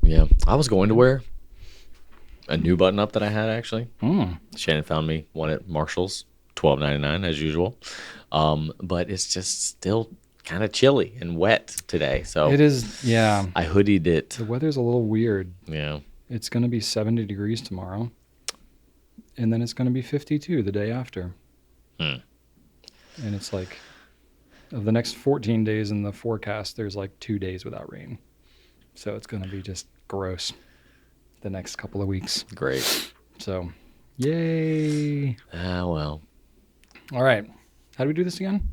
Yeah. I was going to wear a new button up that I had actually. Shannon found me one at Marshall's, $12.99 as usual. But it's just still kind of chilly and wet today. So it is, yeah. I hoodied it. The weather's a little weird. Yeah. It's going to be 70 degrees tomorrow. And then it's going to be 52 the day after. And it's like, of the next 14 days in the forecast, there's like 2 days without rain. So it's going to be just gross the next couple of weeks. Great. So, yay. Well. All right. How do we do this again?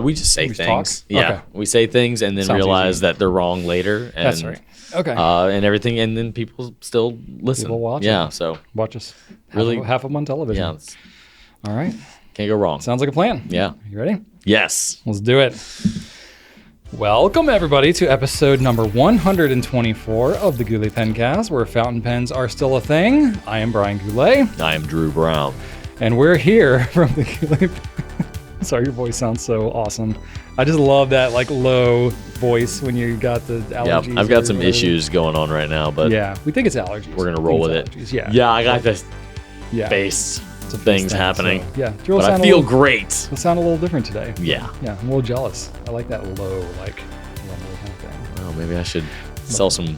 We just say things. Talk? Yeah. Okay. We say things and then realize that they're wrong later. And, that's right. Okay. And everything. And then people still listen. People watch Yeah. it. So watch us really half of them on television. Yeah. All right. Can't go wrong. Sounds like a plan. Yeah. You ready? Yes. Let's do it. Welcome, everybody, to episode number 124 of the Goulet Pencast, where fountain pens are still a thing. I am Brian Goulet. I am Drew Brown. And we're here from the Goulet... Sorry, your voice sounds so awesome. I just love that like low voice when you got the allergies. Yeah, I've got some issues going on right now, but yeah, we think it's allergies. We're going to roll with it. Allergies. Yeah. Yeah, I got this face things thing, happening. So, yeah. But I feel great. It'll sound a little different today. Yeah. Yeah, I'm a little jealous. I like that low, like, rumble kind of thing. Well, maybe I should sell some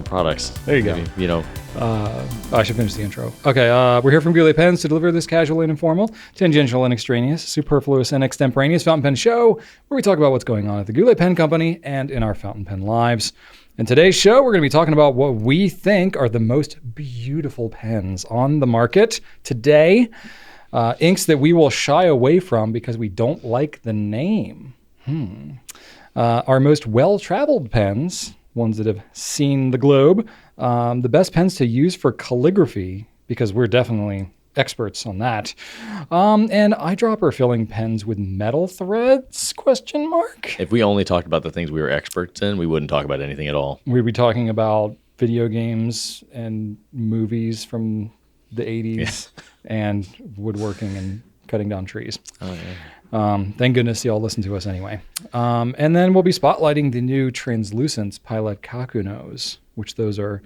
products. There you maybe, go. You know. I should finish the intro. Okay, we're here from Goulet Pens to deliver this casual and informal, tangential and extraneous, superfluous and extemporaneous fountain pen show, where we talk about what's going on at the Goulet Pen Company and in our fountain pen lives. In today's show, we're going to be talking about what we think are the most beautiful pens on the market today. Inks that we will shy away from because we don't like the name. Our most well-traveled pens, ones that have seen the globe, the best pens to use for calligraphy, because we're definitely experts on that, and eyedropper filling pens with metal threads, ? If we only talked about the things we were experts in, we wouldn't talk about anything at all. We'd be talking about video games and movies from the 80s and woodworking and cutting down trees. Oh, yeah. Thank goodness y'all listen to us anyway. And then we'll be spotlighting the new translucent Pilot Kakunos, which those are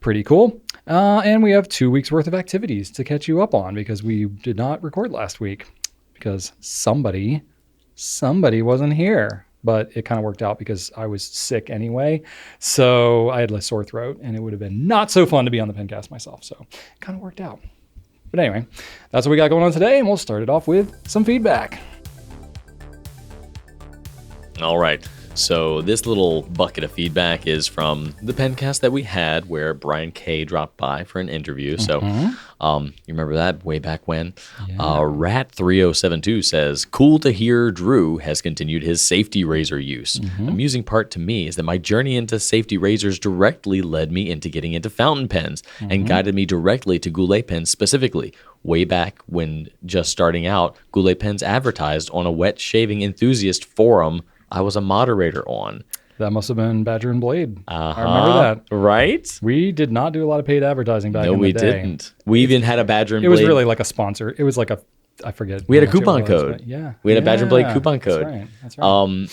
pretty cool. And we have 2 weeks worth of activities to catch you up on because we did not record last week because somebody wasn't here. But it kind of worked out because I was sick anyway. So I had a sore throat and it would have been not so fun to be on the Pencast myself. So it kind of worked out. But anyway, that's what we got going on today. And we'll start it off with some feedback. All right. So this little bucket of feedback is from the Pencast that we had where Brian K dropped by for an interview. So you remember that way back when? Yeah. Rat3072 says, cool to hear Drew has continued his safety razor use. Amusing part to me is that my journey into safety razors directly led me into getting into fountain pens and guided me directly to Goulet pens specifically. Way back when just starting out, Goulet pens advertised on a wet shaving enthusiast forum I was a moderator on. That must have been Badger and Blade. I remember that. Right? We did not do a lot of paid advertising back in the day. No, we didn't. We even had a Badger and Blade. It was really like a sponsor. It was like I forget. We had a coupon code. Yeah. We had a Badger and Blade coupon code. That's right.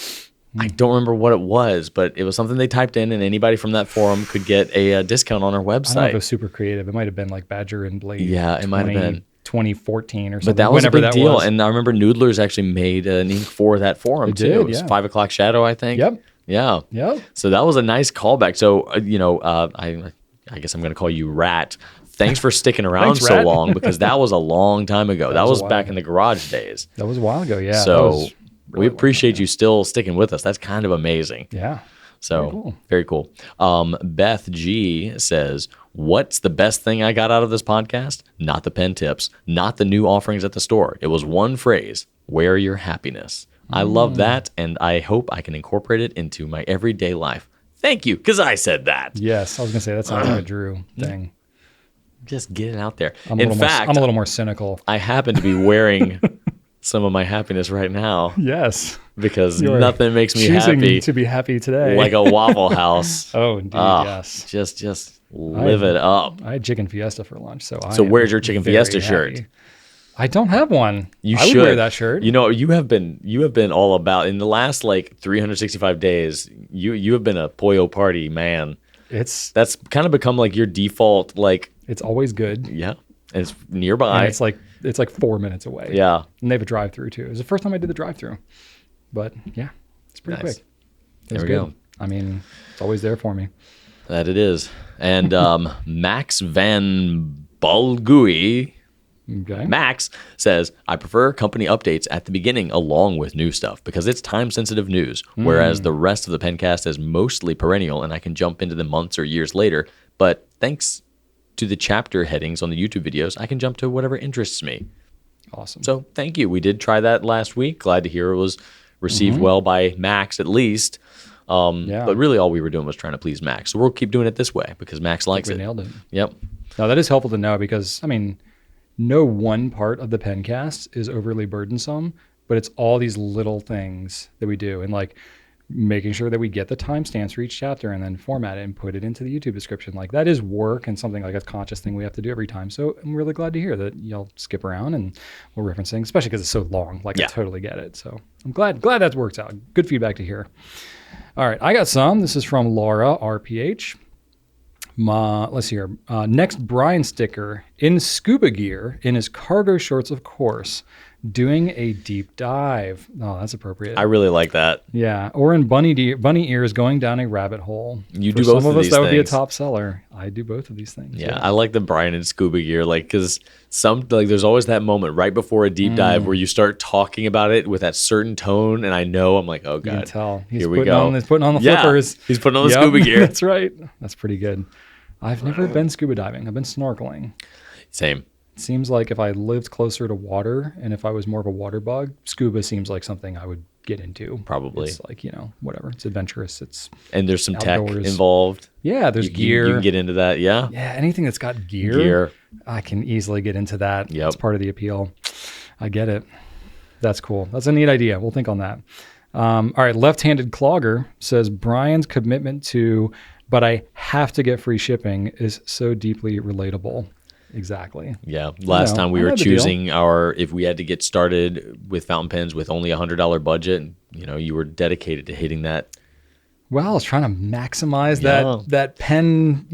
I don't remember what it was, but it was something they typed in and anybody from that forum could get a discount on our website. I don't know if it was super creative. It might have been like Badger and Blade. Yeah, it might have been. 2014 or something. But that was a big deal. And I remember Noodlers actually made an ink for that forum too. It was 5 o'clock Shadow, I think. Yep. Yeah. Yep. So that was a nice callback. So, I guess I'm going to call you Rat. Thanks for sticking around so long because that was a long time ago. That was back in the garage days. That was a while ago, yeah. So really we appreciate you still sticking with us. That's kind of amazing. Yeah. So very cool. Beth G says, what's the best thing I got out of this podcast? Not the pen tips, not the new offerings at the store. It was one phrase, wear your happiness. I love that, and I hope I can incorporate it into my everyday life. Thank you, because I said that. Yes, I was going to say, that sounds like a Drew thing. Just get it out there. In fact, I'm a little more cynical. I happen to be wearing some of my happiness right now. Yes. Because nothing makes me happy. Choosing to be happy today. Like a Waffle House. Oh, indeed, yes. Just live it up. I had chicken fiesta for lunch, so where's your chicken fiesta shirt? I don't have one. I would wear that shirt. You know, you have been all about in the last like 365 days. You have been a Pollo Party man. That's kind of become like your default, like, It's always good. yeah, and it's nearby. And it's like 4 minutes away. Yeah. And they have a drive-through too. It was the first time I did the drive-through. But yeah, it's pretty Nice. quick. There we good. go. I mean, it's always there for me. That it is. And Max Van Bulgui, Okay. Max says, I prefer company updates at the beginning along with new stuff because it's time-sensitive news, whereas the rest of the Pencast is mostly perennial and I can jump into the months or years later. But thanks to the chapter headings on the YouTube videos, I can jump to whatever interests me. Awesome. So thank you. We did try that last week. Glad to hear it was received well by Max at least. But really all we were doing was trying to please Max. So we'll keep doing it this way because Max likes we it. nailed it. Yep. Now that is helpful to know because, I mean, no one part of the Pencast is overly burdensome, but it's all these little things that we do. And like making sure that we get the timestamps for each chapter and then format it and put it into the YouTube description. Like that is work and something like a conscious thing we have to do every time. So I'm really glad to hear that y'all skip around and we're referencing, especially because it's so long. Like I totally get it. So I'm glad that works out. Good feedback to hear. All right, I got some. This is from Laura RPH. Let's see here. Next Brian sticker in scuba gear in his cargo shorts, of course, doing a deep dive. Oh, that's appropriate. I really like that. Yeah, or in bunny ears going down a rabbit hole. You For do both some of us these that would be a things. top seller. I do both of these things. Yeah, I like the Brian and scuba gear, like because there's always that moment right before a deep dive where you start talking about it with that certain tone, and I know I'm like, oh god, You can tell. He's here we go. He's putting on the Yeah, flippers. he's putting on the Yep, scuba gear. That's right. That's pretty good. I've never been scuba diving. I've been snorkeling. Same. It seems like if I lived closer to water and if I was more of a water bug, scuba seems like something I would get into. Probably. It's like, whatever. It's adventurous. And there's some outdoors. tech involved. Yeah, there's gear. You can get into that. Yeah. Yeah, anything that's got gear, I can easily get into that. Yep. It's part of the appeal. I get it. That's cool. That's a neat idea. We'll think on that. All right, left-handed clogger says Brian's commitment to, but I have to get free shipping is so deeply relatable. Exactly. Yeah. Last time we were choosing if we had to get started with fountain pens with only $100 budget, you were dedicated to hitting that. Well, I was trying to maximize that pen,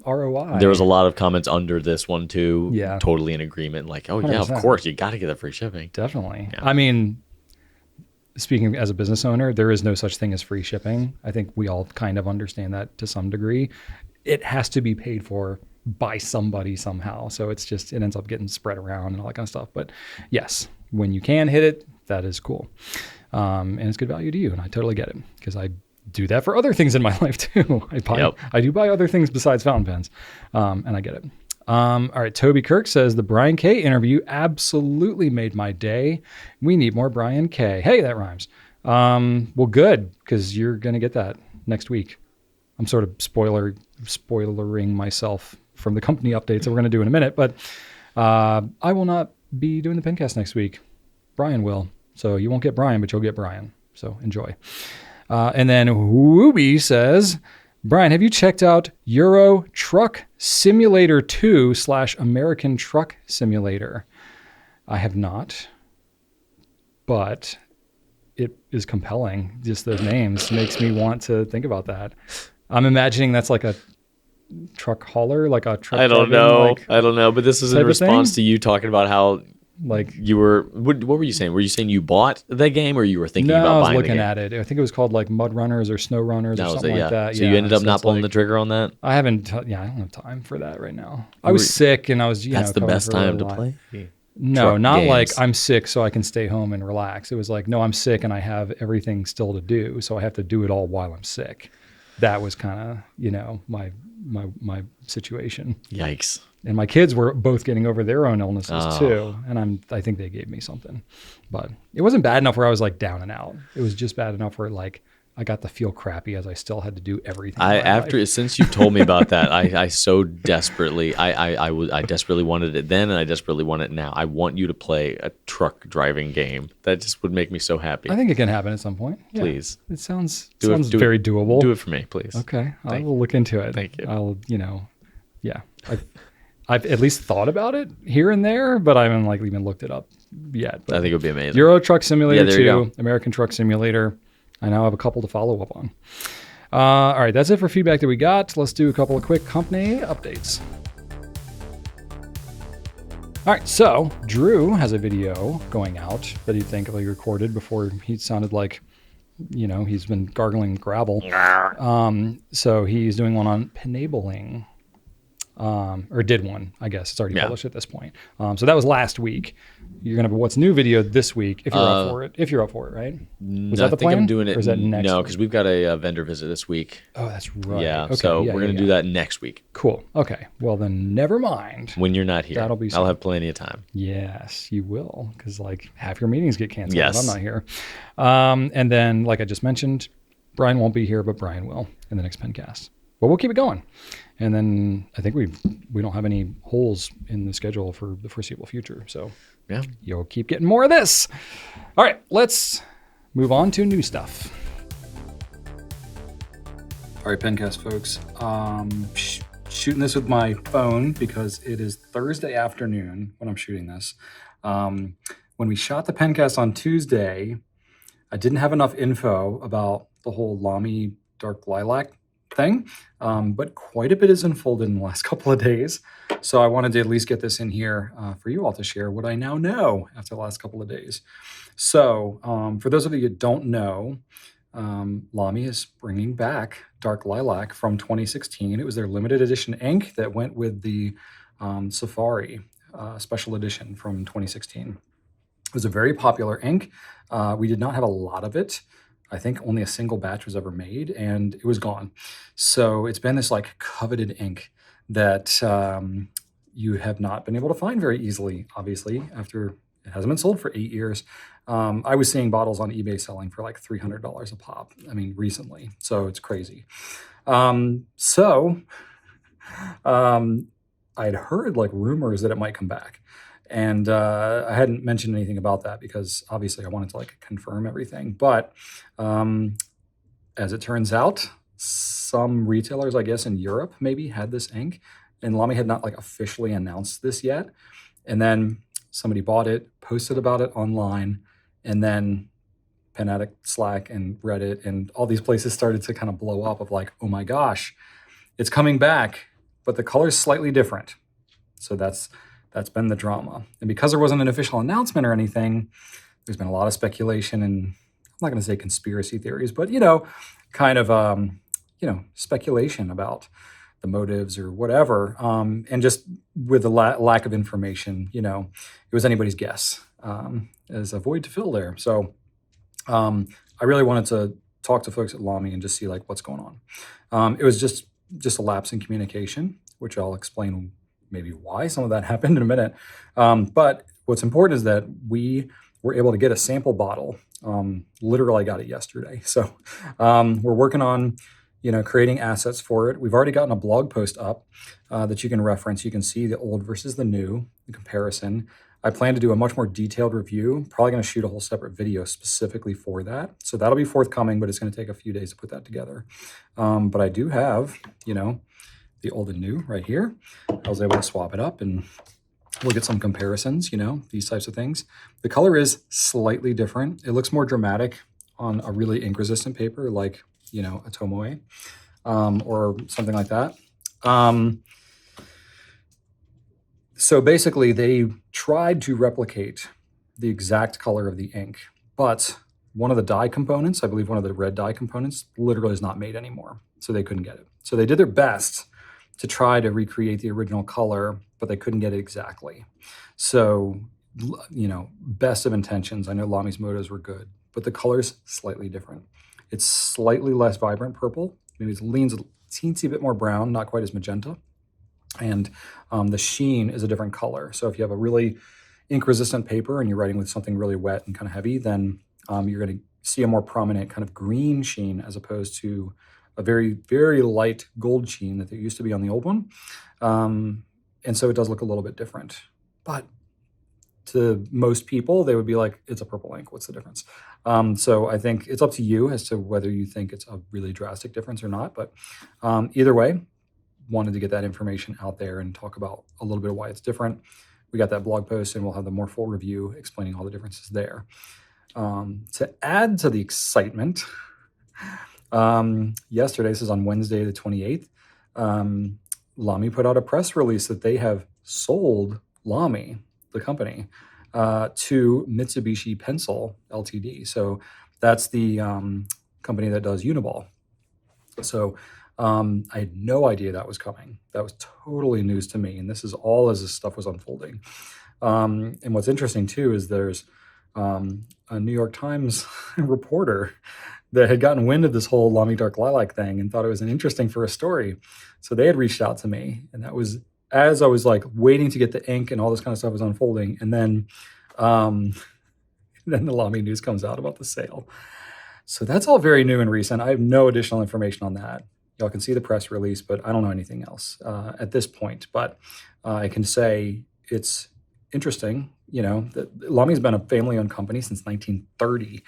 ROI. There was a lot of comments under this one too. Yeah. Totally in agreement. Like, oh 100%. Yeah, of course, you got to get that free shipping. Definitely. Yeah. I mean, speaking as a business owner, there is no such thing as free shipping. I think we all kind of understand that to some degree. It has to be paid for by somebody somehow. So it ends up getting spread around and all that kind of stuff. But yes, when you can hit it, that is cool. And it's good value to you. And I totally get it because I do that for other things in my life too. I do buy other things besides fountain pens. And I get it. All right. Toby Kirk says the Brian K interview absolutely made my day. We need more Brian K. Hey, that rhymes. Well, good. Cause you're going to get that next week. I'm sort of spoilering myself from the company updates that we're going to do in a minute, but I will not be doing the Pencast next week. Brian will. So you won't get Brian, but you'll get Brian. So enjoy. And then Wooby says, Brian, have you checked out Euro Truck Simulator 2 / American Truck Simulator? I have not, but it is compelling. Just those names makes me want to think about that. I'm imagining that's like a truck hauler, like a truck. I don't know. But this is in response to you talking about how you were. What were you saying? Were you saying you bought the game, or you were thinking about buying the game? No, I was looking at it. I think it was called like Mud Runners or Snow Runners or something like that. So you ended up not pulling the trigger on that? I haven't. I don't have time for that right now. I was sick, and I was. That's the best time to play. No, not games. Like I'm sick so I can stay home and relax. It was like, no, I'm sick and I have everything still to do, so I have to do it all while I'm sick. That was kind of, my situation. Yikes. And my kids were both getting over their own illnesses too. And I think they gave me something, but it wasn't bad enough where I was like down and out. It was just bad enough where like I got to feel crappy as I still had to do everything. Since you told me about that, I so desperately, I desperately wanted it then, and I desperately want it now. I want you to play a truck driving game. That just would make me so happy. I think it can happen at some point. Yeah. Please. It sounds very doable. Do it for me, please. Okay. I will look into it. Thank you. I've at least thought about it here and there, but I haven't even looked it up yet. But I think it would be amazing. Euro Truck Simulator 2, you go. American Truck Simulator. I now have a couple to follow up on. All right, that's it for feedback that we got. Let's do a couple of quick company updates. All right, so Drew has a video going out that he thankfully recorded before he sounded like, he's been gargling gravel. So he's doing one on penabling. Or did one, I guess. It's already published at this point. So that was last week. You're going to have a What's New video this week if you're up for it. If you're up for it, right? Was that the plan? I'm doing it. Or is that next No, week? because we've got a vendor visit this week. Oh, that's right. Yeah, okay, so we're going to do that next week. Cool. Okay. Well, then never mind. When you're not here. That'll be I'll have plenty of time. Yes, you will. Because half your meetings get canceled if I'm not here. And then, like I just mentioned, Brian won't be here, but Brian will in the next Pencast. But we'll keep it going. And then I think we don't have any holes in the schedule for the foreseeable future. So yeah, you'll keep getting more of this. All right, let's move on to new stuff. All right, Pencast folks. Shooting this with my phone because it is Thursday afternoon when I'm shooting this. When we shot the Pencast on Tuesday, I didn't have enough info about the whole LAMY dark lilac thing, but quite a bit has unfolded in the last couple of days. So I wanted to at least get this in here for you all to share what I now know after the last couple of days. So for those of you who don't know, LAMY is bringing back dark lilac from 2016. It was their limited edition ink that went with the Safari special edition from 2016. It was a very popular ink. We did not have a lot of it. I think only a single batch was ever made and it was gone. So it's been this coveted ink that you have not been able to find very easily, obviously, after it hasn't been sold for 8 years. I was seeing bottles on eBay selling for $300 a pop. I mean, recently. So it's crazy. I'd heard rumors that it might come back. And I hadn't mentioned anything about that because obviously I wanted to confirm everything. But as it turns out, some retailers, I guess in Europe maybe had this ink, and LAMY had not officially announced this yet. And then somebody bought it, posted about it online, and then Pen Addict, Slack, and Reddit, and all these places started to kind of blow up of oh my gosh, it's coming back, but the color's slightly different. So that's been the drama. And because there wasn't an official announcement or anything, there's been a lot of speculation and I'm not going to say conspiracy theories, but, speculation about the motives or whatever. And just with the lack of information, it was anybody's guess. As a void to fill there. So I really wanted to talk to folks at LAMY and just see what's going on. It was just a lapse in communication, which I'll explain maybe why some of that happened in a minute. But what's important is that we were able to get a sample bottle. Literally, I got it yesterday. So we're working on, creating assets for it. We've already gotten a blog post up that you can reference. You can see the old versus the new, the comparison. I plan to do a much more detailed review, probably going to shoot a whole separate video specifically for that. So that'll be forthcoming, but it's going to take a few days to put that together. But I do have, the old and new right here. I was able to swap it up and look at some comparisons, these types of things. The color is slightly different. It looks more dramatic on a really ink resistant paper like, a Tomoe or something like that. So basically they tried to replicate the exact color of the ink, but one of the dye components, I believe one of the red dye components, literally is not made anymore. So they couldn't get it. So they did their best to try to recreate the original color, but they couldn't get it exactly. So, best of intentions. I know LAMY's motos were good, but the color's slightly different. It's slightly less vibrant purple. Maybe it leans a teensy bit more brown, not quite as magenta. And the sheen is a different color. So if you have a really ink-resistant paper and you're writing with something really wet and kind of heavy, then you're going to see a more prominent kind of green sheen as opposed to a very, very light gold sheen that there used to be on the old one. And so it does look a little bit different. But to most people, they would be like, it's a purple ink. What's the difference? So I think it's up to you as to whether you think it's a really drastic difference or not. But either way, wanted to get that information out there and talk about a little bit of why it's different. We got that blog post and we'll have the more full review explaining all the differences there. To add to the excitement, Yesterday, this is on Wednesday the 28th, LAMY put out a press release that they have sold LAMY, the company, to Mitsubishi Pencil Ltd. So that's the company that does Uniball. So I had no idea that was coming. That was totally news to me. And this is all as this stuff was unfolding. And what's interesting too is there's a New York Times reporter that had gotten wind of this whole LAMY Dark Lilac thing and thought it was an interesting for a story. So they had reached out to me, and that was as I was like waiting to get the ink and all this kind of stuff was unfolding. And then the LAMY news comes out about the sale. So that's all very new and recent. I have no additional information on that. Y'all can see the press release, but I don't know anything else at this point. But I can say it's interesting. You know, LAMY's been a family-owned company since 1930.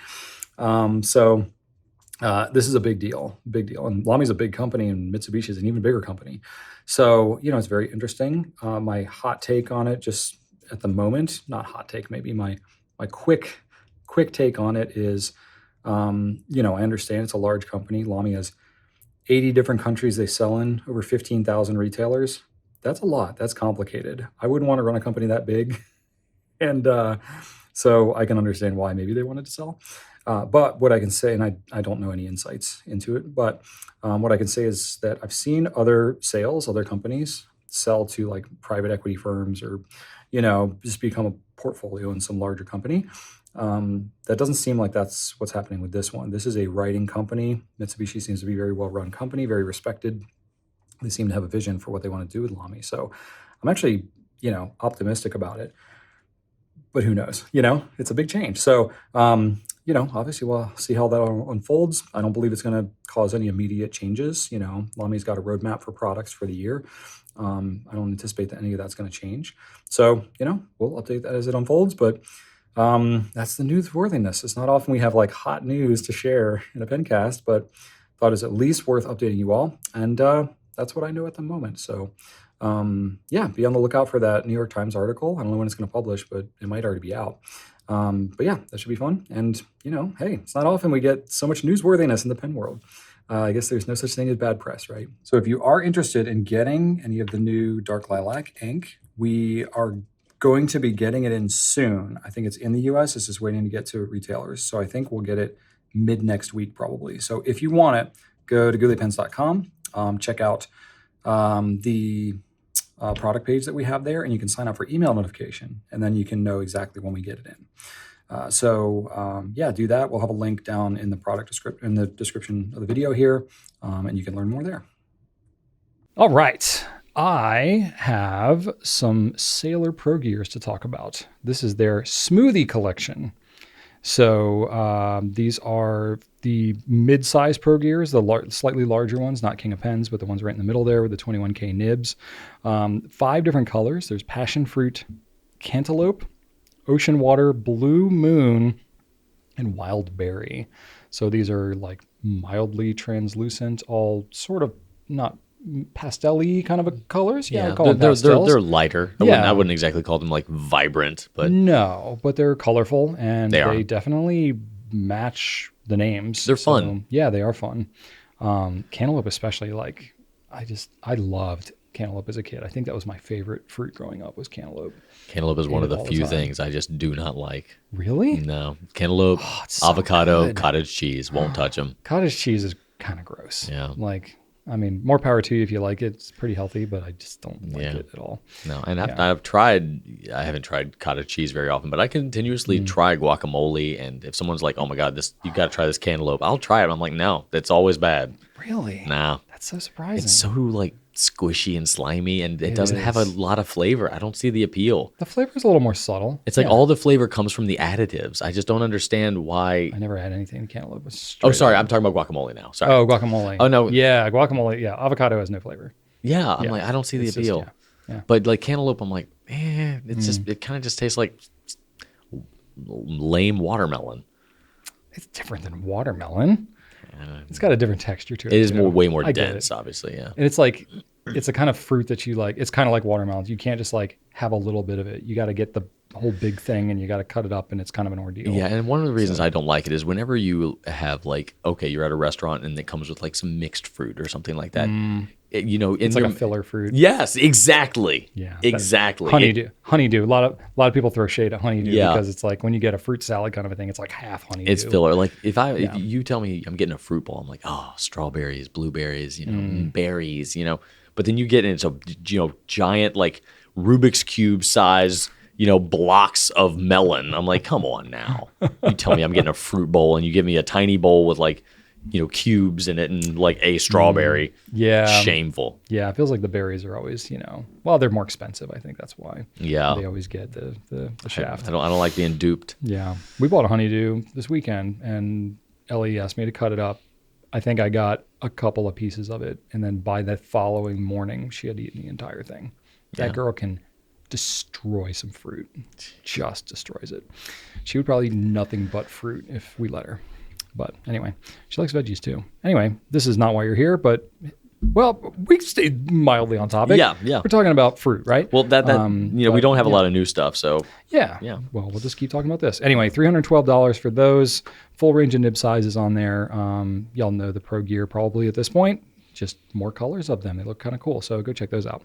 This is a big deal. And LAMY's a big company, and Mitsubishi is an even bigger company. So, you know, it's very interesting. My hot take on it, just at the moment, not hot take, maybe my quick take on it is, you know, I understand it's a large company. LAMY has 80 different countries they sell in, over 15,000 retailers. That's a lot. That's complicated. I wouldn't want to run a company that big. And so I can understand why maybe they wanted to sell. But what I can say, and I don't know any insights into it, but what I can say is that I've seen other companies sell to like private equity firms or, you know, just become a portfolio in some larger company. That doesn't seem like that's what's happening with this one. This is a writing company. Mitsubishi seems to be a very well-run company, very respected. They seem to have a vision for what they want to do with LAMY. So I'm actually, you know, optimistic about it. But who knows? You know, it's a big change. So, you know, obviously we'll see how that unfolds. I don't believe it's going to cause any immediate changes. You know, LAMY's got a roadmap for products for the year. I don't anticipate that any of that's going to change. So, you know, we'll update that as it unfolds. But that's the newsworthiness. It's not often we have like hot news to share in a pencast, but thought it's at least worth updating you all. And that's what I know at the moment. So, yeah, be on the lookout for that New York Times article. I don't know when it's going to publish, but it might already be out. But yeah, that should be fun. And, you know, hey, it's not often we get so much newsworthiness in the pen world. I guess there's no such thing as bad press, right? So if you are interested in getting any of the new Dark Lilac ink, we are going to be getting it in soon. I think it's in the US. It's just waiting to get to retailers. So I think we'll get it mid next week probably. So if you want it, go to gouletpens.com, check out the product page that we have there, and you can sign up for email notification, and then you can know exactly when we get it in. Yeah, do that. We'll have a link down in the in the description of the video here, and you can learn more there. All right. I have some Sailor Pro Gears to talk about. This is their smoothie collection. So these are the mid-size Pro Gears, the slightly larger ones, not King of Pens, but the ones right in the middle there with the 21K nibs. 5 different colors. There's Passion Fruit, Cantaloupe, Ocean Water, Blue Moon, and Wild Berry. So these are like mildly translucent, all sort of not pastel-y kind of colors. Yeah, they're lighter. I wouldn't exactly call them like vibrant, but no, but they're colorful, and they definitely match the names. They're fun. Yeah, they are fun. Cantaloupe especially, like I loved cantaloupe as a kid. I think that was my favorite fruit growing up was cantaloupe. Cantaloupe is one of the few things I just do not like. Really? No. Cantaloupe, avocado, cottage cheese, won't touch them. Cottage cheese is kind of gross. Yeah. Like, I mean, more power to you if you like it. It's pretty healthy, but I just don't like it at all. No, and I haven't tried cottage cheese very often, but I continuously try guacamole. And if someone's like, oh my God, you got to try this cantaloupe, I'll try it. I'm like, no, that's always bad. Really? No. That's so surprising. It's so like squishy and slimy, and it doesn't have a lot of flavor. I don't see the appeal. The flavor is a little more subtle. It's like all the flavor comes from the additives. I just don't understand why. I never had anything in cantaloupe. Oh, sorry. I'm talking about guacamole now. Sorry. Oh, guacamole. Oh, no. Yeah, guacamole. Yeah, avocado has no flavor. Yeah, I'm like, I don't see the appeal. But like cantaloupe, I'm like, it kind of just tastes like lame watermelon. It's different than watermelon. It's got a different texture to it. It is way more dense, obviously, yeah. And it's like, it's a kind of fruit that you like. It's kind of like watermelons. You can't just like have a little bit of it. You got to get the a whole big thing, and you got to cut it up, and it's kind of an ordeal. Yeah, and one of the reasons I don't like it is whenever you have like, okay, you're at a restaurant and it comes with like some mixed fruit or something like that. It's like a filler fruit. Yes, exactly. Yeah, exactly. Honeydew. A lot of people throw shade at honeydew because it's like when you get a fruit salad kind of a thing, it's like half honeydew. It's filler. Like if you tell me I'm getting a fruit bowl, I'm like, oh, strawberries, blueberries, berries, But then you get into giant like Rubik's Cube size, blocks of melon. I'm like, come on now. You tell me I'm getting a fruit bowl and you give me a tiny bowl with like, cubes in it and like a strawberry. Yeah. Shameful. Yeah. It feels like the berries are always, well, they're more expensive. I think that's why. Yeah. They always get the shaft. I don't like being duped. Yeah. We bought a honeydew this weekend and Ellie asked me to cut it up. I think I got a couple of pieces of it. And then by the following morning, she had eaten the entire thing. That girl can destroy some fruit. Just destroys it. She would probably eat nothing but fruit if we let her. But anyway, she likes veggies too. Anyway, this is not why you're here, but well, we stayed mildly on topic. Yeah. We're talking about fruit, right? Well, we don't have a lot of new stuff, so yeah. Well, we'll just keep talking about this. Anyway, $312 for those. Full range of nib sizes on there. Y'all know the Pro Gear probably at this point. Just more colors of them. They look kind of cool, so go check those out.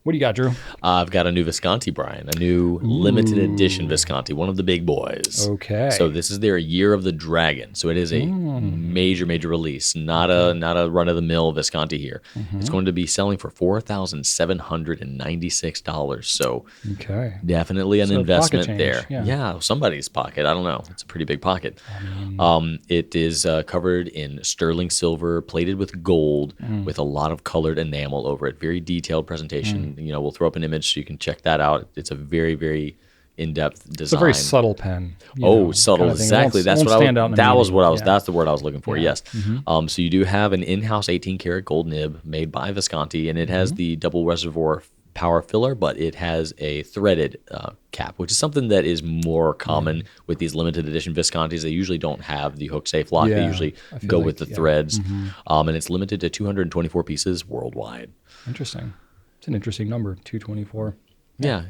What do you got, Drew? I've got a new Visconti, Brian. A new limited edition Visconti, one of the big boys. Okay. So this is their Year of the Dragon. So it is a major release, not a run-of-the-mill Visconti here. It's going to be selling for $4,796. So definitely an investment there. Yeah, somebody's pocket. I don't know. It's a pretty big pocket. It is covered in sterling silver, plated with gold, with a lot of colored enamel over it. Very detailed presentation. We'll throw up an image so you can check that out. It's a very, very in-depth design. It's a very subtle pen. Subtle. Exactly. That's what that's the word I was looking for. Yes. So you do have an in-house 18-karat gold nib made by Visconti, and it has the double reservoir power filler, but it has a threaded cap, which is something that is more common with these limited edition Viscontis. They usually don't have the hook safe lock. They usually go with the threads, and it's limited to 224 pieces worldwide. Interesting. It's an interesting number, 224. Yeah.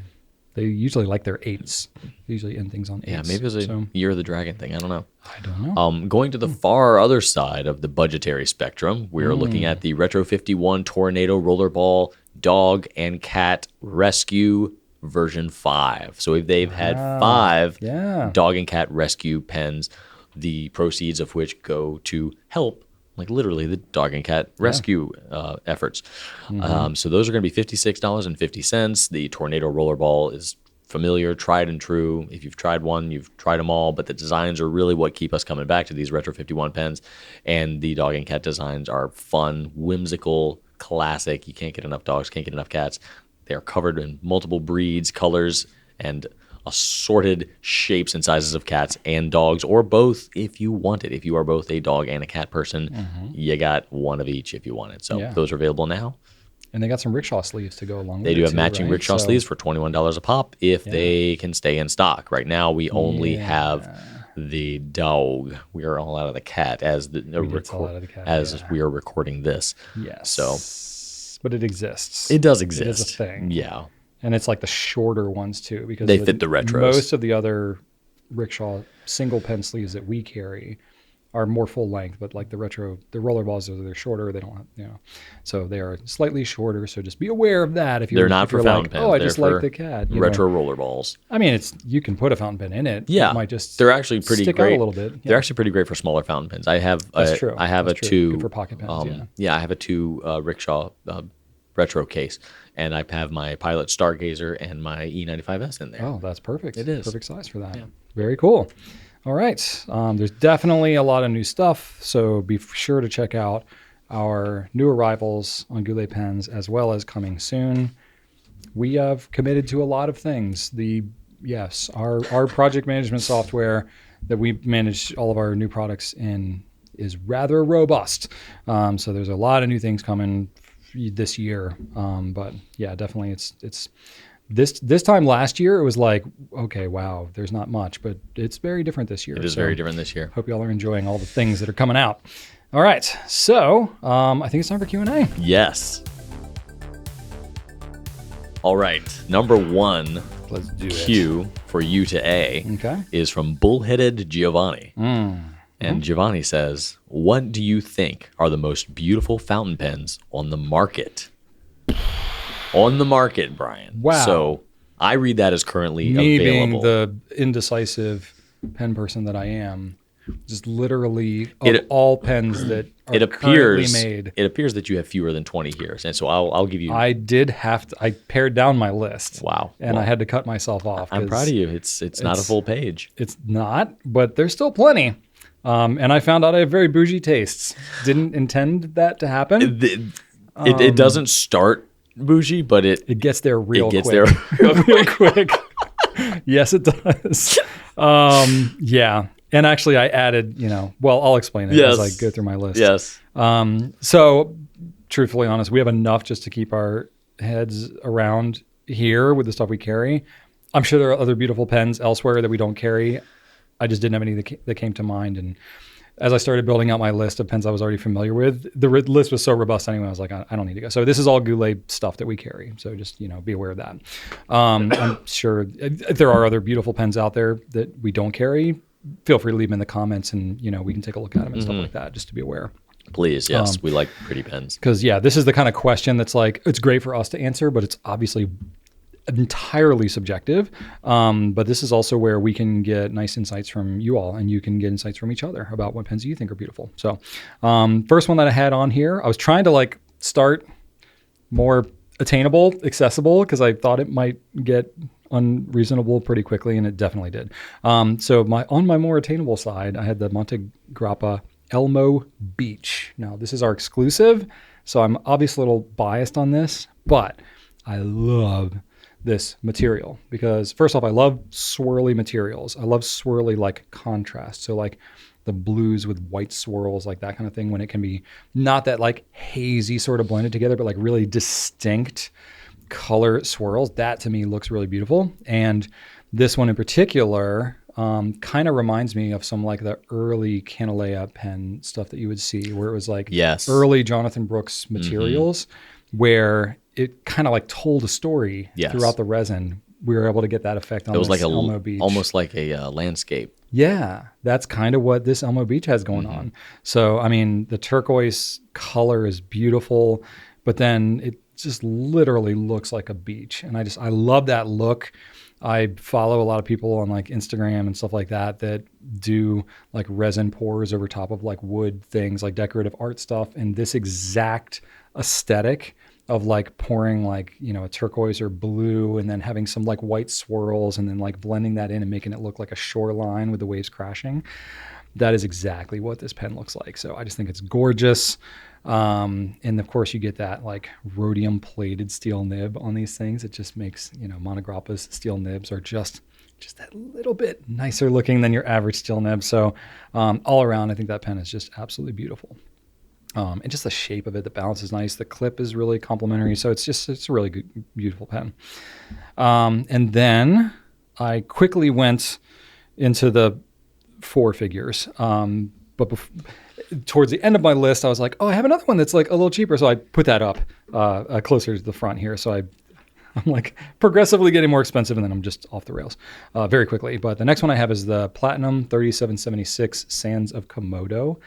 They usually like their 8s. They usually end things on 8s. Yeah, maybe it was a Year of the Dragon thing. I don't know. I don't know. Going to the far other side of the budgetary spectrum, we're looking at the Retro 51 Tornado Rollerball Dog and Cat Rescue version 5. So they've had 5 dog and cat rescue pens, the proceeds of which go to help like literally the dog and cat rescue efforts. So those are going to be $56.50. The Tornado Rollerball is familiar, tried and true. If you've tried one, you've tried them all, but the designs are really what keep us coming back to these Retro 51 pens. And the dog and cat designs are fun, whimsical, classic. You can't get enough dogs, can't get enough cats. They are covered in multiple breeds, colors, and assorted shapes and sizes of cats and dogs, or both if you want it. If you are both a dog and a cat person, you got one of each if you want it. So those are available now. And they got some rickshaw sleeves to go along with it. They do have matching rickshaw sleeves for $21 a pop if they can stay in stock. Right now, we only have the dog. We are all out of the cat as we are recording this. Yes. So, but it exists. It does exist. It is a thing. Yeah. And it's like the shorter ones too, because they fit the retros. Most of the other rickshaw single pen sleeves that we carry are more full length, but like the rollerballs, they're shorter. They don't have, so they are slightly shorter. So just be aware of that. If you're not for fountain pens. Oh, I just like the cat. Retro rollerballs. I mean, you can put a fountain pen in it. Yeah, it might just they're actually pretty stick great. out a little bit. Yeah. They're actually pretty great for smaller fountain pens. I have That's true. I have That's a true. 2 Good for pocket pens. I have a 2 rickshaw retro case, and I have my Pilot Stargazer and my E95S in there. Oh, that's perfect. It is perfect size for that. Yeah. Very cool. All right. There's definitely a lot of new stuff, so be sure to check out our new arrivals on Goulet Pens, as well as coming soon. We have committed to a lot of things. Our project management software that we manage all of our new products in is rather robust. So there's a lot of new things coming this year. But yeah, definitely it's this time last year, it was like, okay, wow, there's not much, but it's very different this year. It is very different this year. Hope y'all are enjoying all the things that are coming out. All right. So I think it's time for Q&A. Yes. All right. Number 1, Let's do it. Q for U to A Okay. is from Bullheaded Giovanni. And Giovanni says, what do you think are the most beautiful fountain pens on the market? On the market, Brian. Wow. So I read that as currently Me available. being the indecisive pen person that I am, just literally of all pens that are currently made. It appears that you have fewer than 20 here. And so I'll give you. I did have to, I pared down my list. Wow. And I had to cut myself off. I'm proud of you. It's not a full page. It's not, but there's still plenty. And I found out I have very bougie tastes. Didn't intend that to happen. It doesn't start bougie, but it gets there real quick. There real quick. Yes, it does. Yeah. And actually I added, I'll explain it as I go through my list. Yes. So truthfully honest, we have enough just to keep our heads around here with the stuff we carry. I'm sure there are other beautiful pens elsewhere that we don't carry. I just didn't have any that came to mind. And as I started building out my list of pens I was already familiar with, the list was so robust anyway, I was like, I don't need to go. So this is all Goulet stuff that we carry. So just, be aware of that. I'm sure there are other beautiful pens out there that we don't carry. Feel free to leave them in the comments and, we can take a look at them and stuff like that, just to be aware. Please, yes. We like pretty pens. Because, this is the kind of question that's like, it's great for us to answer, but it's obviously entirely subjective. But this is also where we can get nice insights from you all, and you can get insights from each other about what pens you think are beautiful. So first one that I had on here, I was trying to start more attainable, accessible, because I thought it might get unreasonable pretty quickly, and it definitely did. So on my more attainable side, I had the Monte Grappa Elmo Beach. Now, this is our exclusive, so I'm obviously a little biased on this, but I love this material because, first off, I love swirly materials. I love swirly contrast. So the blues with white swirls, that kind of thing, when it can be not that hazy sort of blended together, but really distinct color swirls. That to me looks really beautiful. And this one in particular kind of reminds me of some the early Canalea pen stuff that you would see, where it was early Jonathan Brooks materials, where it kind of told a story throughout the resin. We were able to get that effect on this Elmo Beach. Almost like a landscape. Yeah, that's kind of what this Elmo Beach has going on. So, the turquoise color is beautiful, but then it just literally looks like a beach. And I love that look. I follow a lot of people on Instagram and stuff like that do resin pours over top of wood things, decorative art stuff. And this exact aesthetic of pouring a turquoise or blue and then having some white swirls and then blending that in and making it look like a shoreline with the waves crashing. That is exactly what this pen looks like. So I just think it's gorgeous. And of course you get that rhodium plated steel nib on these things. It just makes, Monte Grappa's steel nibs are just that little bit nicer looking than your average steel nib. So all around, I think that pen is just absolutely beautiful. And just the shape of it, the balance is nice. The clip is really complimentary. So it's a really good, beautiful pen. And then I quickly went into the four figures. But towards the end of my list, I was like, I have another one that's a little cheaper. So I put that up closer to the front here. So I'm progressively getting more expensive, and then I'm just off the rails very quickly. But the next one I have is the Platinum 3776 Sands of Komodo.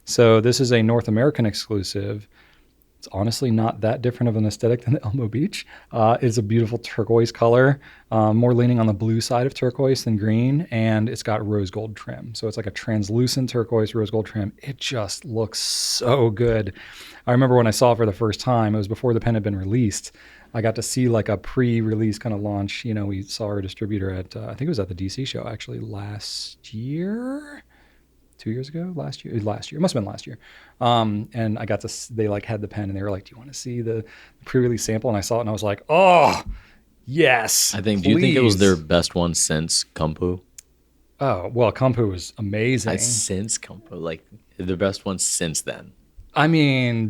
So this is a North American exclusive. It's honestly not that different of an aesthetic than the Elmo Beach. It's a beautiful turquoise color, more leaning on the blue side of turquoise than green, and it's got rose gold trim. So it's a translucent turquoise rose gold trim. It just looks so good. I remember when I saw it for the first time, it was before the pen had been released. I got to see a pre-release kind of launch. We saw our distributor at, I think it was at the DC show actually last year. 2 years ago, last year, it must have been last year. And I got to, they had the pen and they were like, do you want to see the pre-release sample? And I saw it and I was like, oh, yes. Do you think it was their best one since Kumpu? Oh, well, Kumpu was amazing. Since Kumpu, the best one since then.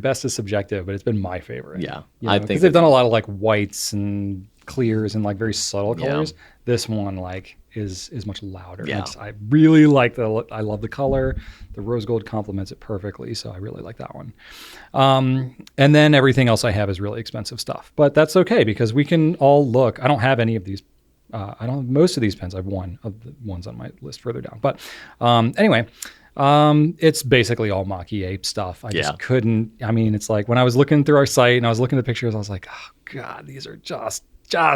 Best is subjective, but it's been my favorite. Yeah. I think because they've done a lot of whites and clears and very subtle colors. Yeah. This one is much louder. Yeah. I really like I love the color. The rose gold complements it perfectly. So I really like that one. And then everything else I have is really expensive stuff, but that's okay because we can all look. I don't have any of these I don't have most of these pens. I have one of the ones on my list further down. But anyway, it's basically all Mach-E stuff. I just couldn't. I mean, it's like when I was looking through our site and I was looking at the pictures, I was like, oh God, these are just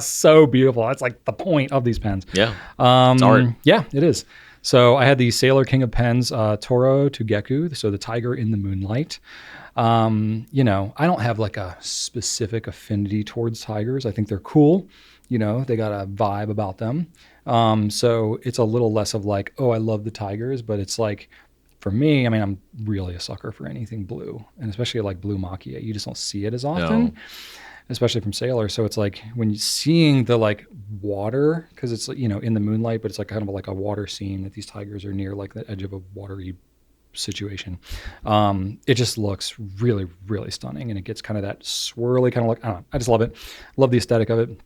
so beautiful. That's like the point of these pens. Yeah, it's art. Yeah, it is. So I had the Sailor King of Pens, Toro to Geku, so the tiger in the moonlight. You know, I don't have like a specific affinity towards tigers. I think they're cool. You know, they got a vibe about them. So it's a little less of like, oh, I love the tigers, but it's like, for me, I mean, I'm really a sucker for anything blue, and especially like blue Mach-E. You just don't see it as often, especially from Sailor. So it's like when you're seeing the like water, because it's, you know, in the moonlight, but it's like kind of like a water scene that these tigers are near like the edge of a watery situation. It just looks really, really stunning, and it gets kind of that swirly kind of look. I don't know. I just love it. Love the aesthetic of it.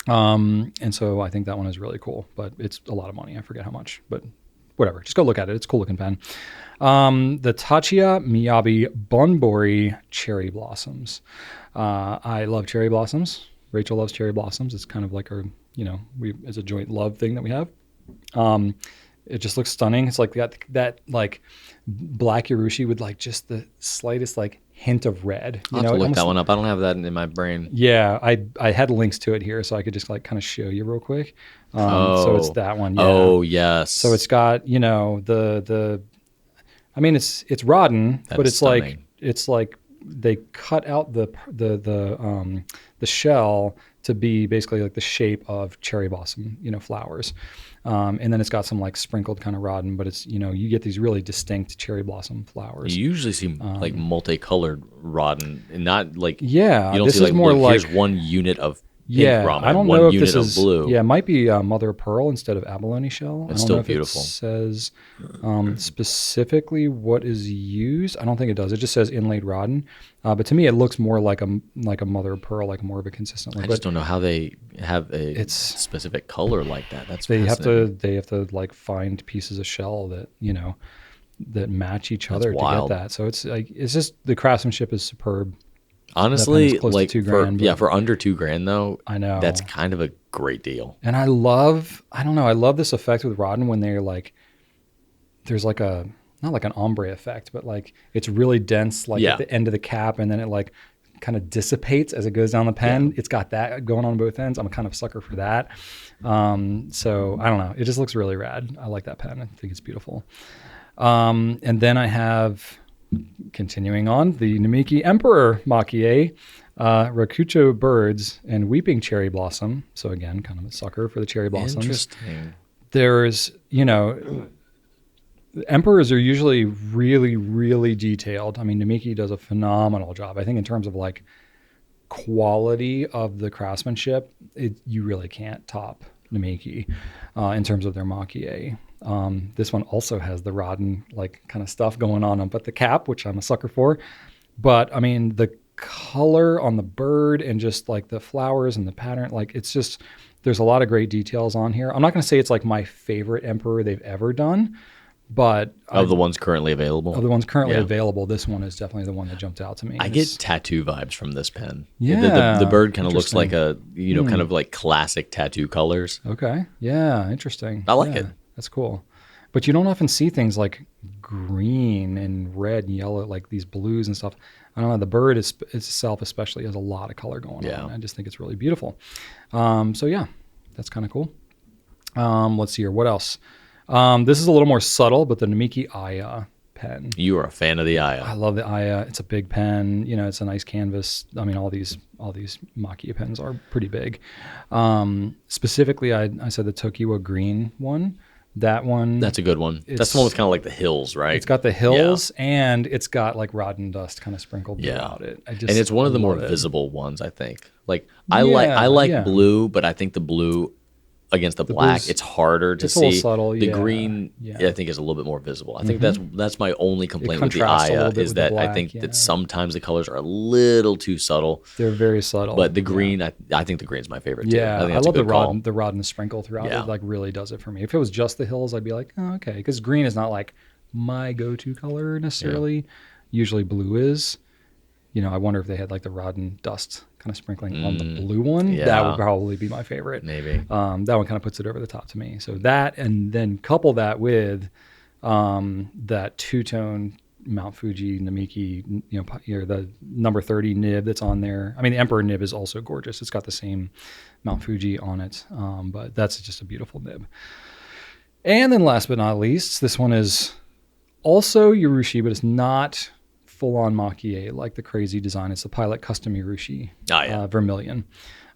And so I think that one is really cool, but it's a lot of money. I forget how much, but whatever. Just go look at it. It's a cool looking pen. The Tachiya Miyabi Bunbori Cherry Blossoms. I love cherry blossoms. Rachel loves cherry blossoms. It's kind of like our, you know, it's a joint love thing that we have. It just looks stunning. It's like that like black urushi with like just the slightest like hint of red. I'll have to look that one up. I don't have that in my brain. Yeah, I had links to it here, so I could just like kind of show you real quick. So it's that one. Yeah. Oh yes. So it's got, you know, the I mean it's rodden, but it's stunning. It's like they cut out the shell to be basically like the shape of cherry blossom, you know, flowers. And then it's got some like sprinkled kind of rodden, but it's, you know, you get these really distinct cherry blossom flowers. You usually see like multicolored rodden, and not like, you don't see is like, more here's one unit of pink ramen, I don't one know if unit this is of blue. Yeah, it might be mother of pearl instead of abalone shell. It's I don't still know if beautiful. It says specifically what is used. I don't think it does. It just says inlaid rodden. But to me, it looks more like a mother of pearl, like more of a consistent look. I just don't know how they have a specific color like that. That's they have to like find pieces of shell that, you know, that match each other to get that. So it's like, it's just, the craftsmanship is superb. Honestly, like $2,000, for under $2,000 though, I know that's kind of a great deal. And I love this effect with rodden when they're like, there's like a, not like an ombre effect, but like it's really dense, like at the end of the cap, and then it like kind of dissipates as it goes down the pen. Yeah. It's got that going on both ends. I'm a kind of sucker for that. So I don't know. It just looks really rad. I like that pen. I think it's beautiful. And then I have, continuing on, the Namiki Emperor Mach-E, Rakucho Birds and Weeping Cherry Blossom. So again, kind of a sucker for the cherry blossoms. Interesting. There's, you know, emperors are usually really, really detailed. I mean, Namiki does a phenomenal job. I think in terms of like quality of the craftsmanship, you really can't top Namiki in terms of their Mach-E. This one also has the rodden like kind of stuff going on but the cap, which I'm a sucker for. But I mean, the color on the bird and just like the flowers and the pattern, like it's just, there's a lot of great details on here. I'm not going to say it's like my favorite emperor they've ever done, but of the ones currently available, this one is definitely the one that jumped out to me. I get tattoo vibes from this pen. Yeah, the bird kind of looks like a, you know, kind of like classic tattoo colors. Okay, yeah, interesting. I like it. That's cool. But you don't often see things like green and red and yellow, like these blues and stuff. I don't know. The bird itself especially has a lot of color going on. I just think it's really beautiful. So yeah, that's kind of cool. Let's see here. What else? This is a little more subtle, but the Namiki Aya pen. You are a fan of the Aya. I love the Aya. It's a big pen. You know, it's a nice canvas. I mean, all these Mach-E pens are pretty big. Specifically, I said the Tokiwa green one. That one. That's a good one. That's the one with kind of like the hills, right? It's got the hills and it's got like rodden dust kind of sprinkled throughout it. And it's one of the more visible ones, I think. Like I like blue, but I think the blue against the black, it's harder to see. It's a little subtle. The green, I think, is a little bit more visible. I think that's my only complaint with the Aya is that I think that sometimes the colors are a little too subtle. They're very subtle. But the green, I think the green's my favorite too. Yeah, I love the rodden sprinkle throughout. It like really does it for me. If it was just the hills, I'd be like, oh, okay, because green is not like my go-to color necessarily. Usually blue is. I wonder if they had like the Rodden dust kind of sprinkling on the blue one. Yeah. That would probably be my favorite. Maybe. That one kind of puts it over the top to me. So that, and then couple that with that two-tone Mount Fuji Namiki, the number 30 nib that's on there. I mean, the Emperor nib is also gorgeous. It's got the same Mount Fuji on it, but that's just a beautiful nib. And then last but not least, this one is also Urushi, but it's not full-on Maki-e like the crazy design. It's the Pilot Custom Urushi Vermilion.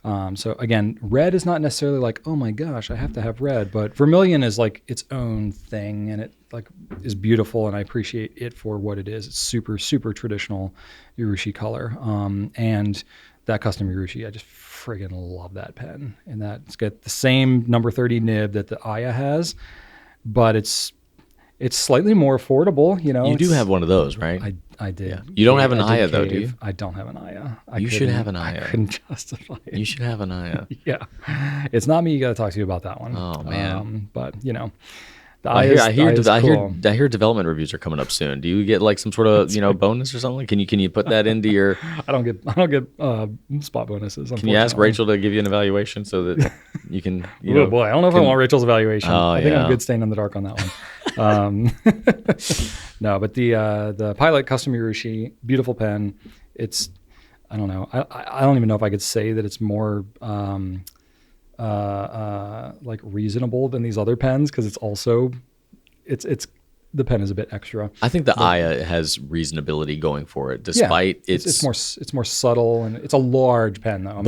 So again, red is not necessarily like, oh my gosh, I have to have red, but vermilion is like its own thing, and it like is beautiful, and I appreciate it for what it is. It's super, super traditional Urushi color. And that custom Urushi, I just friggin' love that pen. And that's got the same number 30 nib that the Aya has, but it's slightly more affordable. You do have one of those, right? I did. Yeah. You don't have an Aya though, do you? I don't have an Aya. You should have an Aya. I couldn't justify it. You should have an Aya. Yeah. It's not me you got to talk to about that one. Oh, man. But, the I cool. hear development reviews are coming up soon. Do you get like some sort of bonus or something? Can you put that into your? I don't get spot bonuses. Can you ask Rachel to give you an evaluation so that you can? Oh boy, I don't know if I want Rachel's evaluation. I think I'm good staying in the dark on that one. No, but the Pilot Custom Urushi, beautiful pen. It's, I don't know. I don't even know if I could say that it's more like reasonable than these other pens, because it's also it's the pen is a bit extra. I think the Aya has reasonability going for it, despite it's more subtle, and it's a large pen though.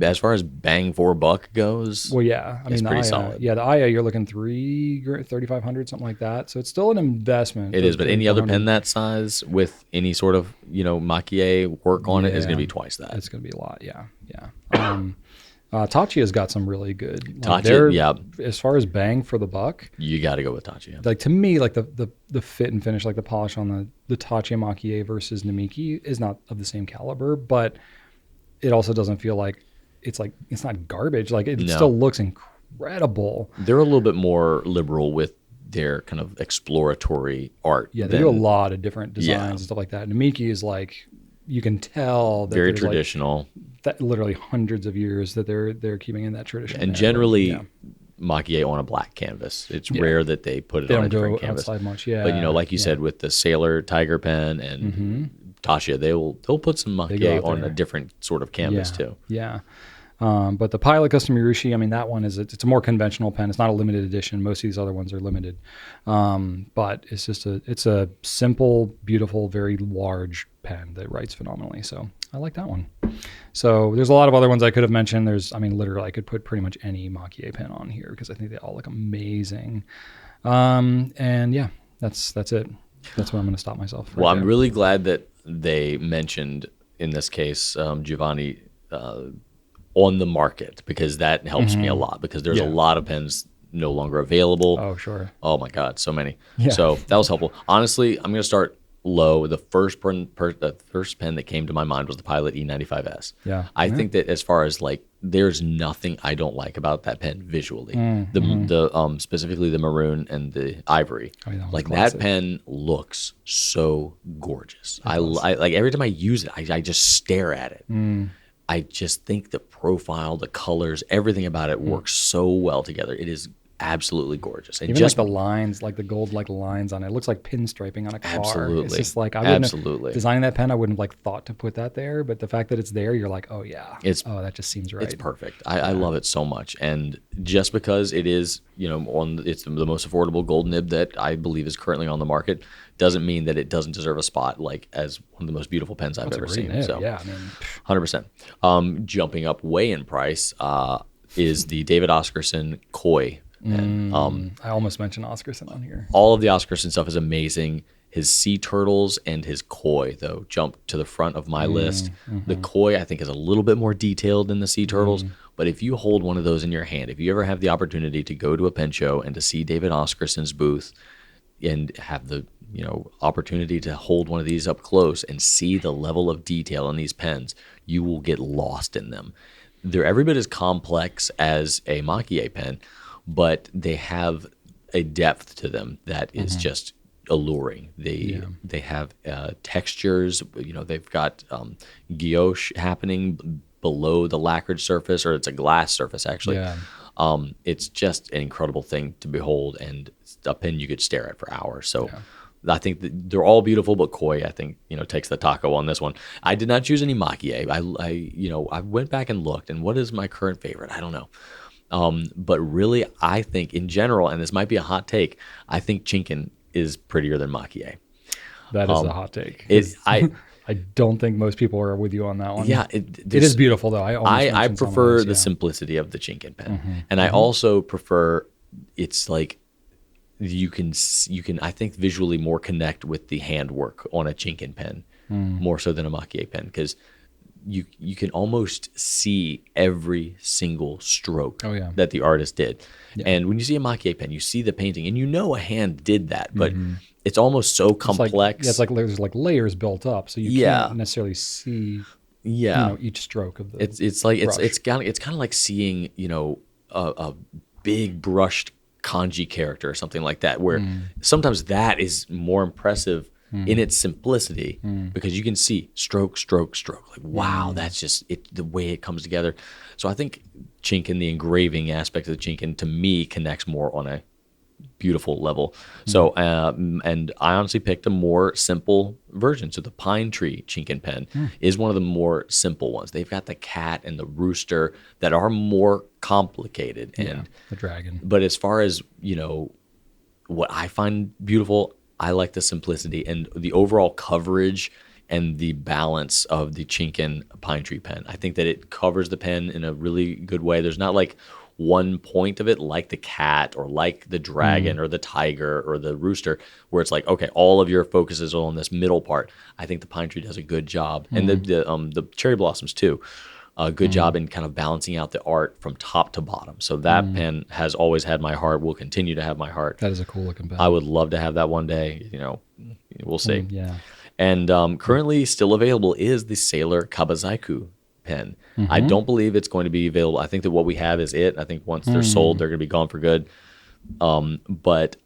As far as bang for buck goes, well, yeah, I mean, pretty the Aya, solid. Yeah, the Aya, you're looking 3,500, something like that. So it's still an investment. It is, but any other pen that size with any sort of Maki-e work on it is going to be twice that. It's going to be a lot. Yeah. Tachi has got some really good. Tachi, yeah. As far as bang for the buck, you got to go with Tachi. Like to me, like the fit and finish, like the polish on the Tachi Maki-e versus Namiki is not of the same caliber, but it also doesn't feel like it's not garbage. Like it still looks incredible. They're a little bit more liberal with their kind of exploratory art. Yeah, they do a lot of different designs and stuff like that. Namiki is like, you can tell that very traditional. That literally hundreds of years that they're keeping in that tradition. And generally, Maki-e on a black canvas. It's rare that they put it on a different canvas. Outside much, yeah. But like you said, with the Sailor Tiger pen and Tasha, they'll put some Maki-e on a different sort of canvas too. Yeah. But the Pilot Custom Urushi, I mean, that one it's a more conventional pen. It's not a limited edition. Most of these other ones are limited. But it's just it's a simple, beautiful, very large pen that writes phenomenally. So I like that one. So there's a lot of other ones I could have mentioned. Literally I could put pretty much any Maki-e pen on here because I think they all look amazing. And yeah, that's it. That's where I'm going to stop myself. Well, I'm really glad that they mentioned, in this case, Giovanni, on the market, because that helps me a lot, because there's a lot of pens no longer available. Oh, sure. Oh my God, so many. Yeah. So that was helpful. Honestly, I'm going to start low. The first pen that came to my mind was the Pilot E95S. Yeah. I think that as far as there's nothing I don't like about that pen visually. Specifically the maroon and the ivory. I mean, that pen looks so gorgeous. I like every time I use it, I just stare at it. I just think the profile, the colors, everything about it works so well together. It is absolutely gorgeous. And even just the lines, like the gold lines on it. It looks like pinstriping on a car. Absolutely. It's just like, designing that pen, I wouldn't have thought to put that there, but the fact that it's there, you're like, oh yeah. That just seems right. It's perfect. I love it so much. And just because it is, it's the most affordable gold nib that I believe is currently on the market, doesn't mean that it doesn't deserve a spot as one of the most beautiful pens I've ever seen. Nib. So yeah, I mean, 100%. Jumping up way in price is the David Oscarson Koi. And, I almost mentioned Oscarson on here. All of the Oscarson stuff is amazing. His sea turtles and his koi, though, jump to the front of my list. The koi, I think, is a little bit more detailed than the sea turtles. But if you hold one of those in your hand, if you ever have the opportunity to go to a pen show and to see David Oscarson's booth and have the opportunity to hold one of these up close and see the level of detail in these pens, you will get lost in them. They're every bit as complex as a Maki-e pen, but they have a depth to them that is just alluring. They have textures. They've got guilloche happening below the lacquered surface, or it's a glass surface actually. Yeah. It's just an incredible thing to behold, and a pen you could stare at for hours. So I think that they're all beautiful, but Koi, I think, takes the taco on this one. I did not choose any Maki-E. I went back and looked, and what is my current favorite? I don't know. But really, I think in general, and this might be a hot take, I think Chinkin is prettier than Maki-E. That is a hot take. I don't think most people are with you on that one. Yeah, it is beautiful though. I prefer the simplicity of the Chinkin pen, and I also prefer it's like you can I think visually more connect with the handwork on a Chinkin pen more so than a Maki-E pen, because you can almost see every single stroke that the artist did. Yeah. And when you see a Maki-E pen, you see the painting, and a hand did that, but it's almost so complex. It's like there's like layers built up, so you can't necessarily see each stroke of the it's like brush. it's kind of like seeing a big brushed kanji character or something like that, where sometimes that is more impressive in its simplicity, because you can see stroke, like, wow, that's just it, the way it comes together. So I think Chinkin, the engraving aspect of the Chinkin, to me connects more on a beautiful level. So and I honestly picked a more simple version. So the Pine Tree Chinkin pen is one of the more simple ones. They've got the cat and the rooster that are more complicated, and the dragon. But as far as what I find beautiful, I like the simplicity and the overall coverage and the balance of the Chinkin Pine Tree pen. I think that it covers the pen in a really good way. There's not like one point of it like the cat or like the dragon or the tiger or the rooster, where it's like, okay, all of your focus is on this middle part. I think the Pine Tree does a good job, and the cherry blossoms too. A good job in kind of balancing out the art from top to bottom. So that pen has always had my heart, will continue to have my heart. That is a cool looking pen. I would love to have that one day. We'll see. Yeah. And currently still available is the Sailor Kabazaiku pen. I don't believe it's going to be available. I think that what we have is it. I think once they're sold, they're going to be gone for good. But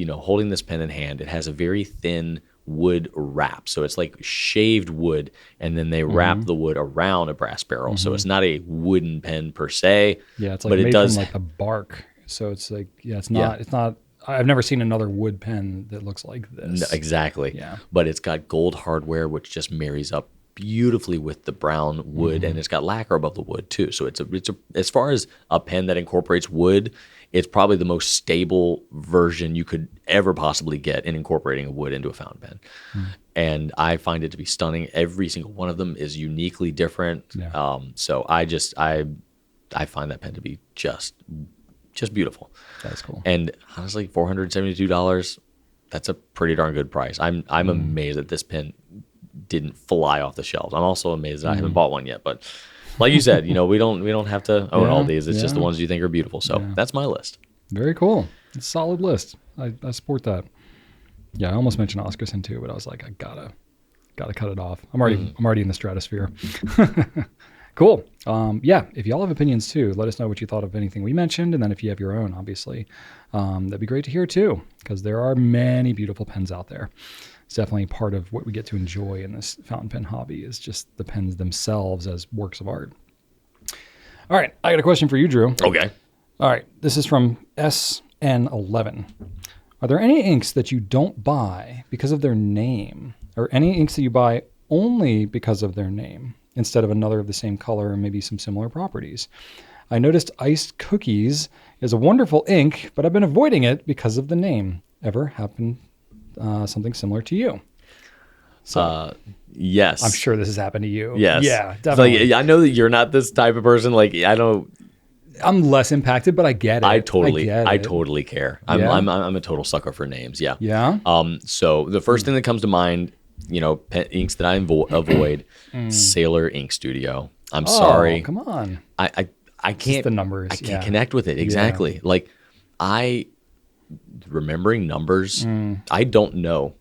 holding this pen in hand, it has a very thin wood wrap. So it's like shaved wood, and then they wrap the wood around a brass barrel. So it's not a wooden pen per se. Yeah, it's like made from like the bark. So it's like, it's not I've never seen another wood pen that looks like this. No, exactly. Yeah. But it's got gold hardware, which just marries up beautifully with the brown wood, and it's got lacquer above the wood too. So it's a as far as a pen that incorporates wood, it's probably the most stable version you could ever possibly get in incorporating a wood into a fountain pen. And I find it to be stunning. Every single one of them is uniquely different. Yeah. So I find that pen to be just beautiful. That's cool. And honestly, $472, that's a pretty darn good price. I'm amazed that this pen didn't fly off the shelves. I'm also amazed that I haven't bought one yet, but like you said, we don't have to own all these. It's just the ones you think are beautiful. So that's my list. Very cool. It's a solid list. I support that. Yeah, I almost mentioned Oscarson too, but I was like, I gotta cut it off. I'm already in the stratosphere. Cool. If y'all have opinions too, let us know what you thought of anything we mentioned, and then if you have your own, obviously, that'd be great to hear too, because there are many beautiful pens out there. It's definitely part of what we get to enjoy in this fountain pen hobby, is just the pens themselves as works of art. All right, I got a question for you, Drew. Okay. All right, this is from SN11. Are there any inks that you don't buy because of their name, or any inks that you buy only because of their name instead of another of the same color and maybe some similar properties? I noticed Iced Cookies is a wonderful ink, but I've been avoiding it because of the name. Ever happened something similar to you? So, yes. I'm sure this has happened to you. Yes. Yeah, definitely. I know that you're not this type of person. Like, I'm less impacted, but I get it. I totally care. Yeah. I'm a total sucker for names. Yeah. Yeah. So the first thing that comes to mind, inks that I avoid, Sailor Ink Studio. I'm sorry. Come on. I can't. Just the numbers. I can't connect with it. Exactly. Yeah. Like remembering numbers. I don't know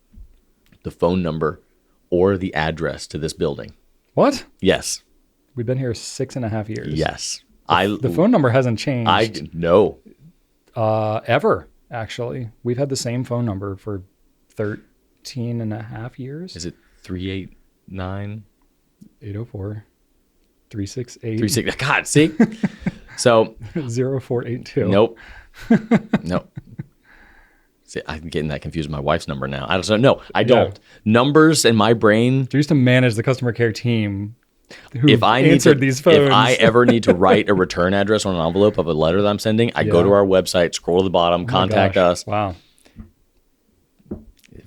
the phone number or the address to this building. What? Yes. We've been here 6.5 years. Yes. The phone number hasn't changed. No. Ever, actually. We've had the same phone number for 13 and a half years. Is it 389? 804 368 36. God, see? So 0482. nope. Nope. See, I'm getting that confused with my wife's number now. I don't know. No, I don't. Numbers in my brain. I used to manage the customer care team who If I answered these phones. If I ever need to write a return address on an envelope of a letter that I'm sending, I go to our website, scroll to the bottom, contact us. Wow.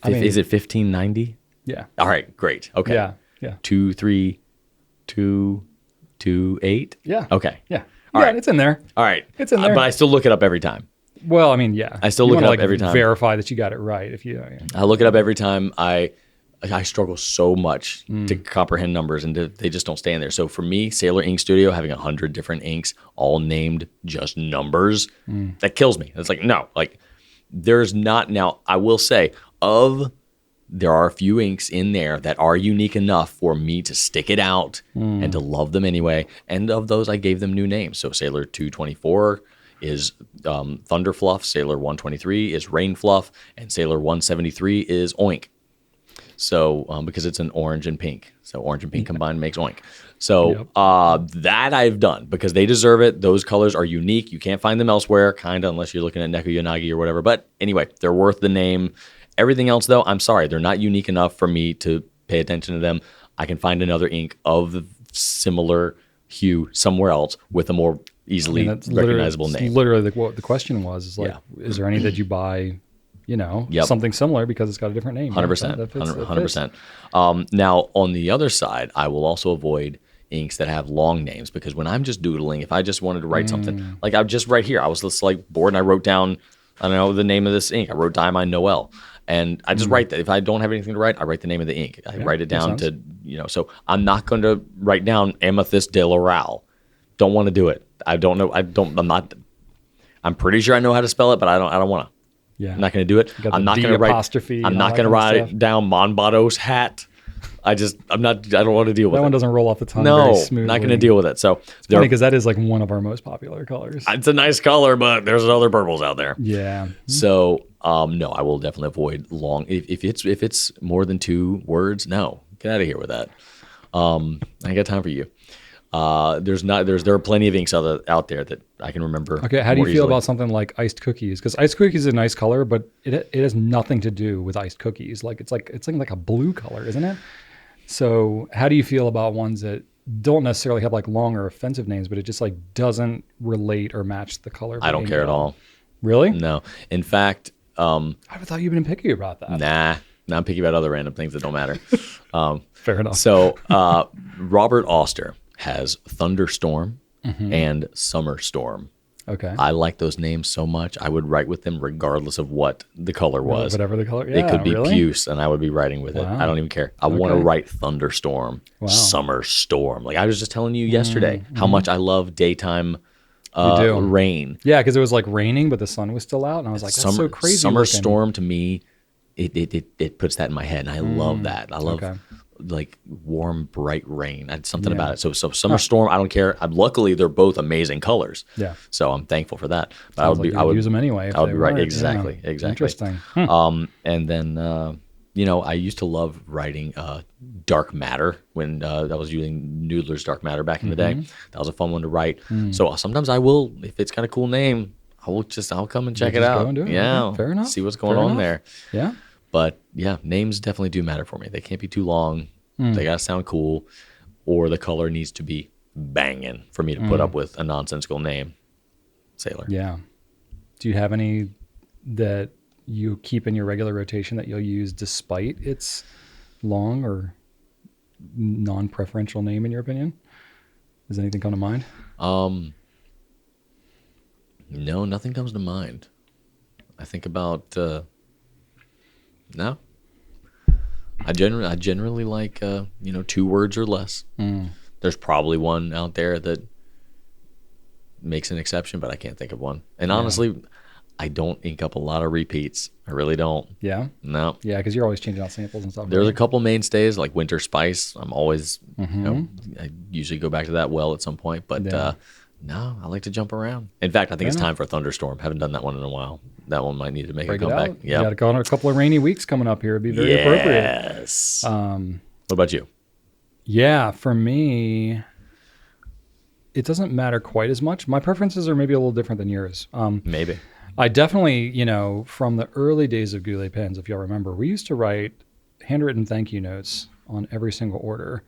Is it 1590? Yeah. All right, great. Okay. Yeah. 23228. Yeah. Okay. Yeah. All right. It's in there. All right. It's in there. But I still look it up every time. Well, I mean, yeah. I still You look it wanna, up every time. Verify that you got it right. If you, I look it up every time. I struggle so much to comprehend numbers, and they just don't stay in there. So for me, Sailor Ink Studio having 100 different inks, all named just numbers, that kills me. It's like, no, like there's not. Now I will say there are a few inks in there that are unique enough for me to stick it out and to love them anyway. And of those, I gave them new names. So Sailor 224 is Thunder Fluff, Sailor 123 is Rain Fluff, and Sailor 173 is Oink. So because it's an orange and pink. So orange and pink combined makes Oink. So that I've done because they deserve it. Those colors are unique. You can't find them elsewhere, kind of, unless you're looking at Neko Yanagi or whatever. But anyway, they're worth the name. Everything else, though, I'm sorry. They're not unique enough for me to pay attention to them. I can find another ink of similar hue somewhere else with a more easily recognizable name. Literally, what the question was is like, is there any that you buy, something similar because it's got a different name? 100%. 100%. Now, on the other side, I will also avoid inks that have long names because when I'm just doodling, if I just wanted to write something, like I just right here, I was just like bored and I wrote down, I don't know the name of this ink. I wrote Diamine Noel. And I just write that. If I don't have anything to write, I write the name of the ink. I write it down to, so I'm not going to write down Amethyst de L'Oral. Don't want to do it. I don't know. I'm pretty sure I know how to spell it, but I don't want to. Yeah. I'm not going to do it. I'm not going to write. I'm not going to write down Monbato's hat. I don't want to deal with it. That one doesn't roll off the tongue very smoothly. Not going to deal with it. So it's funny because that is like one of our most popular colors. It's a nice color, but there's other purples out there. Yeah. So no, I will definitely avoid long. If it's more than 2 words, no, get out of here with that. I ain't got time for you. There are plenty of inks out there that I can remember. Okay, how do you feel about something like iced cookies? Because iced cookies is a nice color, but it has nothing to do with iced cookies. Like it's like a blue color, isn't it? So how do you feel about ones that don't necessarily have like long or offensive names, but it just like doesn't relate or match the color? I don't care at all. Really? No. In fact, I thought you'd been picky about that. Nah, I'm picky about other random things that don't matter. Fair enough. So Robert Oster has Thunderstorm and Summer Storm. Okay. I like those names so much. I would write with them regardless of what the color was. Whatever the color. Yeah, it could be really? puce, and I would be writing with it. I don't even care. I want to write Thunderstorm, Summer Storm. Like I was just telling you yesterday how much I love daytime rain. Yeah, because it was like raining, but the sun was still out, and I was like, that's so crazy. Summer Storm to me, it puts that in my head, and I love that. I love like warm, bright rain. I had something about it. So Summer Storm, I don't care. Luckily, they're both amazing colors. Yeah. So I'm thankful for that. But I would use them anyway. If I would they be right. were. Exactly. Yeah. Exactly. Interesting. And then I used to love writing dark matter when I was using Noodler's dark matter back in the day. That was a fun one to write. So sometimes I will, if it's got a cool name, I'll come and check it out. Go and do it. Yeah. Okay. Fair enough. See what's going on there. Yeah. But yeah, names definitely do matter for me. They can't be too long. They gotta sound cool, or the color needs to be banging for me to put up with a nonsensical name. Sailor. Yeah. Do you have any that you keep in your regular rotation that you'll use despite its long or non-preferential name, in your opinion? Does anything come to mind? No, nothing comes to mind. I think about no. I generally like 2 words or less. There's probably one out there that makes an exception, but I can't think of one. And honestly, I don't ink up a lot of repeats. I really don't. Yeah? No. Yeah, because you're always changing out samples and stuff. There's a couple mainstays like Winter Spice. I'm always I usually go back to that well at some point, but No, I like to jump around. In fact, I think it's time for a thunderstorm. Haven't done that one in a while. That one might need to make a comeback. Yeah, got a couple of rainy weeks coming up here. It'd be very appropriate. Yes. What about you? Yeah, for me, it doesn't matter quite as much. My preferences are maybe a little different than yours. Maybe. I definitely, from the early days of Goulet Pens, if y'all remember, we used to write handwritten thank you notes on every single order.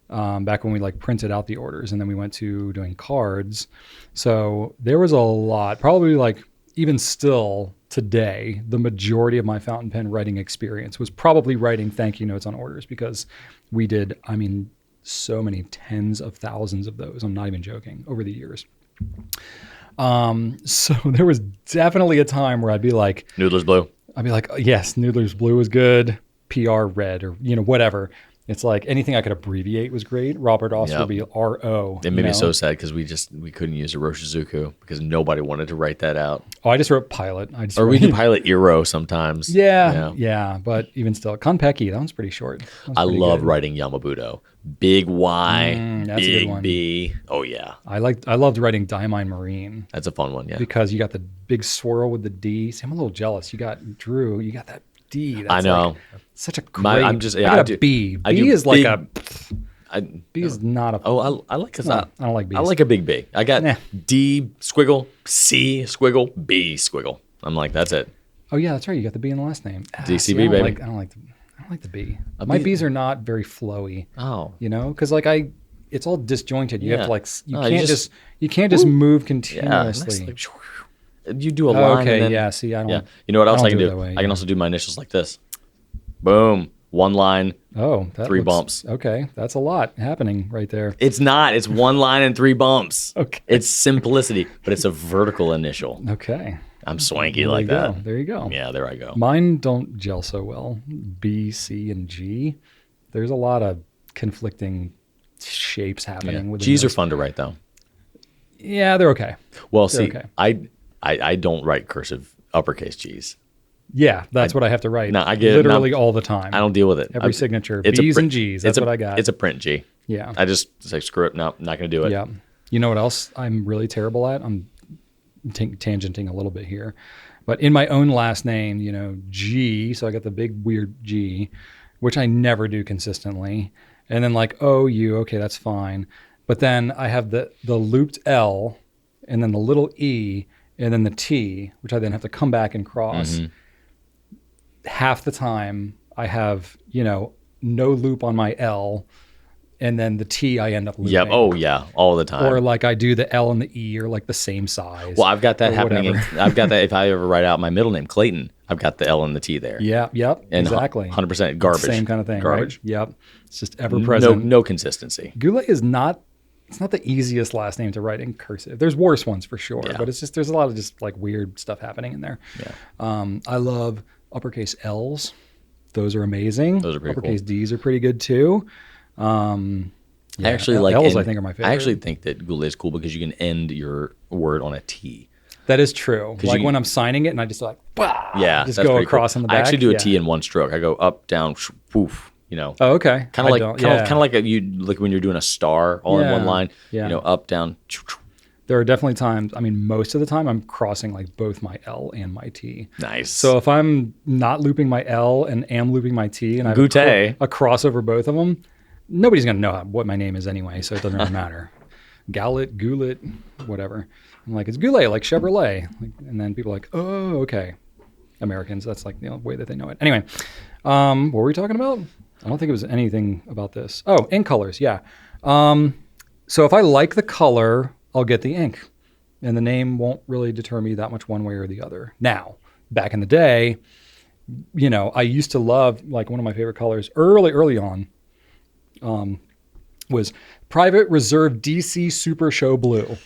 Back when we like printed out the orders, and then we went to doing cards. So there was a lot, probably like even still today, the majority of my fountain pen writing experience was probably writing thank you notes on orders, because we did, so many tens of thousands of those. I'm not even joking, over the years. So there was definitely a time where I'd be like, Noodler's Blue. I'd be like, yes, Noodler's Blue was good. PR Red, or, whatever. It's like anything I could abbreviate was great. Robert Oster would be RO. It made me so sad because we couldn't use Roshizuku because nobody wanted to write that out. Oh, I just wrote Pilot. We do Pilot Iro sometimes. Yeah. But even still, Konpeki, that one's pretty short. I love writing Yamabudo. Big Y, that's a good one. big B. Oh yeah. I loved writing Diamine Marine. That's a fun one, yeah. Because you got the big swirl with the D. See, I'm a little jealous. You got Drew. You got that D. That's I know. Like such a great. I'm just. I got a B. B is like a. B is not a. Oh, I like. I don't like B's. I like a big B. I got D squiggle, C squiggle, B squiggle. I'm like, that's it. Oh yeah, that's right. You got the B in the last name. DCB, baby. I don't like the B. My B's are not very flowy. Oh. Because it's all disjointed. You have to like. You can't Woo. just move continuously. Yeah, you do a line. Okay. And then, yeah. See, I don't. Yeah. You know what else I can do? I can also do my initials like this. Boom. One line. Oh, three bumps. Okay, that's a lot happening right there. It's not. It's one line and 3 bumps. Okay. It's simplicity, but it's a vertical initial. Okay. I'm swanky like that. There you go. Yeah, there I go. Mine don't gel so well. B, C, and G. There's a lot of conflicting shapes happening. With G's are fun to write though. Yeah, they're okay. Well, I don't write cursive uppercase G's. Yeah, that's what I have to write. No, I get literally all the time. I don't deal with it. Every signature, B's and G's. That's what I got. It's a print G. Yeah. I just say screw it. No, I'm not going to do it. Yeah. You know what else I'm really terrible at? I'm tangenting a little bit here, but in my own last name, G. So I got the big weird G, which I never do consistently, and then like OU. Okay, that's fine. But then I have the looped L, and then the little E, and then the T, which I then have to come back and cross. Mm-hmm. Half the time I have, no loop on my L, and then the T I end up looping. Yep. Oh yeah, all the time. Or like I do the L and the E are like the same size. Well, I've got that happening. I've got that if I ever write out my middle name, Clayton, I've got the L and the T there. Yeah. Yep. And exactly. 100% garbage. Same kind of thing. Garbage. Right? Yep. It's just ever present. No consistency. Goulet is not. It's not the easiest last name to write in cursive. There's worse ones for sure, but it's just there's a lot of just like weird stuff happening in there. Yeah. I love uppercase L's. Those are amazing. Those are pretty uppercase cool. D's are pretty good too. I actually like L's. I think are my favorite. I actually think that Goulet is cool because you can end your word on a T. That is true. Like when I'm signing it and I just like, just go across in the back. I actually do a T in one stroke. I go up, down, poof. Oh, okay. Kind of like like when you're doing a star all in one line. Yeah. Up, down. There are definitely times. Most of the time, I'm crossing like both my L and my T. Nice. So if I'm not looping my L and am looping my T, and I have a cross over both of them, nobody's gonna know what my name is anyway. So it doesn't really matter. Goulet, whatever. I'm like, it's Goulet, like Chevrolet. And then people are like, oh, okay. Americans, that's like the way that they know it. Anyway, what were we talking about? I don't think it was anything about this. Oh, ink colors, yeah. So if I like the color, I'll get the ink. And the name won't really deter me that much one way or the other. Now, back in the day, I used to love, like one of my favorite colors early on, was Private Reserve DC Super Show Blue.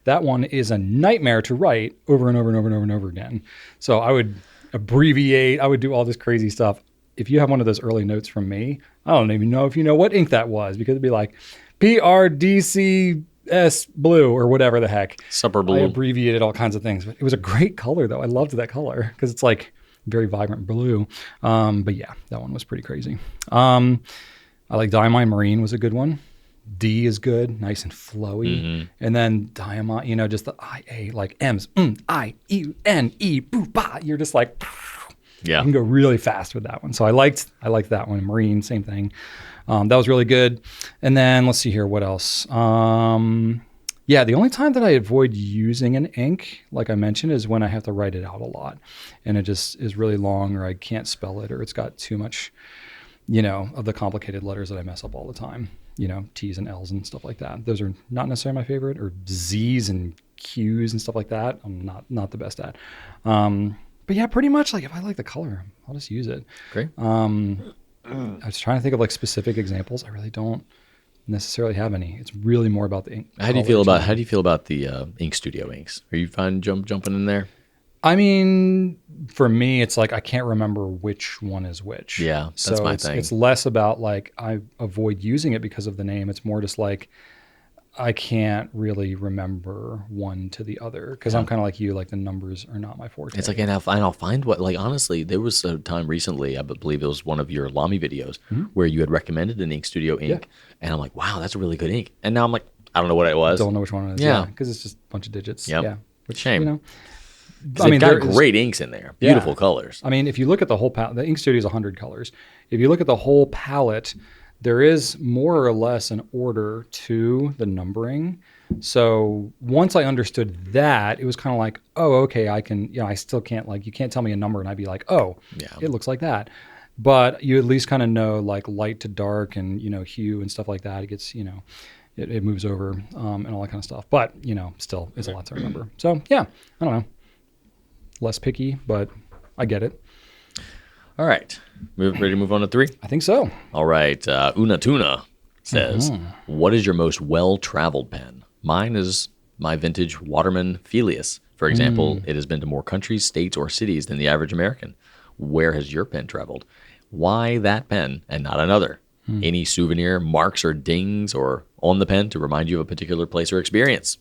That one is a nightmare to write over and over and over and over and over again. So I would abbreviate. I would do all this crazy stuff. If you have one of those early notes from me, I don't even know if you know what ink that was, because it'd be like PRDCS blue or whatever the heck. Supper blue. I abbreviated all kinds of things. But it was a great color, though. I loved that color because it's like very vibrant blue. But yeah, that one was pretty crazy. I like Diamine Marine was a good one. D is good, nice and flowy. And then diamond, just the IA, like M's, I-E-N-E, boo, ba. You're just like, Yeah. you can go really fast with that one. So I liked that one. Marine, same thing. That was really good. And then let's see here, what else? Yeah, the only time that I avoid using an ink, like I mentioned, is when I have to write it out a lot and it just is really long, or I can't spell it, or it's got too much, of the complicated letters that I mess up all the time, T's and L's and stuff like that. Those are not necessarily my favorite, or Z's and Q's and stuff like that. I'm not the best at. But yeah, pretty much like if I like the color, I'll just use it. Great. I was trying to think of like specific examples. I really don't necessarily have any. It's really more about the ink. How do you feel about the Ink Studio inks? Are you fine jumping in there? I mean, for me, it's like I can't remember which one is which. Yeah, that's my thing. It's less about like I avoid using it because of the name. It's more just like I can't really remember one to the other because I'm kind of like you, like the numbers are not my forte. It's like, and I'll find what, like, honestly, there was a time recently, I believe it was one of your LAMY videos where you had recommended an Ink Studio ink. And I'm like, wow, that's a really good ink. And now I'm like, I don't know what it was. Don't know which one it is. Yeah. Because it's just a bunch of digits. Yep. Yeah. Which, shame. I mean, they've got great inks in there. Beautiful colors. I mean, if you look at the whole palette, the Ink Studio is 100 colors. If you look at the whole palette, there is more or less an order to the numbering. So once I understood that, it was kind of like, oh, okay, I can, I still can't, like, you can't tell me a number and I'd be like, oh, it looks like that. But you at least kind of know like light to dark and, hue and stuff like that. It gets, it moves over and all that kind of stuff. But, still it's a lot to remember. So yeah, I don't know. Less picky, but I get it. All right. Ready to move on to 3? I think so. All right. Una Tuna says, what is your most well-traveled pen? Mine is my vintage Waterman Felius. For example, it has been to more countries, states, or cities than the average American. Where has your pen traveled? Why that pen and not another? Any souvenir, marks, or dings or on the pen to remind you of a particular place or experience?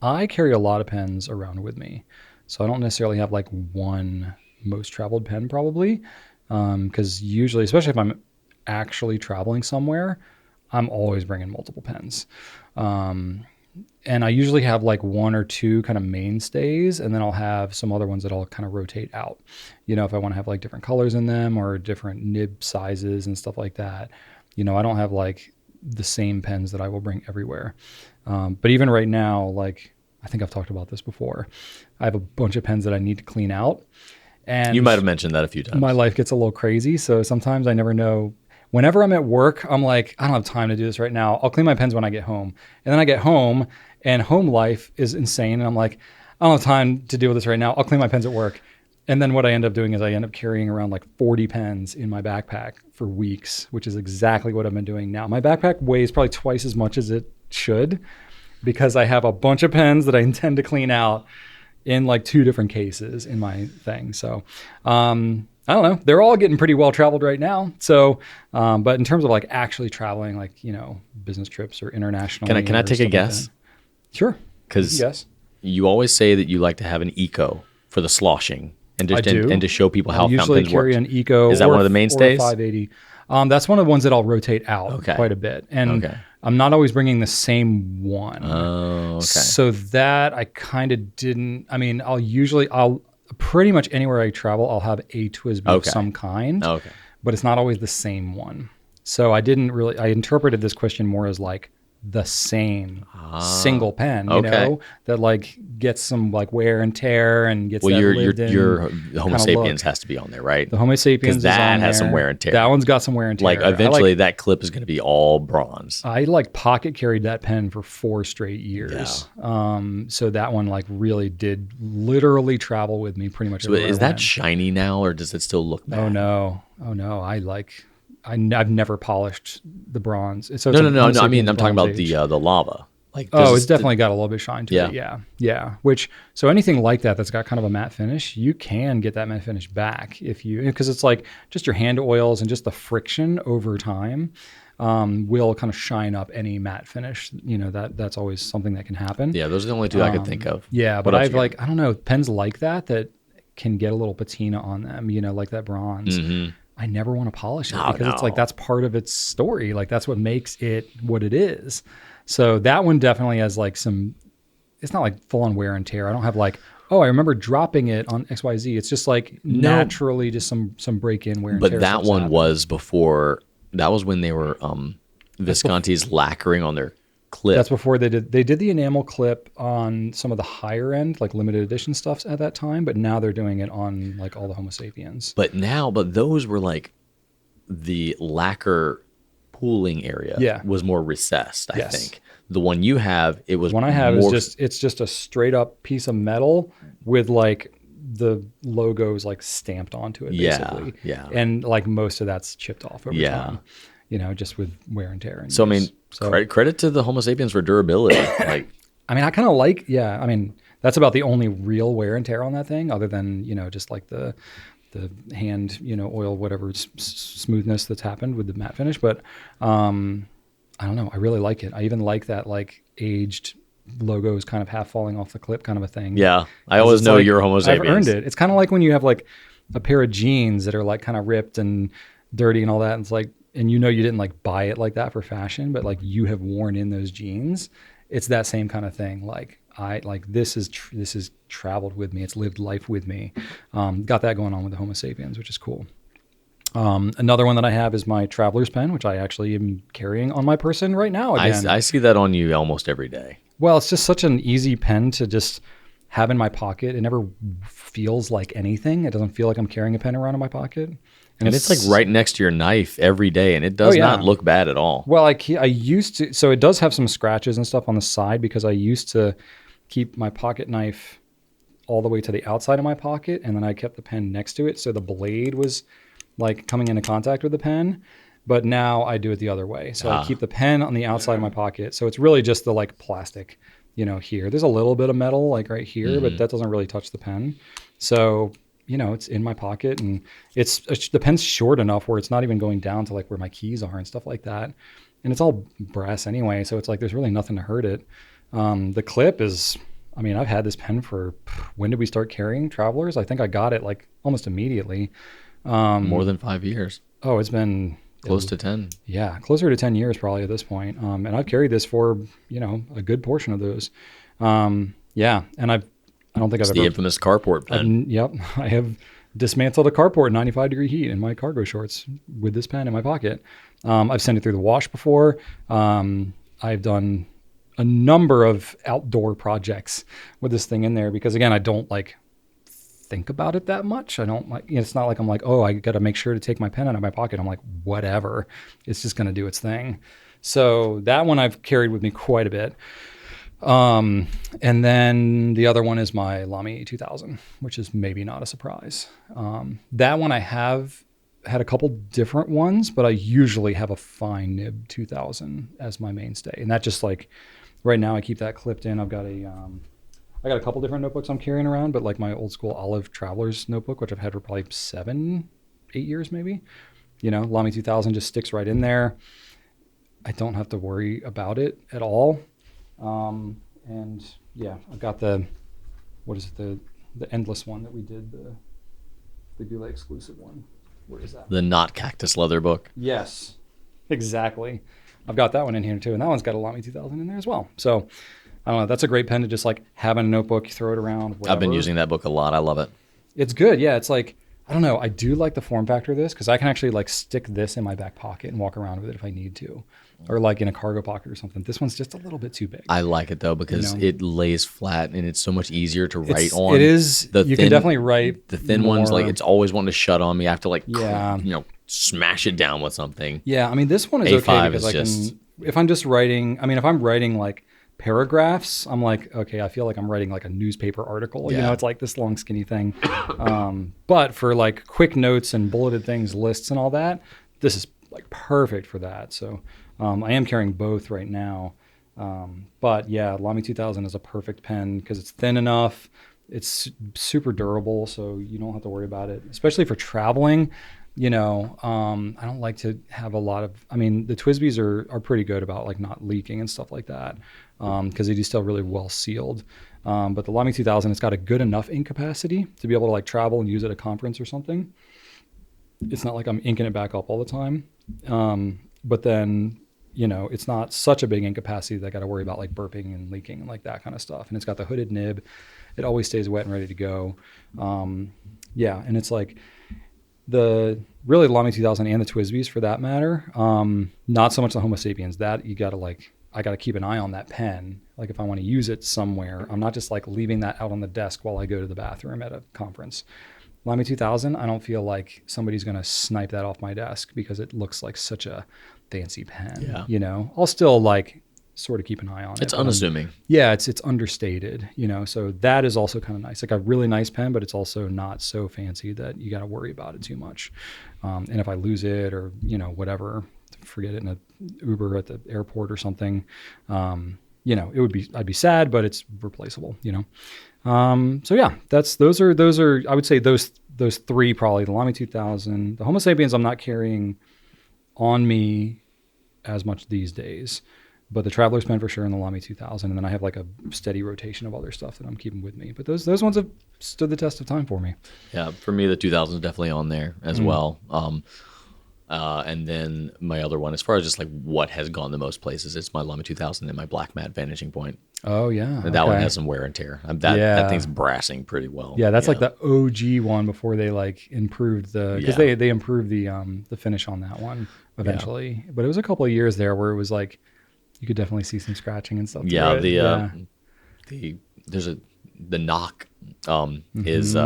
I carry a lot of pens around with me. So I don't necessarily have like one most traveled pen probably. Because usually, especially if I'm actually traveling somewhere, I'm always bringing multiple pens. And I usually have like one or two kind of mainstays, and then I'll have some other ones that I'll kind of rotate out. If I want to have like different colors in them or different nib sizes and stuff like that. I don't have like the same pens that I will bring everywhere. But even right now, like I think I've talked about this before, I have a bunch of pens that I need to clean out. And you might have mentioned that a few times. My life gets a little crazy. So sometimes I never know. Whenever I'm at work, I'm like, I don't have time to do this right now. I'll clean my pens when I get home. And then I get home and home life is insane. And I'm like, I don't have time to deal with this right now. I'll clean my pens at work. And then what I end up doing is I end up carrying around like 40 pens in my backpack for weeks, which is exactly what I've been doing now. My backpack weighs probably twice as much as it should because I have a bunch of pens that I intend to clean out in like 2 different cases in my thing. So, I don't know. They're all getting pretty well traveled right now. So, but in terms of like actually traveling, like, business trips or international. Can I take a guess? Like sure. Because you always say that you like to have an eco for the sloshing and to show people how fountain pens work. I usually carry an eco. Is that one of the mainstays? Or a 580. That's one of the ones that I'll rotate out quite a bit. And I'm not always bringing the same one. Oh, okay. So that I kind of didn't, I'll pretty much anywhere I travel, I'll have a TWSBI of some kind, but it's not always the same one. So I interpreted this question more as like the same single pen, that like gets some like wear and tear and gets your Homo sapiens has to be on there, right? The Homo sapiens is that on has there. some wear and tear. That one's got some wear and tear. Like eventually that clip is going to be all bronze. I like pocket carried that pen for 4 straight years. Yeah. So that one like really did literally travel with me pretty much. So is that shiny now or does it still look bad? Oh no. I've never polished the bronze. So no. I mean, I'm talking about the lava. Like, it's definitely got a little bit of shine to it. Yeah. So anything like that's got kind of a matte finish, you can get that matte finish back because it's like just your hand oils and just the friction over time will kind of shine up any matte finish. That's always something that can happen. Yeah, those are the only 2 I could think of. Yeah, but I've I don't know, pens like that can get a little patina on them. Like that bronze. I never want to polish it No, because it's like, no. that's part of its story. Like that's what makes it what it is. So that one definitely has like it's not like full on wear and tear. I don't have like, oh, I remember dropping it on XYZ. It's just like naturally just some break in wear and tear. But that one was before, that was when they were Visconti's lacquering on their clip. That's before they did the enamel clip on some of the higher end, like limited edition stuffs at that time, but now they're doing it on like all the Homo sapiens. But those were like the lacquer pooling area was more recessed, I think. The one you have, it was one I have is just a straight up piece of metal with like the logos like stamped onto it basically. Yeah. And like most of that's chipped off over time. You know, just with wear and tear. And so use. I mean, credit to the Homo sapiens for durability. Like, I mean, I kind of like, I mean, that's about the only real wear and tear on that thing, other than, you know, just like the hand, you know, oil, whatever smoothness that's happened with the matte finish. But I don't know. I really like it. I even like that like aged logos kind of half falling off the clip kind of a thing. Yeah. I always know like, you're Homo sapiens. I've earned it. It's kind of like when you have like a pair of jeans that are like kind of ripped and dirty and all that. And it's like, and you know, you didn't like buy it like that for fashion, but like you have worn in those jeans. It's that same kind of thing. Like this is traveled with me. It's lived life with me. Got that going on with the Homo sapiens, which is cool. Another one that I have is my traveler's pen, which I actually am carrying on my person right now. Again. I see that on you almost every day. Well, it's just such an easy pen to just have in my pocket. It never feels like anything. It doesn't feel like I'm carrying a pen around in my pocket. And it's like right next to your knife every day, and it does not look bad at all. Well, I used to, so it does have some scratches and stuff on the side because I used to keep my pocket knife all the way to the outside of my pocket, and then I kept the pen next to it, so the blade was like coming into contact with the pen. But now I do it the other way. So I keep the pen on the outside of my pocket. So it's really just the like plastic, you know, here. There's a little bit of metal like right here, but that doesn't really touch the pen. So you know, it's in my pocket, and the pen's short enough where it's not even going down to like where my keys are and stuff like that. And it's all brass anyway, so it's like there's really nothing to hurt it. The clip is, I mean, I've had this pen for, when did we start carrying Travelers? I think I got it like almost immediately. More than 5 years. Oh, it's been close to 10. Yeah, closer to 10 years probably at this point. And I've carried this for, you know, a good portion of those. Yeah, and I don't think it's I've the ever... infamous carport pen. Yep. I have dismantled a carport in 95 degree heat in my cargo shorts with this pen in my pocket. I've sent it through the wash before. I've done a number of outdoor projects with this thing in there because, again, I don't like think about it that much. I don't like, you know, it's not like I'm like, oh, I got to make sure to take my pen out of my pocket. I'm like, whatever. It's just going to do its thing. So that one I've carried with me quite a bit. And then the other one is my LAMY 2000, which is maybe not a surprise. That one I have had a couple different ones, but I usually have a fine nib 2000 as my mainstay. And that just like, right now I keep that clipped in. I've got I got a couple different notebooks I'm carrying around, but like my old school Olive Traveler's notebook, which I've had for probably 7-8 years maybe, you know, LAMY 2000 just sticks right in there. I don't have to worry about it at all. And yeah, I've got the endless one that we did, the Goulet exclusive one. Where is that? The not cactus leather book. Yes, exactly. I've got that one in here too. And that one's got a LAMY 2000 in there as well. So I don't know. That's a great pen to just like have in a notebook, you throw it around. Whatever. I've been using that book a lot. I love it. It's good. Yeah. It's like, I don't know. I do like the form factor of this because I can actually like stick this in my back pocket and walk around with it if I need to, or like in a cargo pocket or something. This one's just a little bit too big. I like it though because it lays flat and it's so much easier to write on. It is. You can definitely write the thin ones. Like it's always wanting to shut on me. I have to like, smash it down with something. Yeah. I mean, this one is okay because I can, if I'm just writing, I mean, if I'm writing like paragraphs, I'm like, okay, I feel like I'm writing like a newspaper article. Yeah. You know, it's like this long skinny thing. But for like quick notes and bulleted things, lists and all that, this is like perfect for that. So I am carrying both right now. But yeah, LAMY 2000 is a perfect pen because it's thin enough. It's super durable, so you don't have to worry about it, especially for traveling. You know, I don't like to have a lot of, I mean, the TWSBIs are pretty good about like not leaking and stuff like that because they do still really well sealed. But the LAMY 2000, it's got a good enough ink capacity to be able to like travel and use at a conference or something. it's not like I'm inking it back up all the time. But then, it's not such a big ink capacity that I got to worry about like burping and leaking and like that kind of stuff. And it's got the hooded nib. It always stays wet and ready to go. Yeah. And it's like the LAMY 2000 and the TWSBIs for that matter. Not so much the Homo sapiens that I got to keep an eye on that pen. Like if I want to use it somewhere, I'm not just like leaving that out on the desk while I go to the bathroom at a conference. LAMY 2000, I don't feel like somebody's going to snipe that off my desk because it looks like such a fancy pen. Yeah. I'll still like sort of keep an eye on it. It's unassuming. Yeah, it's understated, so that is also kind of nice. Like a really nice pen, but it's also not so fancy that you got to worry about it too much. And if I lose it or, whatever, forget it in an Uber at the airport or something, I'd be sad, but it's replaceable, So yeah, those are, I would say those three, probably the LAMY 2000, the Homo sapiens, I'm not carrying on me as much these days, but the Traveler's Pen for sure, and the LAMY 2000. And then I have like a steady rotation of other stuff that I'm keeping with me, but those ones have stood the test of time for me. Yeah. For me, the 2000 is definitely on there as well. And then my other one, as far as just like what has gone the most places, it's my LAMY 2000 and my black matte vanishing point. Oh yeah, and that one has some wear and tear. That thing's brassing pretty well. Yeah, that's like the OG one before they like improved because they improved the finish on that one eventually. Yeah. But it was a couple of years there where it was like you could definitely see some scratching and stuff. Yeah, the knock is.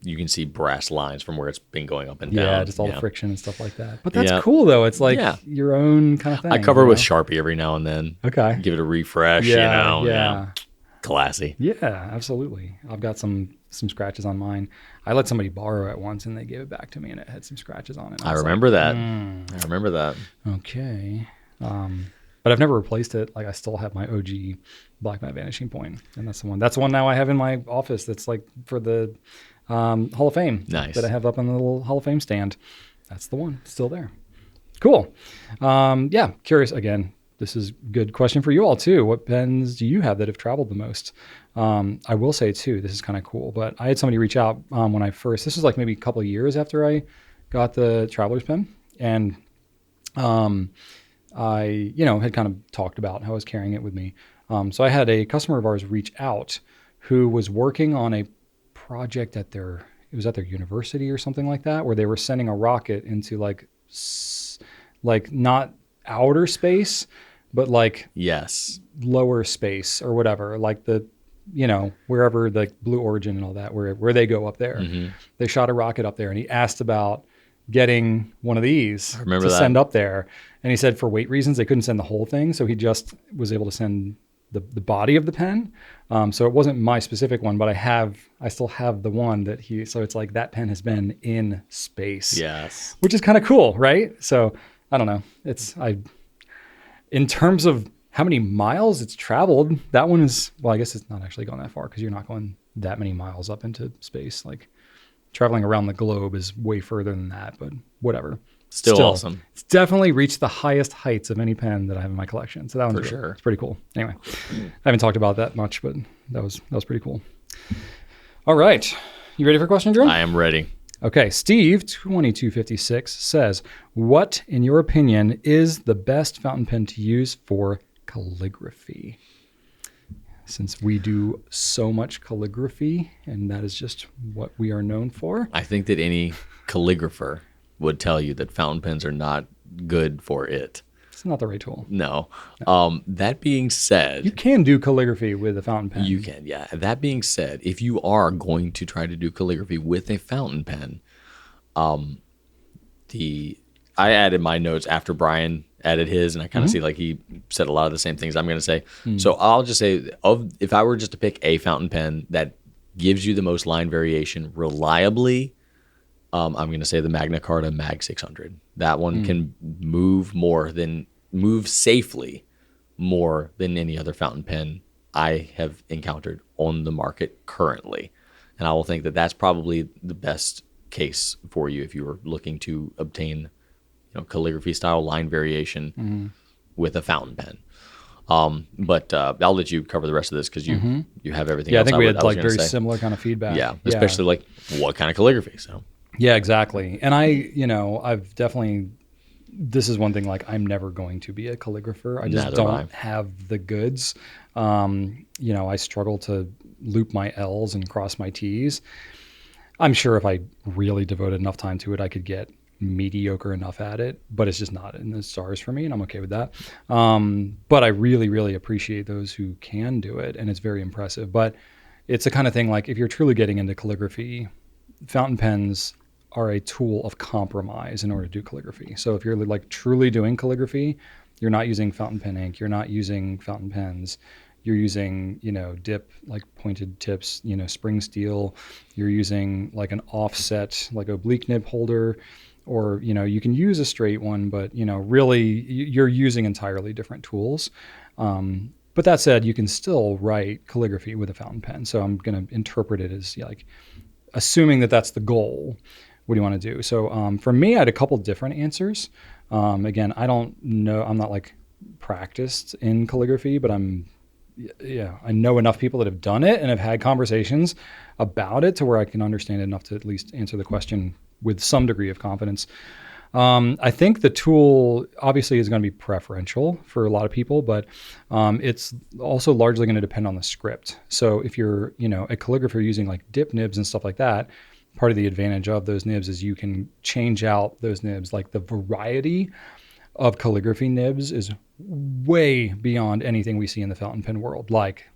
You can see brass lines from where it's been going up and down. Yeah, just all the friction and stuff like that. But that's cool, though. It's like your own kind of thing. I cover it with Sharpie every now and then. Okay. Give it a refresh, Yeah. Classy. Yeah, absolutely. I've got some scratches on mine. I let somebody borrow it once, and they gave it back to me, and it had some scratches on it. I remember that. I remember that. Okay. But I've never replaced it. Like I still have my OG black matte vanishing point, and that's the one. That's the one now I have in my office. That's like for the Hall of Fame. Nice. That I have up on the little Hall of Fame stand. That's the one. Still there. Cool. Curious again. This is a good question for you all too. What pens do you have that have traveled the most? I will say too, this is kind of cool, but I had somebody reach out when this was like maybe a couple of years after I got the Traveler's Pen, and I, had kind of talked about how I was carrying it with me. So I had a customer of ours reach out who was working on a project at their university or something like that, where they were sending a rocket into like not outer space, but like lower space or whatever, like the, wherever the Blue Origin and all that, where they go up there. Mm-hmm. They shot a rocket up there, and he asked about getting one of these to send up there. And he said for weight reasons, they couldn't send the whole thing. So he just was able to send the body of the pen. So it wasn't my specific one, but I still have the one so it's like that pen has been in space. Yes. Which is kind of cool, right? So I don't know. In terms of how many miles it's traveled, that one is, well, I guess it's not actually gone that far because you're not going that many miles up into space. Like traveling around the globe is way further than that, but whatever. Still awesome. It's definitely reached the highest heights of any pen that I have in my collection. So that one's sure. It's pretty cool. Anyway, I haven't talked about that much, but that was pretty cool. All right. You ready for a question, Drew? I am ready. Okay. Steve, 2256 says, what, in your opinion, is the best fountain pen to use for calligraphy? Since we do so much calligraphy, and that is just what we are known for. I think that any calligrapher would tell you that fountain pens are not good for it. It's not the right tool. No. That being said, you can do calligraphy with a fountain pen. You can, yeah. That being said, if you are going to try to do calligraphy with a fountain pen, I added my notes after Brian added his, and I kind of see like he said a lot of the same things I'm going to say. So I'll just say, if I were just to pick a fountain pen that gives you the most line variation reliably, I'm going to say the Magna Carta Mag 600. That one can move safely more than any other fountain pen I have encountered on the market currently. And I will think that that's probably the best case for you if you were looking to obtain calligraphy style line variation with a fountain pen. But I'll let you cover the rest of this because you have everything else. I think we had like very similar kind of feedback. Yeah, especially like what kind of calligraphy. So Yeah, exactly. And I've definitely, this is one thing, like I'm never going to be a calligrapher. I just Neither am I. don't have the goods. I struggle to loop my L's and cross my T's. I'm sure if I really devoted enough time to it, I could get mediocre enough at it, but it's just not in the stars for me, and I'm okay with that. But I really, really appreciate those who can do it, and it's very impressive. But it's the kind of thing, like if you're truly getting into calligraphy, fountain pens are a tool of compromise in order to do calligraphy. So if you're like truly doing calligraphy, you're not using fountain pen ink, you're not using fountain pens, you're using, dip, like pointed tips, spring steel, you're using like an offset, like oblique nib holder, or, you can use a straight one, but, really you're using entirely different tools. But that said, you can still write calligraphy with a fountain pen. So I'm going to interpret it as like, assuming that that's the goal, what do you want to do? So for me, I had a couple different answers. Again, I don't know, I'm not like practiced in calligraphy, but I know enough people that have done it and have had conversations about it to where I can understand enough to at least answer the question with some degree of confidence. I think the tool obviously is going to be preferential for a lot of people, but it's also largely going to depend on the script. So if you're, a calligrapher using like dip nibs and stuff like that, part of the advantage of those nibs is you can change out those nibs. Like the variety of calligraphy nibs is way beyond anything we see in the fountain pen world. Like,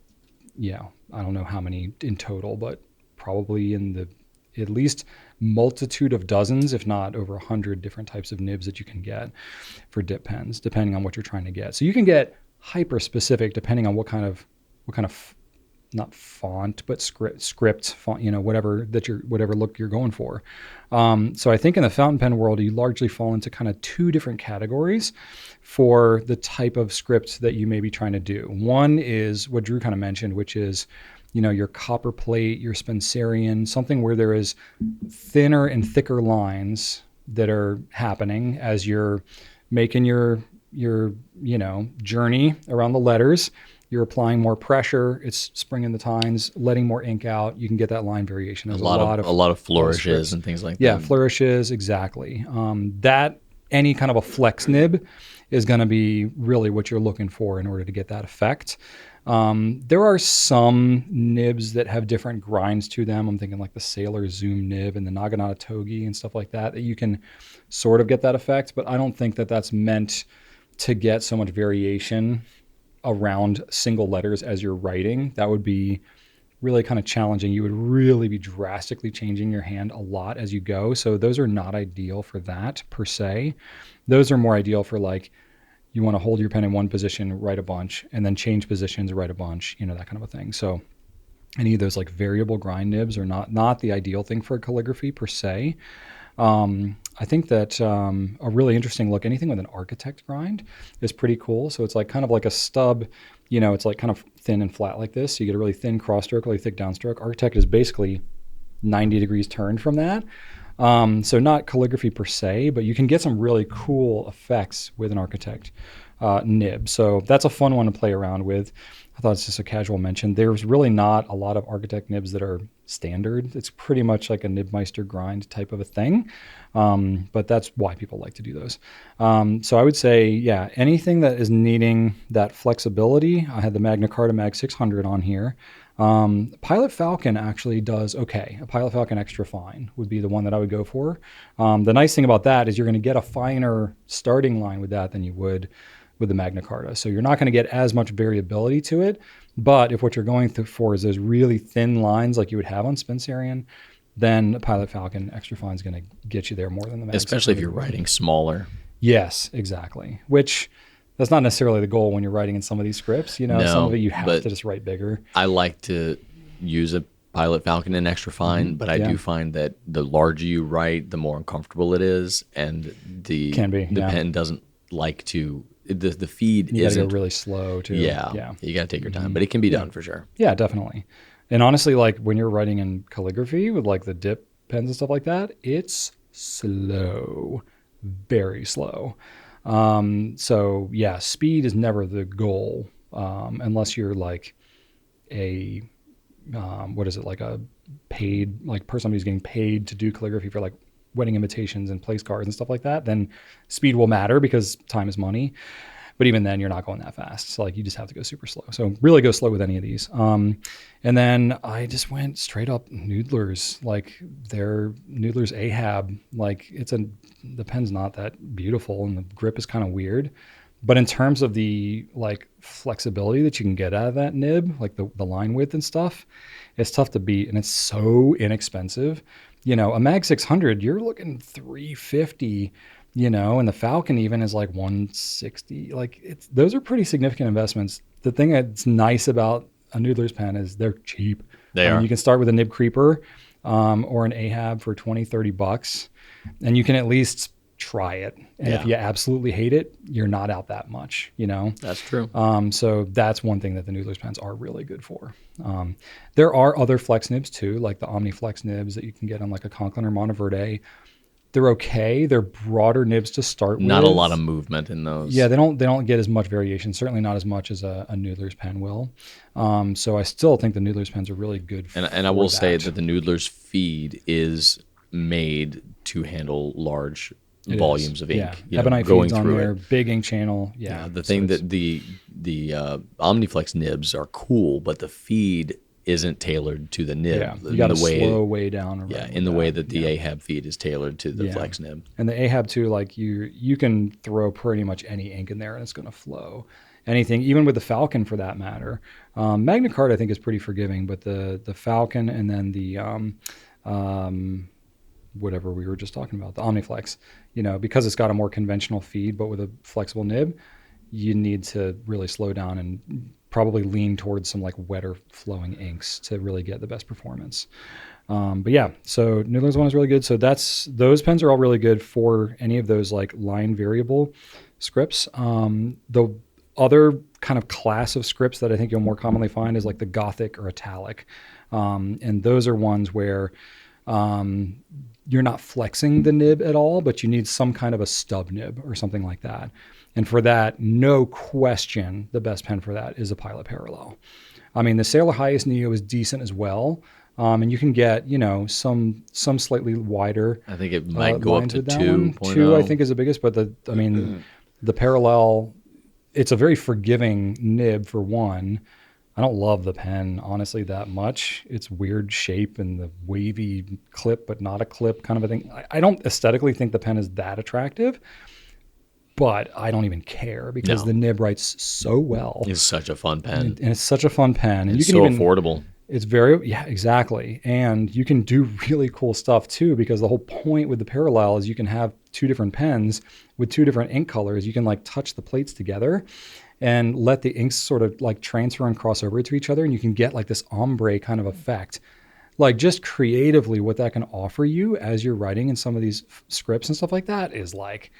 I don't know how many in total, but probably in the at least multitude of dozens, if not over 100 different types of nibs that you can get for dip pens, depending on what you're trying to get. So you can get hyper specific depending on what kind of not font, but script font, whatever look you're going for. So I think in the fountain pen world, you largely fall into kind of two different categories for the type of script that you may be trying to do. One is what Drew kind of mentioned, which is, your copper plate, your Spencerian, something where there is thinner and thicker lines that are happening as you're making your journey around the letters. You're applying more pressure. It's springing the tines, letting more ink out. You can get that line variation. There's a lot of flourishes and things like that. Yeah, flourishes, exactly. That any kind of a flex nib is going to be really what you're looking for in order to get that effect. There are some nibs that have different grinds to them. I'm thinking like the Sailor Zoom nib and the Naginata Togi and stuff like that you can sort of get that effect, but I don't think that that's meant to get so much variation around single letters as you're writing. That would be really kind of challenging. You would really be drastically changing your hand a lot as you go. So those are not ideal for that per se. Those are more ideal for like, you want to hold your pen in one position, write a bunch, and then change positions, write a bunch, that kind of a thing. So any of those like variable grind nibs are not the ideal thing for calligraphy per se. I think that a really interesting look, anything with an architect grind is pretty cool. So it's like kind of like a stub, it's like kind of thin and flat like this. So you get a really thin cross stroke, really thick downstroke. Architect is basically 90 degrees turned from that. So not calligraphy per se, but you can get some really cool effects with an architect nib. So that's a fun one to play around with. I thought it's just a casual mention. There's really not a lot of architect nibs that are standard. It's pretty much like a Nibmeister grind type of a thing. But that's why people like to do those. So I would say, anything that is needing that flexibility. I had the Magna Carta Mag 600 on here. Pilot Falcon actually does okay. A Pilot Falcon Extra Fine would be the one that I would go for. The nice thing about that is you're going to get a finer starting line with that than you would with the Magna Carta. So you're not going to get as much variability to it. But if what you're going for is those really thin lines like you would have on Spencerian, then Pilot Falcon Extra Fine is going to get you there more than the Mag. Especially if you're writing smaller. Yes, exactly. Which that's not necessarily the goal when you're writing in some of these scripts. Some of it you have to just write bigger. I like to use a Pilot Falcon and Extra Fine, but I do find that the larger you write, the more uncomfortable it is, and the pen doesn't like to. The feed you isn't. You got to go really slow too. Yeah. You got to take your time, but it can be done for sure. Yeah, definitely. And honestly, like when you're writing in calligraphy with like the dip pens and stuff like that, it's slow, very slow. So yeah, speed is never the goal, unless you're like a, what is it? Like a paid, like person who's getting paid to do calligraphy for like wedding invitations and place cards and stuff like that, then speed will matter because time is money. But even then, you're not going that fast. So like you just have to go super slow. So really go slow with any of these. And then I just went straight up Noodlers, like their Noodlers Ahab. Like the pen's not that beautiful and the grip is kind of weird. But in terms of the like flexibility that you can get out of that nib, like the line width and stuff, it's tough to beat, and it's so inexpensive. A Mag 600, you're looking $350. And the Falcon even is like $160. Like those are pretty significant investments. The thing that's nice about a Noodler's pen is they're cheap. They are. You can start with a nib creeper or an Ahab for $20-$30, and you can at least try it. And if you absolutely hate it, you're not out that much. That's true. So that's one thing that the Noodler's pens are really good for. There are other flex nibs too, like the OmniFlex nibs that you can get on like a Conklin or Monteverde. They're okay. They're broader nibs to start with. Not a lot of movement in those. Yeah, they don't get as much variation. Certainly not as much as a Noodler's pen will. So I still think the Noodler's pens are really good. And I will say that the Noodler's feed is made to handle large volumes of ink. Yeah, Ebonite feeds on there, big ink channel. Yeah. The thing that the OmniFlex nibs are cool, but the feed isn't tailored to the nib. Yeah, you got to slow way down. In the way that the Ahab feed is tailored to the Flex nib. And the Ahab too, like you can throw pretty much any ink in there and it's going to flow. Anything, even with the Falcon for that matter. Magna Carta I think is pretty forgiving, but the Falcon and then the whatever we were just talking about, the OmniFlex, because it's got a more conventional feed but with a flexible nib, you need to really slow down and probably lean towards some like wetter flowing inks to really get the best performance. But yeah, so Noodler's one is really good. So those pens are all really good for any of those like line variable scripts. The other kind of class of scripts that I think you'll more commonly find is like the Gothic or Italic. And those are ones where you're not flexing the nib at all, but you need some kind of a stub nib or something like that. And for that, no question, the best pen for that is a Pilot Parallel. I mean, the Sailor Highest Neo is decent as well. And you can get, some slightly wider. I think it might go up to 2.0. 2, I think, is the biggest. But the Parallel, it's a very forgiving nib for one. I don't love the pen, honestly, that much. It's weird shape and the wavy clip, but not a clip kind of a thing. I don't aesthetically think the pen is that attractive, but I don't even care because the nib writes so well. It's such a fun pen. And it's such a fun pen. And it's so affordable. It's very, exactly. And you can do really cool stuff too, because the whole point with the Parallel is you can have two different pens with two different ink colors. You can like touch the plates together and let the inks sort of like transfer and cross over to each other. And you can get like this ombre kind of effect. Like just creatively what that can offer you as you're writing in some of these scripts and stuff like that is like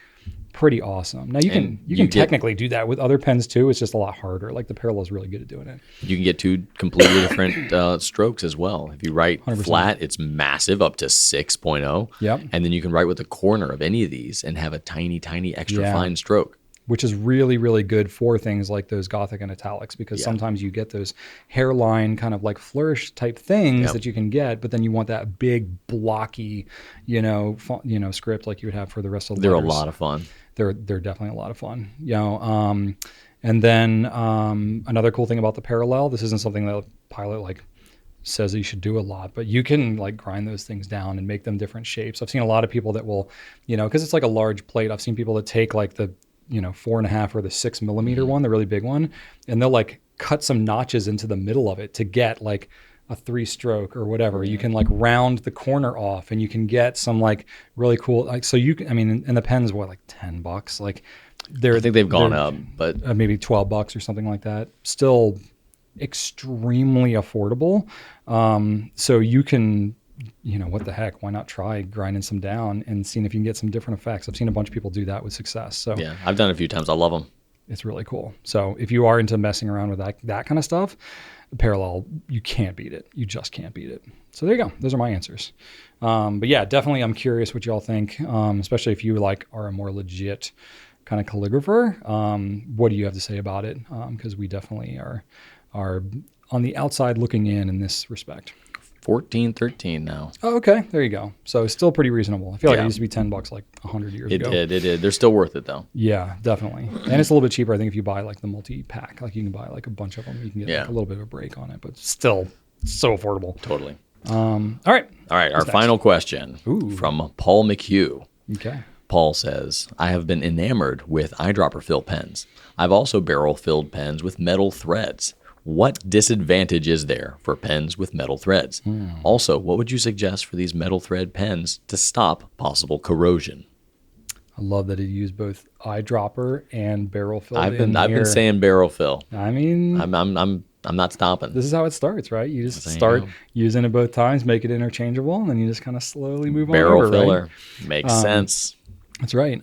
pretty awesome. Now you can technically do that with other pens too. It's just a lot harder. Like the Parallel is really good at doing it. You can get two completely different strokes as well. If you write 100%. Flat, it's massive up to 6.0. Yep. And then you can write with the corner of any of these and have a tiny, tiny extra fine stroke. Which is really, really good for things like those Gothic and Italics, because sometimes you get those hairline kind of like flourish type things that you can get, but then you want that big blocky, script like you would have for the rest of the letters. They're a lot of fun. They're definitely a lot of fun. And then another cool thing about the Parallel, this isn't something that Pilot like says that you should do a lot, but you can like grind those things down and make them different shapes. I've seen a lot of people that will, because it's like a large plate. I've seen people that take like the 4.5 or the 6 millimeter one, the really big one, and they'll like cut some notches into the middle of it to get like a 3-stroke or whatever. You can like round the corner off and you can get some like really cool, like, so you can, and the pen's like $10. Like I think they've gone up, but maybe $12 or something like that. Still extremely affordable. So you can, what the heck, why not try grinding some down and seeing if you can get some different effects. I've seen a bunch of people do that with success. So yeah, I've done it a few times. I love them. It's really cool. So if you are into messing around with that kind of stuff, Parallel, you can't beat it. You just can't beat it. So there you go. Those are my answers. But yeah, definitely I'm curious what y'all think, especially if you like are a more legit kind of calligrapher. What do you have to say about it? Because we definitely are on the outside looking in this respect. $14.13 now. Oh, okay. There you go. So still pretty reasonable. I feel like it Yeah. used to be $10 like 100 years It ago. did. It did. They're still worth it though. Yeah, definitely. And it's a little bit cheaper, I think, if you buy like the multi-pack. Like you can buy like a bunch of them. You can get like a little bit of a break on it, but still so affordable. Totally. All right. All right. Our final question from Paul McHugh. Okay. Paul says, I have been enamored with eyedropper fill pens. I've also barrel filled pens with metal threads. What disadvantage is there for pens with metal threads? Also, what would you suggest for these metal thread pens to stop possible corrosion? I love that he used both eyedropper and barrel fill. I've been saying barrel fill. I mean, I'm not stopping. This is how it starts, right? You just start using it both times, make it interchangeable, and then you just kind of slowly move on barrel over, filler right? makes sense. That's right.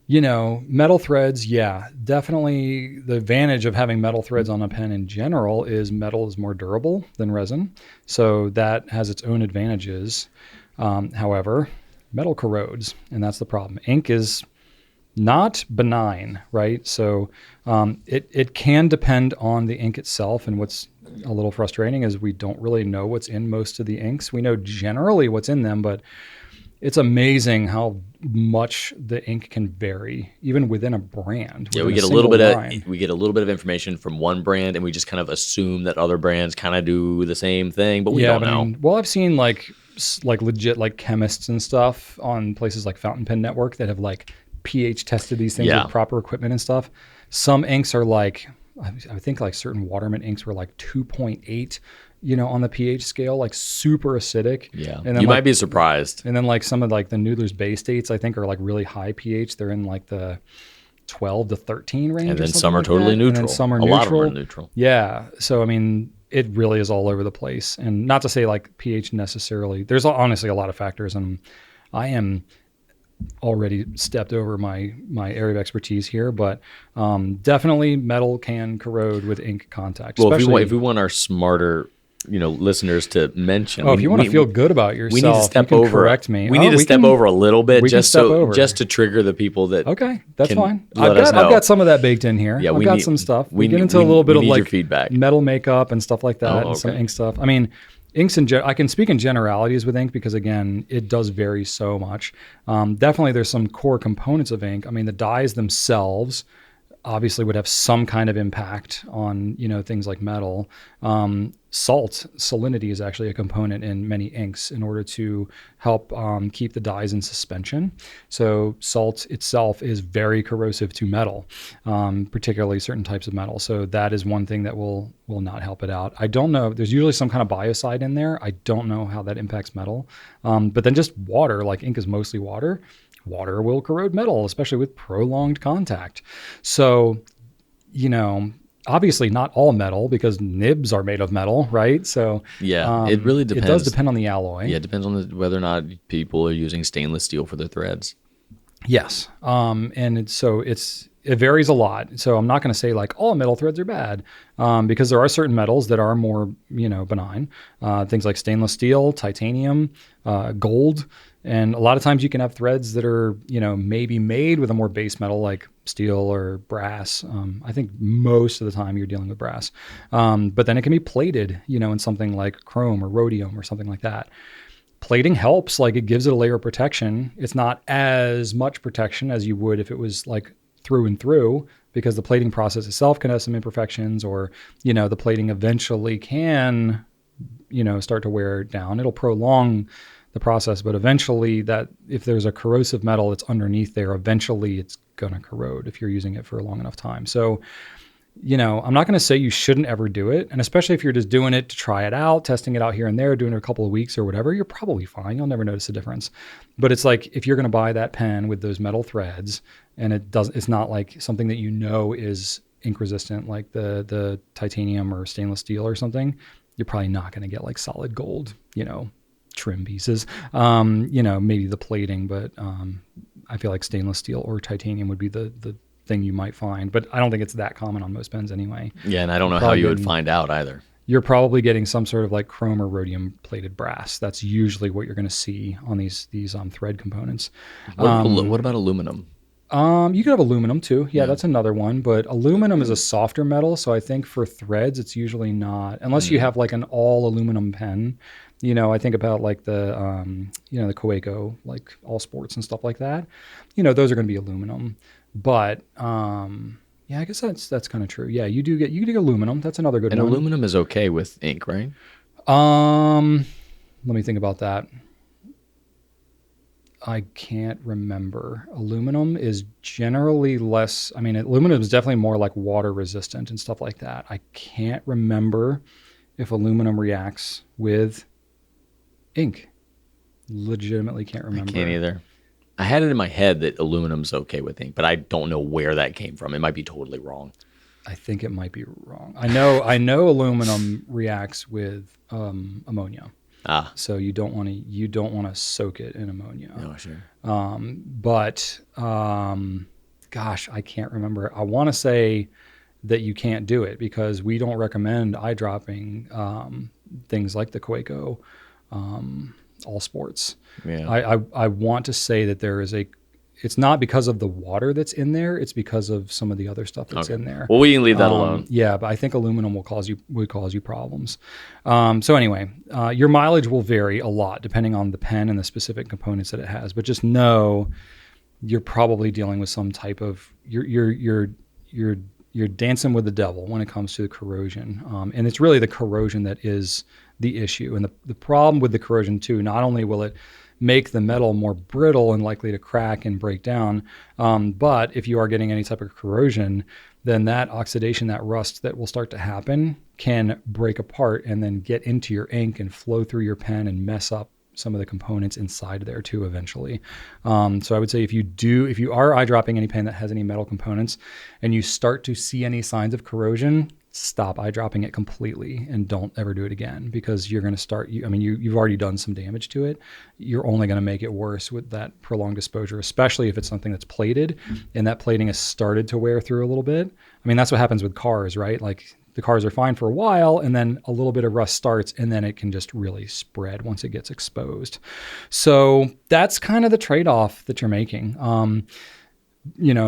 Metal threads, yeah, definitely the advantage of having metal threads on a pen in general is metal is more durable than resin. So that has its own advantages. However, metal corrodes, and that's the problem. Ink is not benign, right? So it can depend on the ink itself, and what's a little frustrating is we don't really know what's in most of the inks. We know generally what's in them, but it's amazing how much the ink can vary, even within a brand. Yeah, we get a little bit of information from one brand, and we just kind of assume that other brands kind of do the same thing, but we don't know. I've seen like legit like chemists and stuff on places like Fountain Pen Network that have like pH tested these things with proper equipment and stuff. Some inks are like, I think like certain Waterman inks were like 2.8, on the pH scale, like super acidic. Yeah, and then you might be surprised. And then like some of like the Noodler's Bay States, I think, are like really high pH. They're in like the 12 to 13 range. And then some are totally neutral. And then some are neutral. A lot of them are neutral. Yeah. So, I mean, it really is all over the place. And not to say like pH necessarily, there's honestly a lot of factors. And I am already stepped over my area of expertise here, but definitely metal can corrode with ink contact. Well, if we want our smarter listeners to mention. If you want to feel good about yourself, we need to step over. Correct me. We need to step over a little bit just to trigger the people that. Okay, that's fine. I've got some of that baked in here. Yeah, I've got some stuff. We get into a little bit of like feedback, metal makeup and stuff like that, and some ink stuff. I mean, inks I can speak in generalities with ink because again, it does vary so much. Definitely, there's some core components of ink. I mean, the dyes themselves obviously would have some kind of impact on things like metal. Salinity is actually a component in many inks in order to help keep the dyes in suspension. So salt itself is very corrosive to metal, particularly certain types of metal. So that is one thing that will not help it out. I don't know. There's usually some kind of biocide in there. I don't know how that impacts metal. But then just water, like ink is mostly water. Water will corrode metal, especially with prolonged contact. So, obviously not all metal because nibs are made of metal, right? So yeah, it really depends. It does depend on the alloy. Yeah, it depends on whether or not people are using stainless steel for their threads. Yes, it varies a lot. So I'm not going to say like all metal threads are bad because there are certain metals that are more benign. Things like stainless steel, titanium, gold. And a lot of times you can have threads that are, maybe made with a more base metal like steel or brass. I think most of the time you're dealing with brass. But then it can be plated, in something like chrome or rhodium or something like that. Plating helps, like it gives it a layer of protection. It's not as much protection as you would if it was like through and through, because the plating process itself can have some imperfections, or, the plating eventually can, start to wear down. It'll prolong the process, but eventually that if there's a corrosive metal that's underneath there, eventually it's going to corrode if you're using it for a long enough time. So, I'm not going to say you shouldn't ever do it. And especially if you're just doing it to try it out, testing it out here and there, doing it a couple of weeks or whatever, you're probably fine. You'll never notice a difference. But it's like, if you're going to buy that pen with those metal threads and it's not like something that is ink resistant, like the titanium or stainless steel or something, you're probably not going to get like solid gold, trim pieces, maybe the plating, but I feel like stainless steel or titanium would be the thing you might find, but I don't think it's that common on most pens anyway. Yeah, and I don't know how you would find out either. You're probably getting some sort of like chrome or rhodium plated brass. That's usually what you're going to see on these thread components. What about aluminum? You could have aluminum too. Yeah, Yeah. that's another one. But aluminum is a softer metal, so I think for threads, it's usually not, unless you have like an all aluminum pen. I think about like the the Kaweco, like All Sports and stuff like that. Those are going to be aluminum. But yeah, I guess that's kind of true. Yeah, you do get aluminum. That's another good And one. aluminum is okay with ink, right? Let me think about that. I can't remember. Aluminum is generally less. I mean, aluminum is definitely more like water resistant and stuff like that. I can't remember if aluminum reacts with ink. Legitimately can't remember. I can't either. I had it in my head that aluminum's okay with ink, but I don't know where that came from. It might be totally wrong. I think it might be wrong. I know aluminum reacts with ammonia. So you don't want to soak it in ammonia. No, sure. But gosh, I can't remember. I want to say that you can't do it because we don't recommend eyedropping things like the Kaweco All Sports. Yeah. I want to say that there is it's not because of the water that's in there. It's because of some of the other stuff that's in there. Well, we can leave that alone. Yeah, but I think aluminum would cause you problems. So anyway, your mileage will vary a lot depending on the pen and the specific components that it has. But just know you're probably dealing with some type of you're dancing with the devil when it comes to the corrosion. And it's really the corrosion that is the issue. And the problem with the corrosion too, not only will it make the metal more brittle and likely to crack and break down. But if you are getting any type of corrosion, then that oxidation, that rust that will start to happen can break apart and then get into your ink and flow through your pen and mess up some of the components inside there too eventually. So I would say if you are eyedropping any pen that has any metal components and you start to see any signs of corrosion, stop eyedropping it completely and don't ever do it again because you're going to start, you've already done some damage to it. You're only going to make it worse with that prolonged exposure, especially if it's something that's plated and that plating has started to wear through a little bit. I mean, that's what happens with cars, right? Like the cars are fine for a while and then a little bit of rust starts and then it can just really spread once it gets exposed. So that's kind of the trade-off that you're making.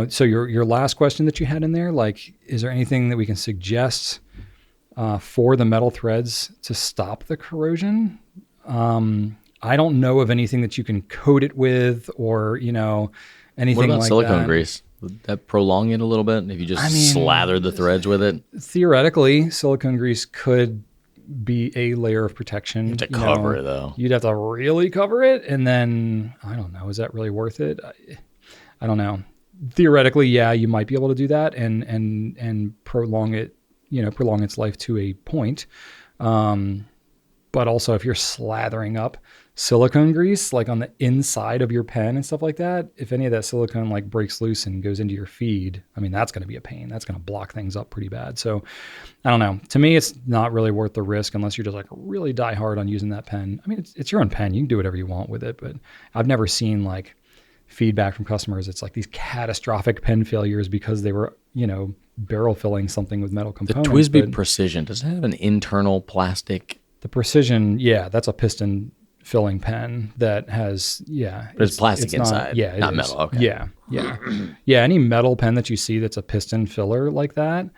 So your last question that you had in there, like, is there anything that we can suggest for the metal threads to stop the corrosion? I don't know of anything that you can coat it with or, anything What about like silicone that. Grease? Would that prolong it a little bit if you just slather the threads with it? Theoretically, silicone grease could be a layer of protection. You have to cover it, though. You'd have to really cover it. And then, I don't know, is that really worth it? I don't know. Theoretically, yeah, you might be able to do that and prolong it, prolong its life to a point. But also if you're slathering up silicone grease, like on the inside of your pen and stuff like that, if any of that silicone like breaks loose and goes into your feed, that's going to be a pain. That's going to block things up pretty bad. So I don't know. To me, it's not really worth the risk unless you're just like really die hard on using that pen. It's your own pen. You can do whatever you want with it, but I've never seen like feedback from customers. It's like these catastrophic pen failures because they were, barrel filling something with metal components. The TWSBI Precision, does it have an internal plastic? The Precision, yeah, that's a piston filling pen that has, yeah. But it's plastic inside, not metal. Okay. Yeah. Yeah, any metal pen that you see that's a piston filler like that,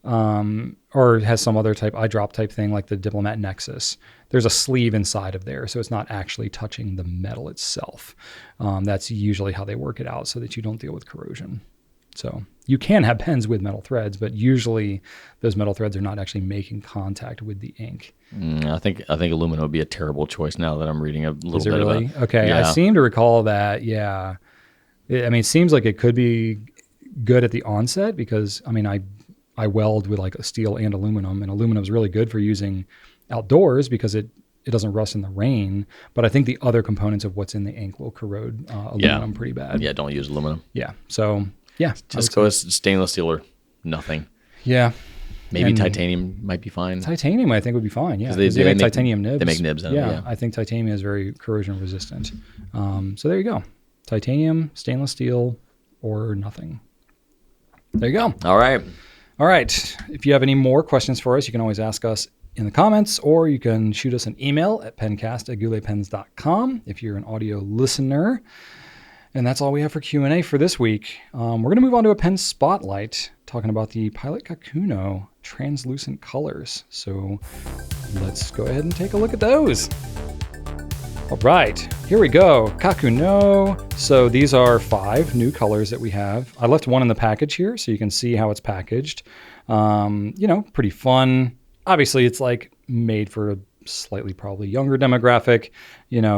or has some other type, eyedrop type thing like the Diplomat Nexus, there's a sleeve inside of there, so it's not actually touching the metal itself. That's usually how they work it out so that you don't deal with corrosion. So you can have pens with metal threads, but usually those metal threads are not actually making contact with the ink. I think aluminum would be a terrible choice now that I'm reading a little bit really? about it. Okay, yeah. I seem to recall that, yeah. It seems like it could be good at the onset because, I weld with like a steel and aluminum is really good for using outdoors because it doesn't rust in the rain. But I think the other components of what's in the ink will corrode aluminum pretty bad. Yeah, don't use aluminum. Yeah, so yeah. Just go with stainless steel or nothing. Yeah. Maybe titanium might be fine. Titanium, I think, would be fine. Yeah, they make titanium nibs. They make nibs out of it. Yeah, I think titanium is very corrosion resistant. So there you go. Titanium, stainless steel, or nothing. There you go. All right. If you have any more questions for us, you can always ask us in the comments, or you can shoot us an email at pencast@gouletpens.com if you're an audio listener. And that's all we have for Q&A for this week. We're going to move on to a pen spotlight, talking about the Pilot Kakuno translucent colors. So let's go ahead and take a look at those. All right, here we go. Kakuno. So these are 5 new colors that we have. I left one in the package here so you can see how it's packaged. Pretty fun. Obviously, it's like made for a slightly probably younger demographic,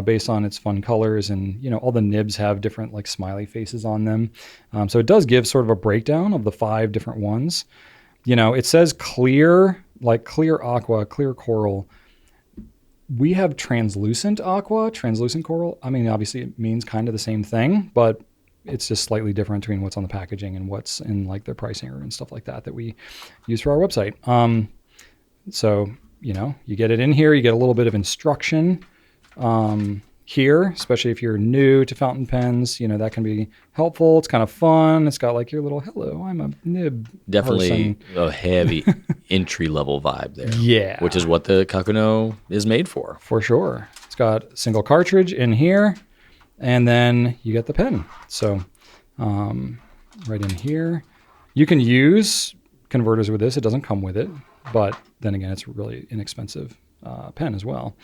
based on its fun colors, and all the nibs have different like smiley faces on them. So it does give sort of a breakdown of the 5 different ones. It says clear, like clear aqua, clear coral. We have translucent aqua, translucent coral. I mean, obviously it means kind of the same thing, but it's just slightly different between what's on the packaging and what's in like their pricing and stuff like that we use for our website. So, you get it in here, you get a little bit of instruction here, especially if you're new to fountain pens, that can be helpful. It's kind of fun. It's got like your little, hello, I'm a nib Definitely person. a heavy entry-level vibe there. Yeah. Which is what the Kakuno is made for. For sure. It's got single cartridge in here, and then you get the pen. So right in here. You can use converters with this. It doesn't come with it, but then again, it's a really inexpensive pen as well.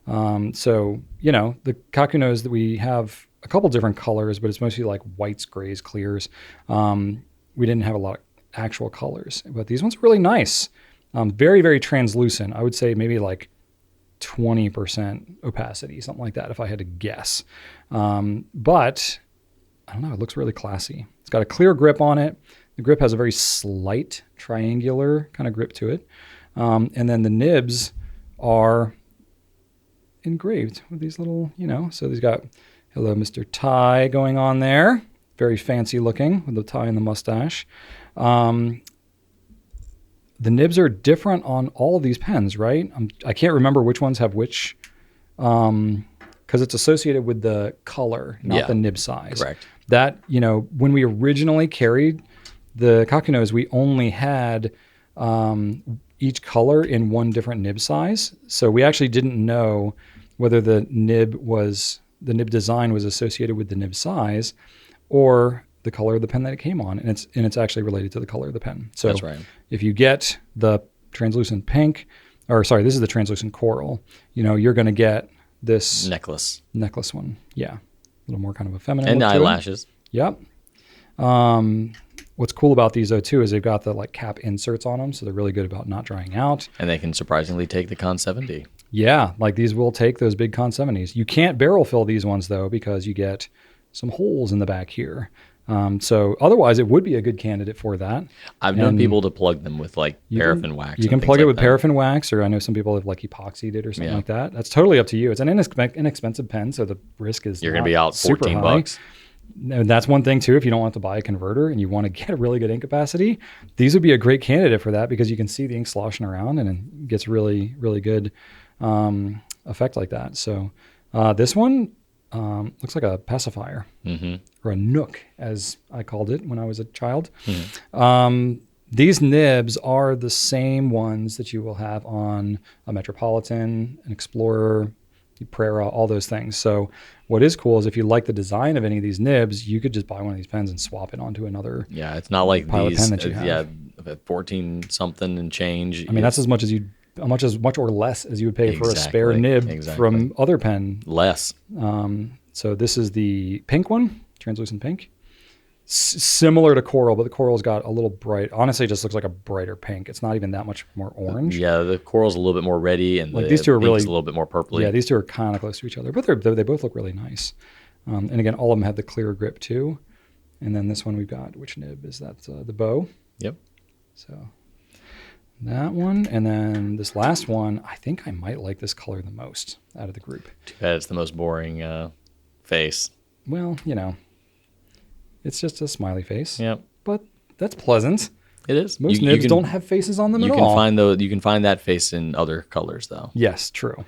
The Kakunos that we have a couple different colors, but it's mostly like whites, grays, clears. We didn't have a lot of actual colors, but these ones are really nice. Very, very translucent. I would say maybe like 20% opacity, something like that, if I had to guess. But I don't know, it looks really classy. It's got a clear grip on it. The grip has a very slight triangular kind of grip to it. And then the nibs are engraved with these little, so these got hello, Mr. Tie going on there. Very fancy looking with the tie and the mustache. The nibs are different on all of these pens, right? I can't remember which ones have which, because it's associated with the color, not the nib size. Correct. That, when we originally carried the Kakunos, we only had each color in one different nib size. So we actually didn't know whether the nib design was associated with the nib size or the color of the pen that it came on. And it's actually related to the color of the pen. So that's right. If you get the translucent pink, this is the translucent coral, you're going to get this necklace one. Yeah. A little more kind of a feminine. And look to eyelashes. it. Yep. What's cool about these though too is they've got the like cap inserts on them, so they're really good about not drying out. And they can surprisingly take the Con 70. Yeah, like these will take those big Con 70s. You can't barrel fill these ones though because you get some holes in the back here. So otherwise it would be a good candidate for that. I've known people to plug them with like paraffin wax. You can plug it with paraffin wax, or I know some people have like epoxied it or something like that. That's totally up to you. It's an inexpensive pen, so the risk is you're going to be out $14. And that's one thing too. If you don't want to buy a converter and you want to get a really good ink capacity, these would be a great candidate for that because you can see the ink sloshing around and it gets really, really good effect like that. So this one looks like a pacifier or a nook, as I called it when I was a child. These nibs are the same ones that you will have on a Metropolitan, an Explorer, Prera, all those things. So what is cool is if you like the design of any of these nibs, you could just buy one of these pens and swap it onto another. Yeah, it's not like Pilot these. pen that you have. 14 something and change. I mean, that's as much or less as you would pay for a spare nib from other pen. Less. So this is the pink one, translucent pink. Similar to coral, but the coral's got a little bright. Honestly, it just looks like a brighter pink. It's not even that much more orange. Yeah, the coral's a little bit more reddy, and like these two are really a little bit more purpley. Yeah, these two are kind of close to each other, but they both look really nice. And again, all of them have the clear grip too. And then this one we've got, which nib is that? The bow. Yep. So that one, and then this last one, I think I might like this color the most out of the group. Too bad it's the most boring face. Well, it's just a smiley face. Yep. But that's pleasant. It is. Most nibs don't have faces on them at all. You can find that face in other colors, though. Yes, true.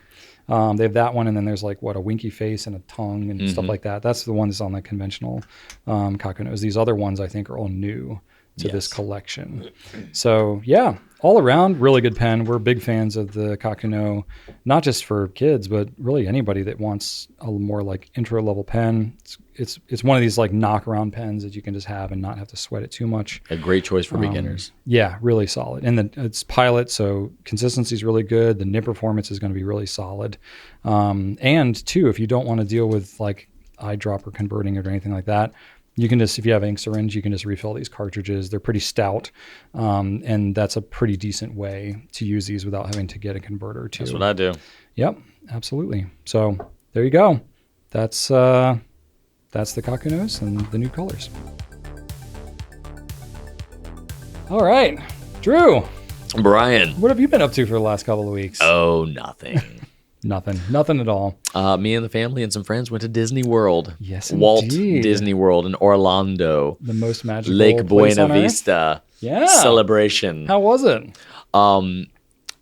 They have that one, and then there's like a winky face and a tongue and stuff like that. That's the ones on the conventional Kakunos. These other ones I think are all new to this Yes. collection. So yeah, all around, really good pen. We're big fans of the Kakuno, not just for kids, but really anybody that wants a more like intro level pen. It's one of these like knock around pens that you can just have and not have to sweat it too much. A great choice for beginners. Yeah, really solid. And it's Pilot, so consistency is really good. The nib performance is going to be really solid. And two, if you don't want to deal with like eyedropper converting it or anything like that, you can just, if you have ink syringe, you can just refill these cartridges. They're pretty stout, and that's a pretty decent way to use these without having to get a converter too. That's what I do. Yep, absolutely. So there you go. That's the Kakunos and the new colors. All right, Drew, Brian. what have you been up to for the last couple of weeks? Oh, nothing. Nothing at all. Me and the family and some friends went to Disney World. Yes, Walt indeed. Disney World in Orlando. The most magical Lake place on Buena Earth. Vista. Yeah. Celebration. How was it?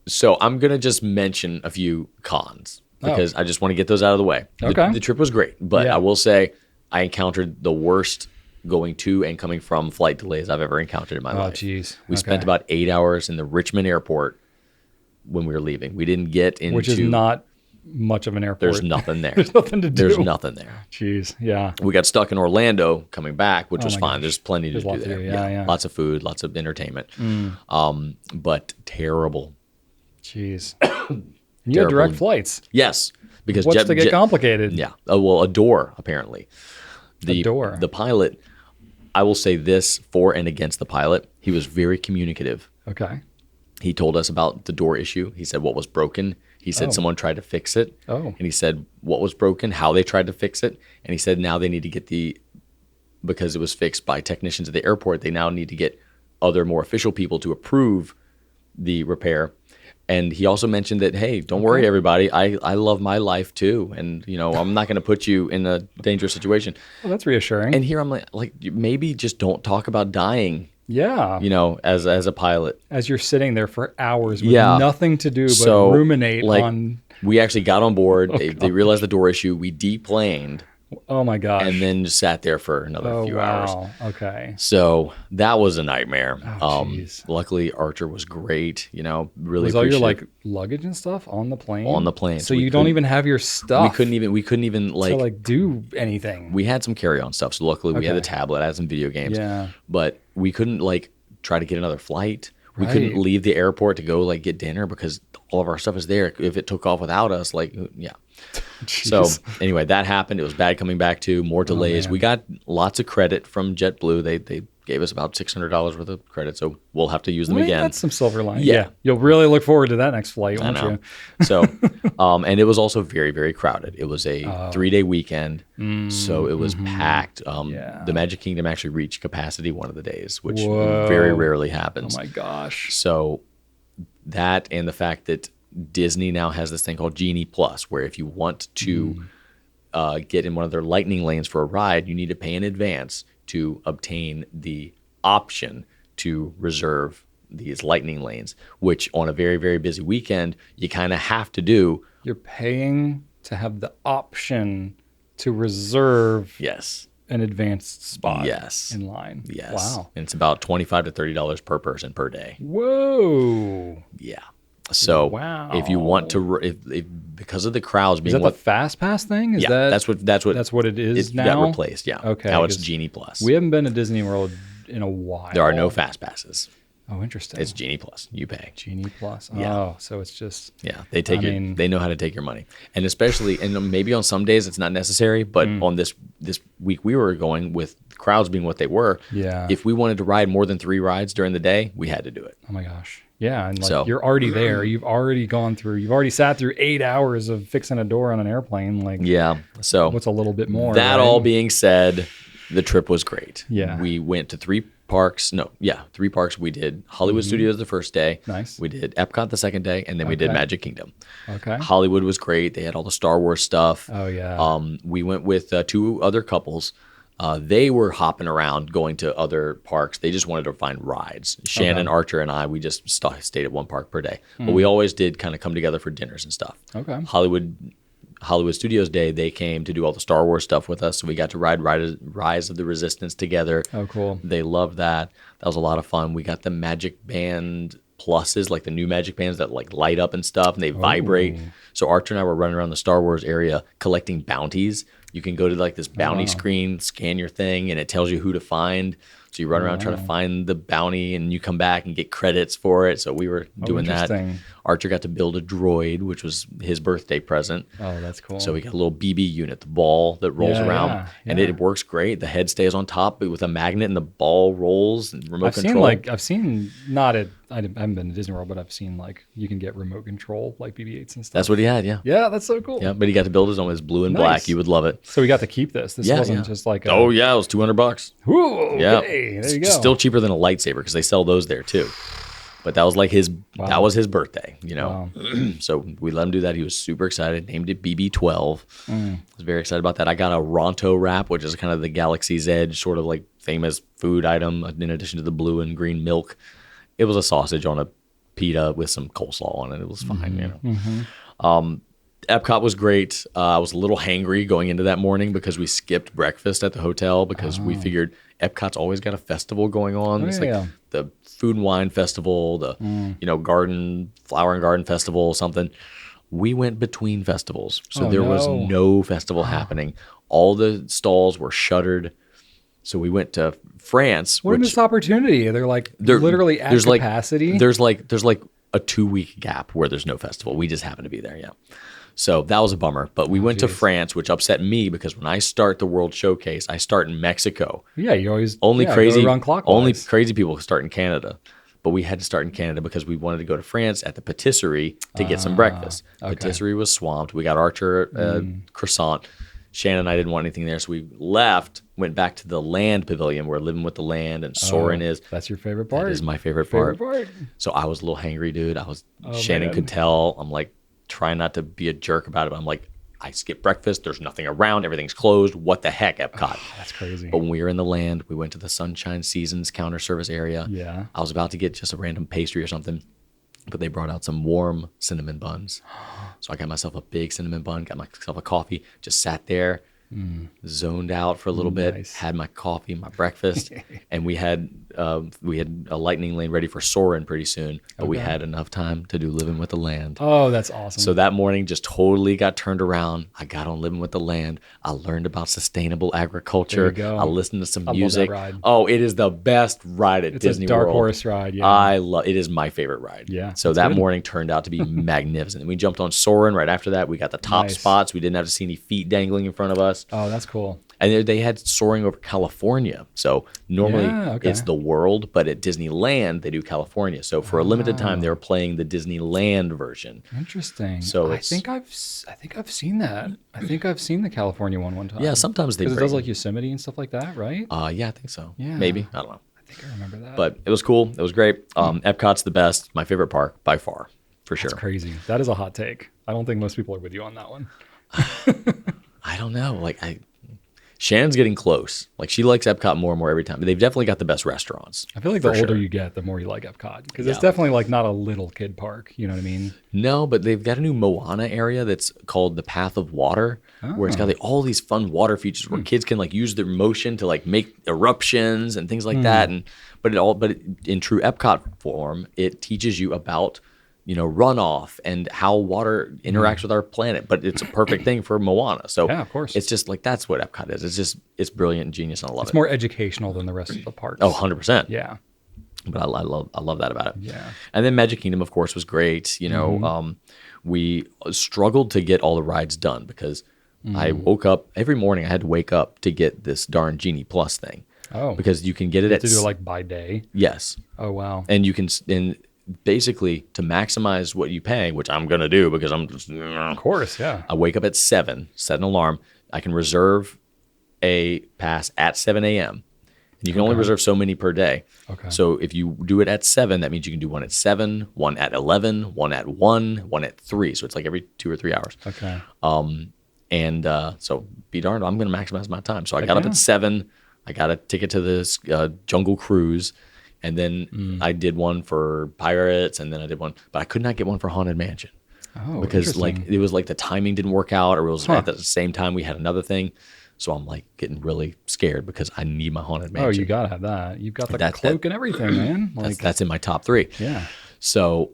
So I'm going to just mention a few cons because I just want to get those out of the way. Okay. The trip was great, but Yeah. I will say I encountered the worst going to and coming from flight delays I've ever encountered in my life. Geez. We spent about 8 hours in the Richmond airport when we were leaving. We didn't get into... Which is not much of an airport. There's nothing there. There's nothing to do. There's nothing there. Jeez. Yeah. We got stuck in Orlando coming back, which was my fine. gosh. There's plenty to There's do lots to there. do. Yeah. Lots of food, lots of entertainment. But terrible. Jeez. You had direct flights. Yes, because What's to get complicated? Yeah. Well, a door apparently. A door. The pilot. I will say this for and against the pilot. He was very communicative. Okay. He told us about the door issue. He said what was broken. He said someone tried to fix it. Oh. And he said what was broken, how they tried to fix it. And he said now they need to get because it was fixed by technicians at the airport, they now need to get other more official people to approve the repair. And he also mentioned that, hey, don't worry, everybody. I love my life too. And, I'm not going to put you in a dangerous situation. Well, that's reassuring. And here I'm like, maybe just don't talk about dying, yeah. as a pilot. As you're sitting there for hours with Yeah. nothing to do but So, ruminate like, on. We actually got on board. They realized the door issue. We deplaned Oh my gosh. and then just sat there for another few hours. Okay. So that was a nightmare. jeez. Luckily, Archer was great. Really Was all your appreciate like luggage and stuff on the plane? On the plane. So We you don't couldn't- even have your stuff. we couldn't even to do anything. we had some carry-on stuff. So luckily we had the Okay. tablet, I had some video games. Yeah. But we couldn't try to get another flight. We Right. couldn't leave the airport to go get dinner because all of our stuff is there. If it took off without us, yeah. So Jeez. anyway, that happened. It was bad coming back too. More delays. man. We got lots of credit from JetBlue. They gave us about $600 worth of credit, so we'll have to use them Wait, again. that's some silver lining. Yeah. You'll really look forward to that next flight, I won't know. you? So, and it was also very, very crowded. It was a 3-day weekend, so it was packed. Yeah. The Magic Kingdom actually reached capacity one of the days, which Whoa. very rarely Oh happens. my gosh. So that and the fact that Disney now has this thing called Genie Plus, where if you want to get in one of their lightning lanes for a ride, you need to pay in advance to obtain the option to reserve these lightning lanes, which on a very, very busy weekend, you kind of have to do. You're paying to have the option to reserve Yes. an advanced spot Yes. in line. Yes. Wow. And it's about $25 to $30 per person per day. Whoa. Yeah. So Wow. if you want to, if because of the crowds Is being that what, the fast pass thing? Is yeah, that that's what it is it now? got replaced. Yeah. Okay, Now it's 'cause Genie Plus. We haven't been to Disney World in a while. There are no fast passes. Oh, interesting. It's Genie Plus. You pay. Genie Plus. Yeah. Oh, so it's just Yeah, they take I mean- they know how to take your money, and especially, and maybe on some days it's not necessary, but on this week we were going with crowds being what they were. Yeah. If we wanted to ride more than 3 rides during the day, we had to do it. oh my gosh. Yeah, and So- you're already there. You've already sat through 8 hours of fixing a door on an airplane. Yeah. So What's a little bit more? that right? all being said, the trip was great. Yeah. We went to 3 parks. No, yeah, 3 parks. We did Hollywood Studios the first day. Nice. We did Epcot the second day, and then we did Okay. Magic Kingdom. Okay. Hollywood was great. They had all the Star Wars stuff. Oh yeah. We went with 2 other couples. They were hopping around, going to other parks. They just wanted to find rides. Shannon, Archer, and I, we just stayed at 1 park per day. But we always did kind of come together for dinners and stuff. Okay. Hollywood Studios Day, they came to do all the Star Wars stuff with us. So we got to ride Rise of the Resistance together. Oh, cool. They loved that. That was a lot of fun. We got the Magic Band pluses, like the new Magic Bands that like light up and stuff, and they vibrate. So Archer and I were running around the Star Wars area collecting bounties. You can go to like this bounty screen, scan your thing, and it tells you who to find. So you run around trying to find the bounty, and you come back and get credits for it. So we were doing that. Archer got to build a droid, which was his birthday present. Oh, that's cool. So we got a little BB unit, the ball that rolls around, and it works great. The head stays on top, but with a magnet, and the ball rolls and remote control. I've seen not at I haven't been to Disney World, but I've seen like you can get remote control like BB-8s and stuff. That's what he had, yeah. Yeah, that's so cool. Yeah, but he got to build his own. It was blue and black. You would love it. So we got to keep this. This wasn't just like oh yeah, it was $200. Ooh, okay, there you go. Still cheaper than a lightsaber because they sell those there too. But that was like that was his birthday, you know. Wow. So we let him do that. He was super excited. Named it BB-12. I was very excited about that. I got a Ronto wrap, which is kind of the Galaxy's Edge sort of like famous food item in addition to the blue and green milk. It was a sausage on a pita with some coleslaw on it. It was fine, you know. Epcot was great. I was a little hangry going into that morning because we skipped breakfast at the hotel because we figured Epcot's always got a festival going on. It's like the Food and Wine Festival, the Flower and Garden Festival, something. We went between festivals, so there was no festival happening. All the stalls were shuttered. So we went to France. What a missed opportunity! They're literally at capacity. There's like a 2-week gap where there's no festival. We just happen to be there, yeah. So that was a bummer. But we went to France, which upset me because when I start the World Showcase, I start in Mexico. Yeah, you always run clockwise. Only crazy people start in Canada. But we had to start in Canada because we wanted to go to France at the patisserie to get some breakfast. Patisserie was swamped. We got Archer croissant. Shannon and I didn't want anything there, so we left, went back to the Land Pavilion where Living with the Land and Soarin' is. That's your favorite part? That is my favorite part. So I was a little hangry, dude. Shannon could tell. I'm like trying not to be a jerk about it, but I'm like, I skipped breakfast. There's nothing around. Everything's closed. What the heck, Epcot? That's crazy. But when we were in the Land, we went to the Sunshine Seasons counter service area. Yeah. I was about to get just a random pastry or something, but they brought out some warm cinnamon buns. So I got myself a big cinnamon bun, got myself a coffee, just sat there, zoned out for a little bit, had my coffee, my breakfast, and we had a lightning lane ready for Soarin' pretty soon, but we had enough time to do Living with the Land. Oh, that's awesome. So that morning just totally got turned around. I got on Living with the Land. I learned about sustainable agriculture. There you go. I listened to some music. Love that ride. Oh, it is the best ride at Disney World. It's a dark horse ride, yeah. It is my favorite ride. Yeah. So that morning turned out to be magnificent. And we jumped on Soarin' right after that. We got the top spots. We didn't have to see any feet dangling in front of us. Oh, that's cool. And they had Soaring over California. So normally it's the world, but at Disneyland, they do California. So for a limited time, they were playing the Disneyland version. Interesting. So I think I've seen that. I think I've seen the California one time. Yeah, sometimes they because it does like Yosemite and stuff like that, right? Yeah, I think so. Yeah. Maybe. I don't know. I think I remember that. But it was cool. It was great. Epcot's the best. My favorite park by far, for sure. That's crazy. That is a hot take. I don't think most people are with you on that one. I don't know. Shannon's getting close. Like, she likes Epcot more and more every time. But they've definitely got the best restaurants. I feel like the older you get, the more you like Epcot. Because it's definitely like not a little kid park. You know what I mean? No, but they've got a new Moana area that's called the Path of Water, where it's got all these fun water features where kids can use their motion to make eruptions and things like that. But in true Epcot form, it teaches you about runoff and how water interacts with our planet, but it's a perfect thing for Moana. So yeah, of course. It's just that's what Epcot is. It's brilliant and genius, and I love it. It's more educational than the rest of the parks. Oh, 100%. Yeah. But I love that about it. Yeah. And then Magic Kingdom, of course, was great. We struggled to get all the rides done because I woke up every morning. I had to wake up to get this darn Genie Plus thing. Oh. Because you can get it to do it by day. Yes. Oh wow. And you can basically to maximize what you pay, which I'm gonna do because I'm just of course, yeah. I wake up at 7, set an alarm. I can reserve a pass at 7 a.m. And you can only reserve so many per day. Okay. So if you do it at 7, that means you can do one at 7, one at 11, one at 1, one at 3. So it's like every 2 or 3 hours. Okay. So be darned, I'm gonna maximize my time. So I got up at 7. I got a ticket to this Jungle Cruise. And then I did one for Pirates, and then I did one, but I could not get one for Haunted Mansion. Oh, because like interesting. it was like the timing didn't work out, or it was Huh. at the same time we had another thing. So I'm like getting really scared because I need my haunted mansion. Oh, you gotta have that. You've got the That- cloak and everything, man. Like, that's in my top 3. yeah. So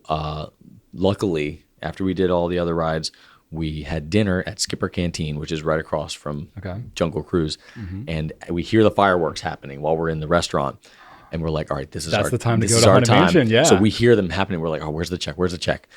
luckily, after we did all the other rides, we had dinner at Skipper Canteen, which is right across from Okay. Jungle Cruise, and we hear the fireworks happening while we're in the restaurant, and we're like, all right, this is That's the time to this go is to our Haunted time. Mansion, yeah. So we hear them happening. We're like, oh, where's the check? Where's the check?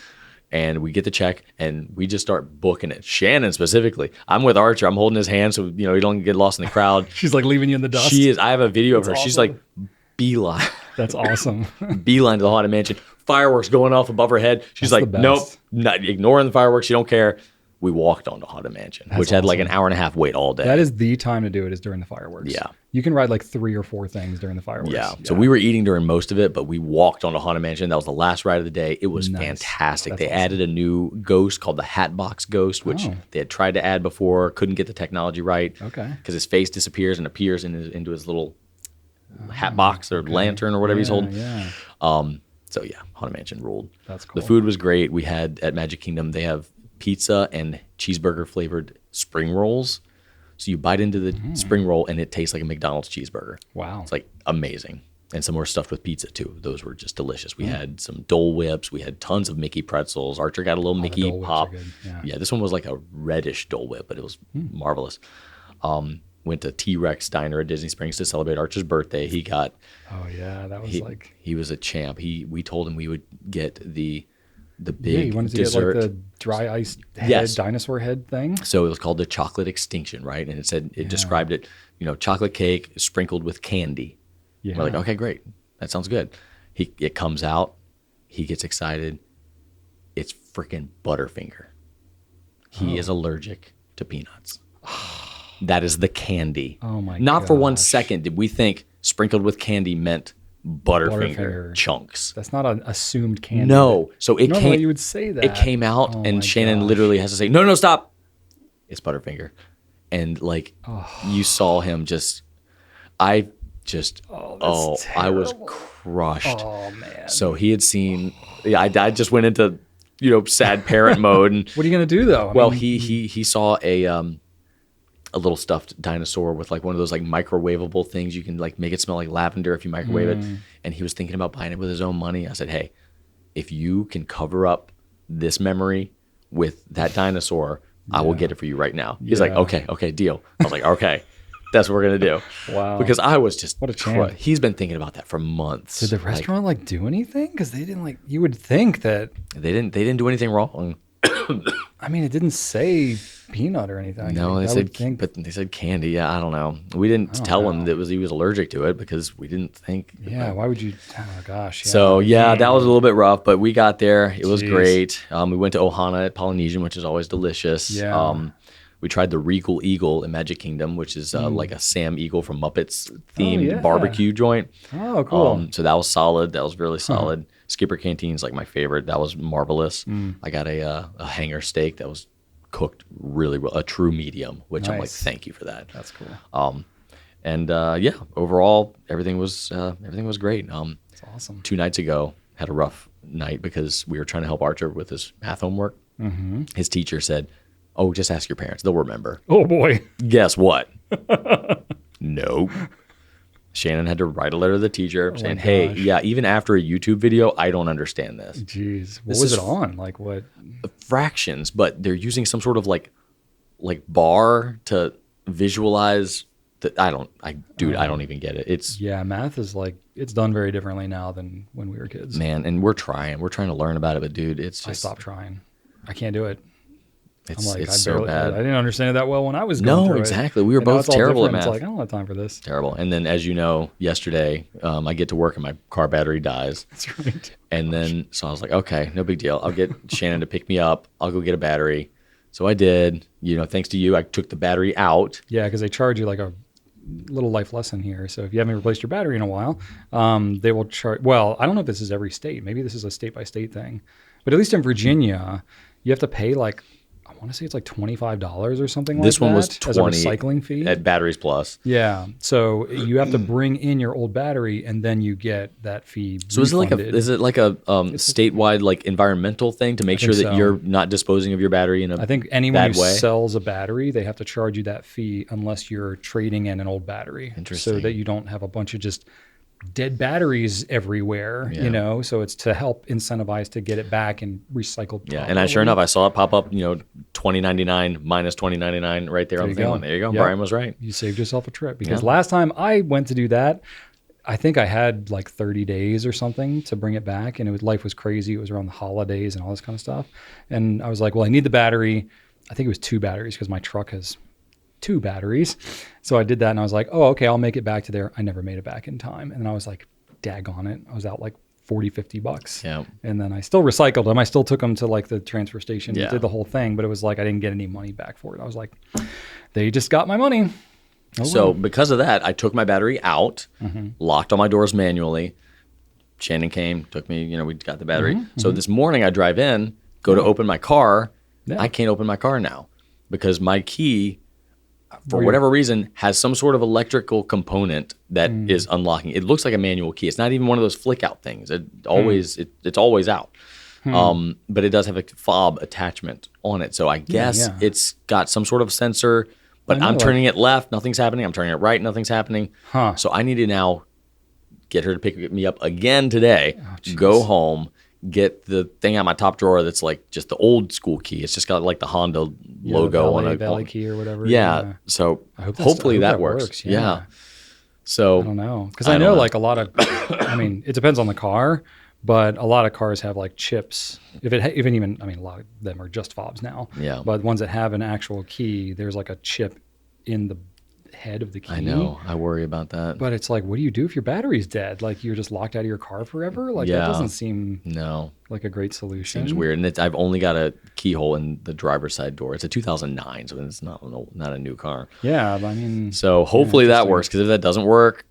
And we get the check, and we just start booking it. Shannon specifically. I'm with Archer. I'm holding his hand so you don't get lost in the crowd. She's like leaving you in the dust. She is. I have a video of her. That's She's awesome. like beeline, That's awesome. beeline to the haunted mansion. Fireworks going off above her head. She's That's like, the nope, best. not ignoring the fireworks. She don't care. We walked onto Haunted Mansion, which had like an awesome. hour and a half wait all day. That is the time to do it, is during the fireworks. Yeah. You can ride like 3 or 4 things during the fireworks. Yeah. So we were eating during most of it, but we walked onto Haunted Mansion. That was the last ride of the day. It was Nice. fantastic. That's They awesome. added a new ghost called the Hatbox Ghost, which Oh. they had tried to add before, couldn't get the technology right. Okay. Because his face disappears and appears into his little hat box or lantern or whatever he's holding. Yeah. So yeah, Haunted Mansion ruled. That's cool. The food was great. We had at Magic Kingdom, they have pizza and cheeseburger flavored spring rolls. So you bite into the spring roll and it tastes like a McDonald's cheeseburger. Wow. It's like amazing. And some more stuffed with pizza too. Those were just delicious. We had some Dole Whips. We had tons of Mickey pretzels. Archer got a little Mickey Dole Whips are pop. good, yeah. Yeah, this one was like a reddish Dole Whip, but it was marvelous. Went to T-Rex Diner at Disney Springs to celebrate Archer's birthday. He got Oh yeah, that was like. he was a champ. We told him we would get the Yeah, big you wanted to dessert. get like the dry ice head, Yes. dinosaur head thing. So it was called the chocolate extinction, right? And it described it, chocolate cake sprinkled with candy. Yeah. We're like, okay, great. That sounds good. It comes out. He gets excited. It's freaking Butterfinger. He is allergic to peanuts. That is the candy. Oh my Not for 1 gosh. second did we think sprinkled with candy meant Butterfinger, Butterfinger. chunks. That's not an assumed candy. No. So it Normally came. you would say that. It came out, Oh my and Shannon gosh. literally has to say, "No, stop! It's Butterfinger." And like you saw him just, I just, that's I was terrible. crushed. Oh man. So he had seen. Yeah, I just went into sad parent mode, and What are you gonna do though? I well, mean, he saw a little stuffed dinosaur with like one of those like microwavable things. You can like make it smell like lavender if you microwave it. And he was thinking about buying it with his own money. I said, hey, if you can cover up this memory with that dinosaur, I will get it for you right now. He's like, Yeah. okay, deal. I was like, okay, that's what we're gonna do. Wow. Because I was just What a champ. He's been thinking about that for months. did the restaurant like do anything? Because they didn't like. You would think that. They didn't do anything wrong. I mean, it didn't say peanut or anything. No, they I said, would think. but they said candy. Yeah, I don't know. We didn't tell him that he was allergic to it because we didn't think. Yeah. Why would you? Oh gosh. Yeah. So yeah, that was a little bit rough, but we got there. It was Jeez. great. We went to Ohana at Polynesian, which is always delicious. Yeah. We tried the Regal Eagle in Magic Kingdom, which is like a Sam Eagle from Muppets themed yeah. barbecue joint. Oh, cool. So that was solid. That was really solid. Skipper Canteen's like my favorite. That was marvelous. I got a hanger steak that was cooked really well, a true medium, which I'm like, Nice. thank you for that. That's cool. And yeah, overall everything was great. That's awesome. 2 nights ago, had a rough night because we were trying to help Archer with his math homework. His teacher said, "Oh, just ask your parents; they'll remember." Oh boy. Guess what? Nope. Shannon had to write a letter to the teacher saying, "Hey, gosh. yeah, even after a YouTube video, I don't understand this. Jeez. What This was is it on? Like what? Fractions, but they're using some sort of like bar to visualize." I don't even get it. It's Yeah, math is like it's done very differently now than when we were kids. man, and we're trying to learn about it, but dude, it's I just stopped trying. I can't do it. it's I'm like, it's so I bad. didn't understand it that well when I was going No, through it. exactly. We were And now both it's all terrible at different. math. It's like I don't have time for this. Terrible. And then, as you know, yesterday I get to work and my car battery dies. That's right. And then, so I was like, okay, no big deal. I'll get Shannon to pick me up. I'll go get a battery. So I did. Thanks to you, I took the battery out. Yeah, because they charge you like a little life lesson here. So if you haven't replaced your battery in a while, they will charge. Well, I don't know if this is every state. Maybe this is a state by state thing. But at least in Virginia, you have to pay like I want want to say it's like $25 or something like that. This one was as a 20 recycling fee. at Batteries Plus. Yeah. So you have to bring in your old battery and then you get that fee So refunded. is it like a statewide like environmental thing to make sure that so. you're not disposing of your battery in a I think anyone bad who way? sells a battery, they have to charge you that fee unless you're trading in an old battery. Interesting. So that you don't have a bunch of just dead batteries everywhere, Yeah. you know? So it's to help incentivize to get it back and recycled. Yeah, and sure enough, I saw it pop up, $20.99 minus $20.99 right there on the thing. go. There you go. Yep. Brian was right. You saved yourself a trip because last time I went to do that, I think I had like 30 days or something to bring it back, and life was crazy. It was around the holidays and all this kind of stuff. And I was like, well, I need the battery. I think it was 2 batteries because my truck has 2 batteries. So I did that and I was like, oh, okay, I'll make it back to there. I never made it back in time. And then I was like, daggone it. I was out like $40-$50. Yeah. And then I still recycled them. I still took them to like the transfer station, Yeah. did the whole thing, but it was like, I didn't get any money back for it. I was like, they just got my money. Oh, So well. because of that, I took my battery out, locked all my doors manually. Shannon came, took me, we got the battery. So this morning I drive in, go to open my car. Yeah. I can't open my car now because my key, for whatever reason, has some sort of electrical component that is unlocking. It looks like a manual key. It's not even one of those flick out things. It's always out. But it does have a fob attachment on it. So I guess it's got some sort of sensor, but I'm turning it left, nothing's happening. I'm turning it right, nothing's happening. Huh. So I need to now get her to pick me up again today, go home, get the thing out my top drawer that's like just the old school key. It's just got like the Honda logo on it. Valley key or whatever. Yeah. So hopefully that works. Yeah. So I don't know. Because I know like a lot of, it depends on the car, but a lot of cars have like chips. A lot of them are just fobs now. Yeah. But ones that have an actual key, there's like a chip in the head of the key. I know. I worry about that. But it's like, what do you do if your battery's dead? Like you're just locked out of your car forever? Like that doesn't seem like a great solution. Seems weird. And I've only got a keyhole in the driver's side door. It's a 2009, so it's not a new car. Yeah, so hopefully that works, because if that doesn't work,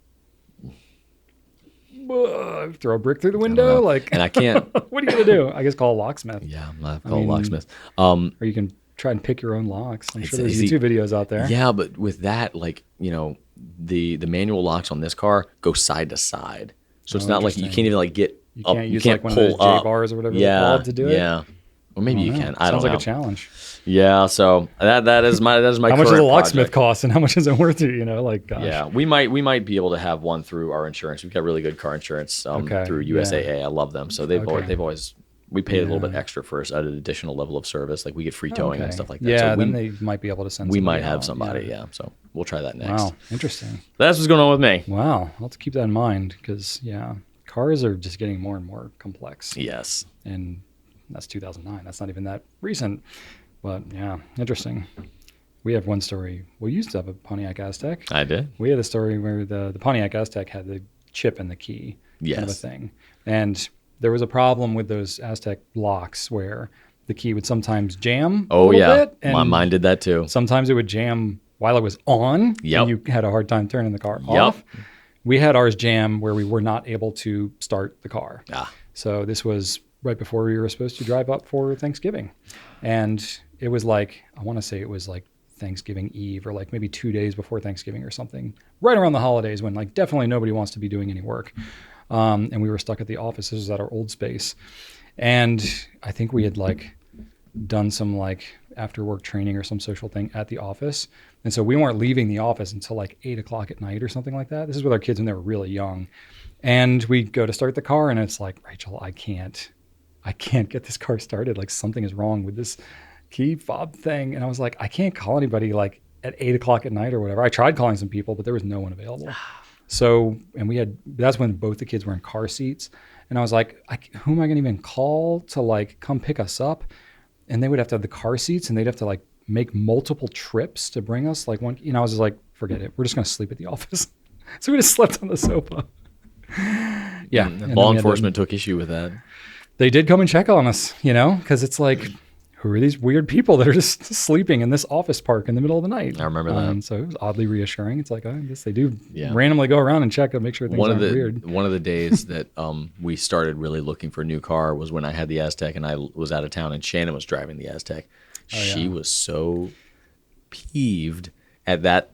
throw a brick through the window, and I can't. What are you gonna do? I guess call a locksmith. Yeah, I'll call a locksmith. Or you can try and pick your own locks. I'm sure there's YouTube videos out there. Yeah, but with that, the manual locks on this car go side to side, so it's not like you can't even like get up. You can't one pull of those up. J-bars or whatever they're called to do it. Yeah, or maybe you can. I don't know. Sounds like a challenge. Yeah, so that is my how much does a locksmith cost, and how much is it worth to you? Gosh. Yeah, we might be able to have one through our insurance. We've got really good car insurance through USAA. I love them. So they've always we pay a little bit extra for an additional level of service. Like we get free towing and stuff like that. Yeah, so then they might be able to send. We might have somebody. Yeah, so we'll try that next. Wow, interesting. That's what's going on with me. Wow, I'll have to keep that in mind because cars are just getting more and more complex. Yes, and that's 2009. That's not even that recent. But yeah, interesting. We have one story. We used to have a Pontiac Aztek. I did. We had a story where the Pontiac Aztek had the chip in the key kind of a thing. And there was a problem with those Aztek locks where the key would sometimes jam a little bit. And mine did that too. Sometimes it would jam while it was on. Yep. And you had a hard time turning the car off. We had ours jam where we were not able to start the car. So this was right before we were supposed to drive up for Thanksgiving. And it was like, I want to say it was like Thanksgiving Eve or like maybe 2 days before Thanksgiving or something, right around the holidays when like definitely nobody wants to be doing any work. And we were stuck at the office. This was at our old space. And I think we had like done some like after work training or some social thing at the office. And so we weren't leaving the office until like 8:00 at night or something like that. This is with our kids when they were really young. And we go to start the car and it's like, Rachel, I can't get this car started. Like something is wrong with this key fob thing. And I was like, I can't call anybody like at 8:00 at night or whatever. I tried calling some people, but there was no one available. So, and that's when both the kids were in car seats. And I was like, who am I going to even call to like come pick us up? And they would have to have the car seats and they'd have to like make multiple trips to bring us. Like one, I was just like, forget it. We're just going to sleep at the office. So we just slept on the sofa. Yeah. Law enforcement took issue with that. They did come and check on us, because it's like, who are these weird people that are just sleeping in this office park in the middle of the night? I remember that. So it was oddly reassuring. It's like, I guess they do Yeah. randomly go around and check and make sure things aren't weird. One of the days that we started really looking for a new car was when I had the Aztec and I was out of town and Shannon was driving the Aztec. She was so peeved at that,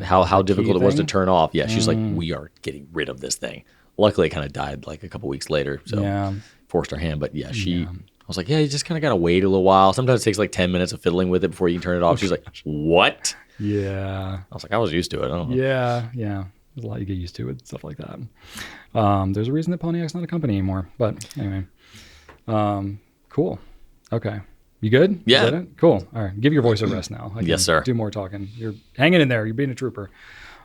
how difficult it was to turn off. Yeah, she's like, we are getting rid of this thing. Luckily, it kind of died like a couple weeks later, so forced our hand. But yeah, I was like, yeah, you just kind of got to wait a little while. Sometimes it takes like 10 minutes of fiddling with it before you can turn it off. She's like, what? Yeah. I was like, I was used to it. I don't know. Yeah. There's a lot you get used to with stuff like that. There's a reason that Pontiac's not a company anymore. But anyway, cool. Okay. You good? Yeah. Is that it? Cool. All right. Give your voice a rest now. I can Yes, sir. do more talking. You're hanging in there. You're being a trooper.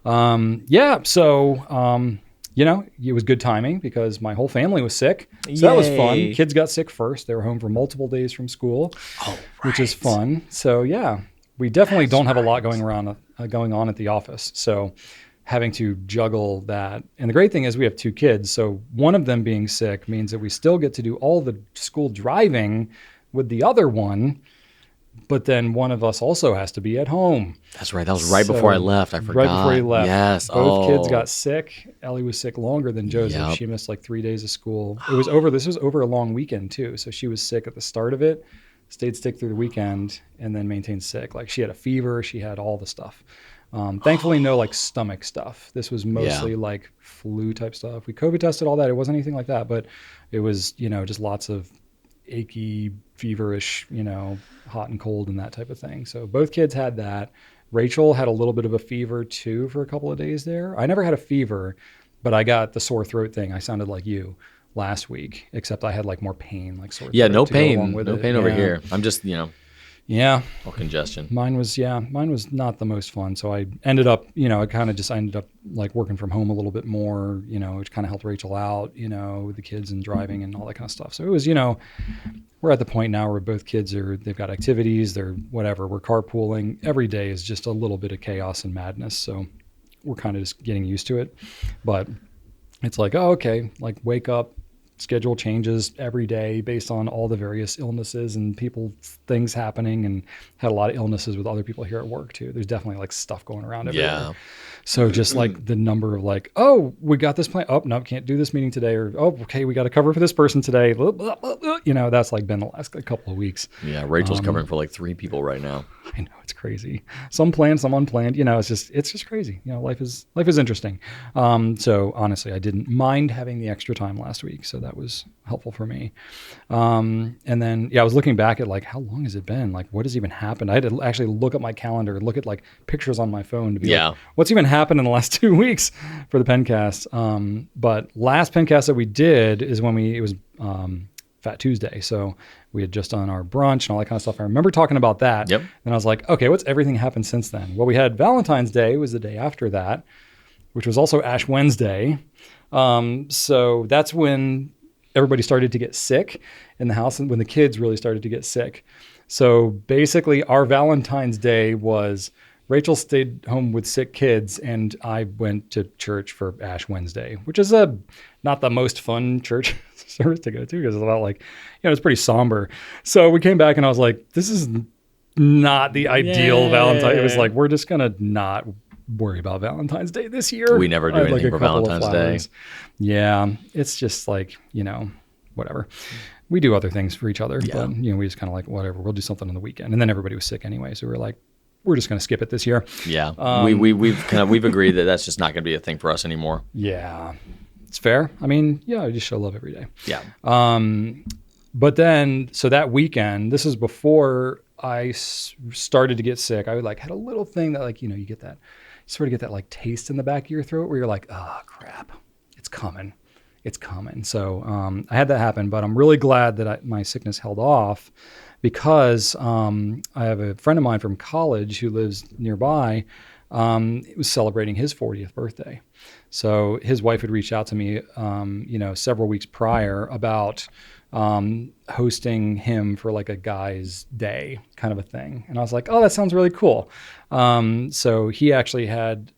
Yeah. So, it was good timing because my whole family was sick. So that was fun. Kids got sick first. They were home for multiple days from school, which is fun. So yeah, we definitely don't have a lot going on at the office. So having to juggle that. And the great thing is we have 2 kids. So one of them being sick means that we still get to do all the school driving with the other one. But then one of us also has to be at home. That's right. That was right before I left. I forgot. Right before he left. Yes. Both kids got sick. Ellie was sick longer than Joseph. Yep. She missed like 3 days of school. This was over a long weekend too. So she was sick at the start of it, stayed sick through the weekend, and then maintained sick. Like she had a fever. She had all the stuff. Thankfully, no like stomach stuff. This was mostly like flu type stuff. We COVID tested all that. It wasn't anything like that, but it was, just lots of achy, feverish, hot and cold and that type of thing. So both kids had that. Rachel had a little bit of a fever too for a couple of days there. I never had a fever, but I got the sore throat thing. I sounded like you last week, except I had like more pain, like sore throat. Yeah, no pain. No pain over here. I'm just, Yeah. Or congestion. Mine was not the most fun. So I ended up, I ended up like working from home a little bit more, which kind of helped Rachel out, with the kids and driving and all that kind of stuff. So it was, we're at the point now where both kids they've got activities, they're whatever, we're carpooling. Every day is just a little bit of chaos and madness. So we're kind of just getting used to it. But it's like, oh, okay, like wake up, schedule changes every day based on all the various illnesses and things happening, and had a lot of illnesses with other people here at work too. There's definitely like stuff going around everywhere. Yeah. So just like the number of like, oh, we got this plan. Oh, no, can't do this meeting today. Or, oh, okay, we got to cover for this person today. That's like been the last couple of weeks. Yeah. Rachel's covering for like 3 people right now. I know, it's crazy. Some planned, some unplanned. It's just crazy. Life is interesting. So honestly, I didn't mind having the extra time last week. So that was helpful for me. And then, I was looking back at like, how long has it been? Like, what has even happened? I had to actually look at my calendar and look at like pictures on my phone to be like, what's even happened in the last 2 weeks for the Pencast. But last Pencast that we did is when it was Fat Tuesday. So we had just done our brunch and all that kind of stuff. I remember talking about that. Yep. And I was like, okay, what's everything happened since then? Well, we had Valentine's Day was the day after that, which was also Ash Wednesday. So that's when everybody started to get sick in the house and when the kids really started to get sick. So basically our Valentine's Day was Rachel stayed home with sick kids and I went to church for Ash Wednesday, which is not the most fun church service to go to because it's about like, it's pretty somber. So we came back and I was like, this is not the ideal Valentine. It was like, we're just going to not worry about Valentine's Day this year. We never do anything for Valentine's Day. Yeah. It's just like, whatever. We do other things for each other, but we just kind of like, whatever, we'll do something on the weekend. And then everybody was sick anyway. So we were like, we're just going to skip it this year. Yeah. We've agreed that that's just not going to be a thing for us anymore. Yeah. It's fair. I mean, I just show love every day. Yeah. But then, so that weekend, this is before I started to get sick. I would like had a little thing that like, you get that, sort of get that like taste in the back of your throat where you're like, oh crap, it's coming. So I had that happen, but I'm really glad that my sickness held off because I have a friend of mine from college who lives nearby. Was celebrating his 40th birthday. So his wife had reached out to me, several weeks prior about hosting him for like a guy's day kind of a thing. And I was like, oh, that sounds really cool. So he actually had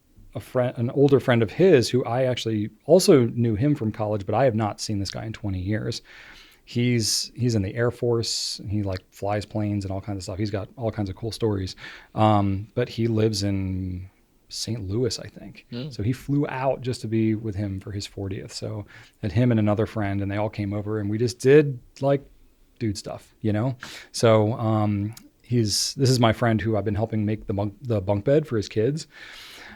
an older friend of his who I actually also knew him from college, but I have not seen this guy in 20 years. he's in the Air Force. He like flies planes and all kinds of stuff. He's got all kinds of cool stories. But he lives in St. Louis, I think. So he flew out just to be with him for his 40th. So had him and another friend, and they all came over, and we just did like dude stuff, you know? So this is my friend who I've been helping make the bunk bed for his kids.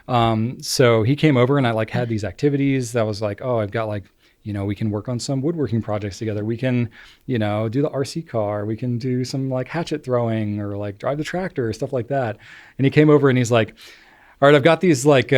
So he came over, and I like had these activities that was like, oh, I've got like, you know, we can work on some woodworking projects together. We can, you know, do the RC car. We can do some like hatchet throwing or like drive the tractor, stuff like that. And he came over and he's like, all right, I've got these like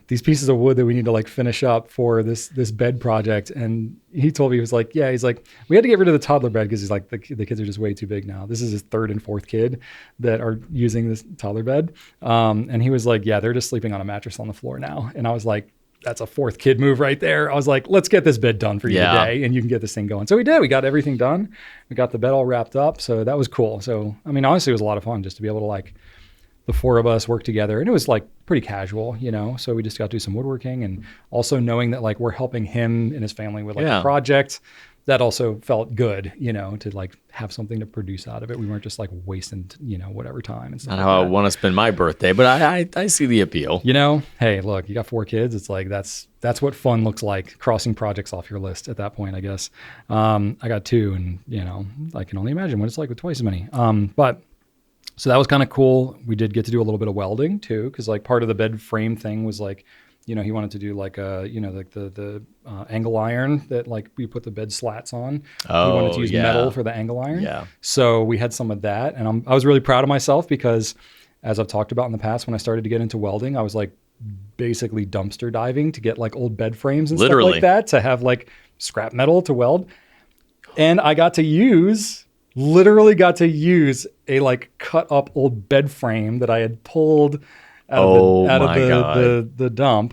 these pieces of wood that we need to like finish up for this bed project. And he told me, he was like, yeah, he's like, we had to get rid of the toddler bed because he's like, the kids are just way too big now. This is his third and fourth kid that are using this toddler bed. And he was like, yeah, they're just sleeping on a mattress on the floor now. And I was like, that's a fourth kid move right there. I was like, let's get this bed done for you today, and you can get this thing going. So we did. We got everything done. We got the bed all wrapped up. So that was cool. So, I mean, honestly, it was a lot of fun just to be able to like, the four of us work together, and it was like pretty casual, you know? So we just got to do some woodworking, and also knowing that like we're helping him and his family with like a project that also felt good, you know, to like have something to produce out of it. We weren't just like wasting, you know, whatever time and stuff. Not how I want to spend my birthday, but I see the appeal. You know, hey, look, you got 4 kids. It's like, that's what fun looks like, crossing projects off your list at that point, I guess. I got 2, and you know, I can only imagine what it's like with twice as many. So that was kind of cool. We did get to do a little bit of welding too, because like part of the bed frame thing was like, you know, he wanted to do like you know, like the angle iron that like we put the bed slats on. Oh, he wanted to use metal for the angle iron. Yeah. So we had some of that, and I was really proud of myself because, as I've talked about in the past, when I started to get into welding, I was like basically dumpster diving to get like old bed frames and stuff like that to have like scrap metal to weld, and I literally got to use a like cut up old bed frame that I had pulled out of the dump,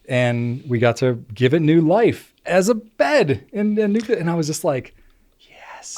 and we got to give it new life as a bed. And I was just like, yes.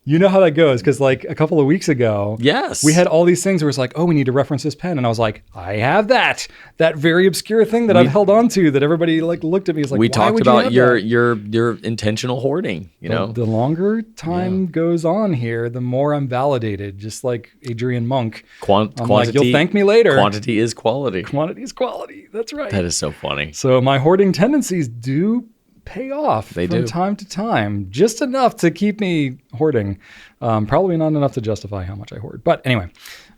You know how that goes, because like a couple of weeks ago, we had all these things where it's like, oh, we need to reference this pen, and I was like, I have that very obscure thing that I've held on to that everybody like looked at me as like, we talked about your intentional hoarding. You know, the longer time goes on here, the more I'm validated. Just like Adrian Monk, quantity, like, you'll thank me later. Quantity is quality. Quantity is quality. That's right. That is so funny. So my hoarding tendencies do pay off from time to time, just enough to keep me hoarding. Probably not enough to justify how much I hoard. But anyway,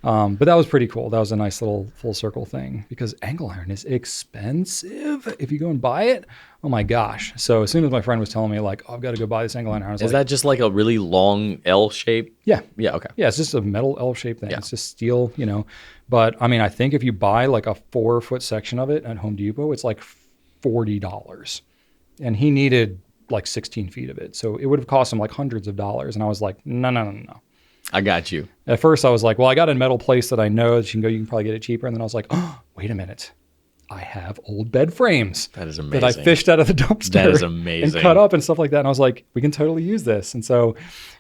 but that was pretty cool. That was a nice little full circle thing, because angle iron is expensive if you go and buy it. Oh my gosh. So as soon as my friend was telling me like, oh, I've got to go buy this angle iron, I was is that just like a really long L shape? Yeah. Yeah. Okay. Yeah. It's just a metal L shaped thing. Yeah. It's just steel, you know, but I mean, I think if you buy like a 4-foot section of it at Home Depot, it's like $40. And he needed like 16 feet of it. So it would have cost him like hundreds of dollars. And I was like, no. I got you. At first I was like, well, I got a metal place that I know that you can probably get it cheaper. And then I was like, oh, wait a minute. I have old bed frames. That is amazing. That I fished out of the dumpster. That is amazing. And cut up and stuff like that. And I was like, we can totally use this. And so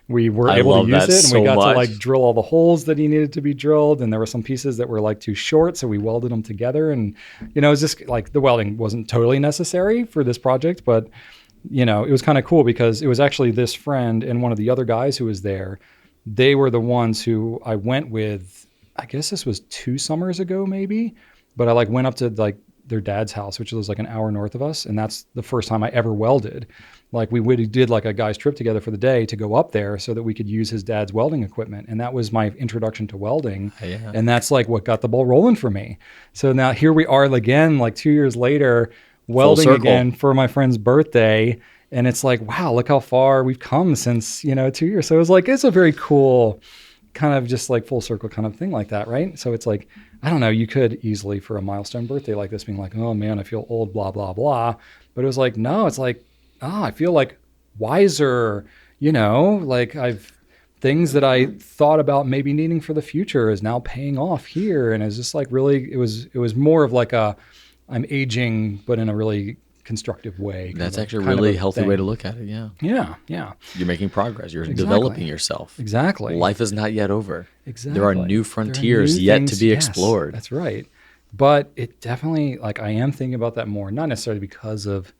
we were able to use it. And we got to like drill all the holes that he needed to be drilled. And there were some pieces that were like too short. So we welded them together. And, you know, it was just like the welding wasn't totally necessary for this project. But, you know, it was kind of cool because it was actually this friend and one of the other guys who was there. They were the ones who I went with, I guess this was 2 summers ago, maybe. But I like went up to like their dad's house, which was like an hour north of us. And that's the first time I ever welded. Like we did like a guy's trip together for the day to go up there so that we could use his dad's welding equipment. And that was my introduction to welding. Yeah. And that's like what got the ball rolling for me. So now here we are again, like 2 years later, welding again for my friend's birthday. And it's like, wow, look how far we've come since, 2 years. So it was like, it's a very cool kind of just like full circle kind of thing like that, right? So it's like, I don't know, you could easily for a milestone birthday like this being like, oh man, I feel old, blah, blah, blah. But it was like, no, it's like, I feel like wiser, like things that I thought about maybe needing for the future is now paying off here. And it's just like really, it was more of like I'm aging, but in a really constructive way. That's actually a really healthy way to look at it. Yeah. Yeah. You're making progress. You're developing yourself. Exactly. Life is not yet over. Exactly. There are new frontiers yet to be explored. That's right. But it definitely, like, I am thinking about that more, not necessarily because of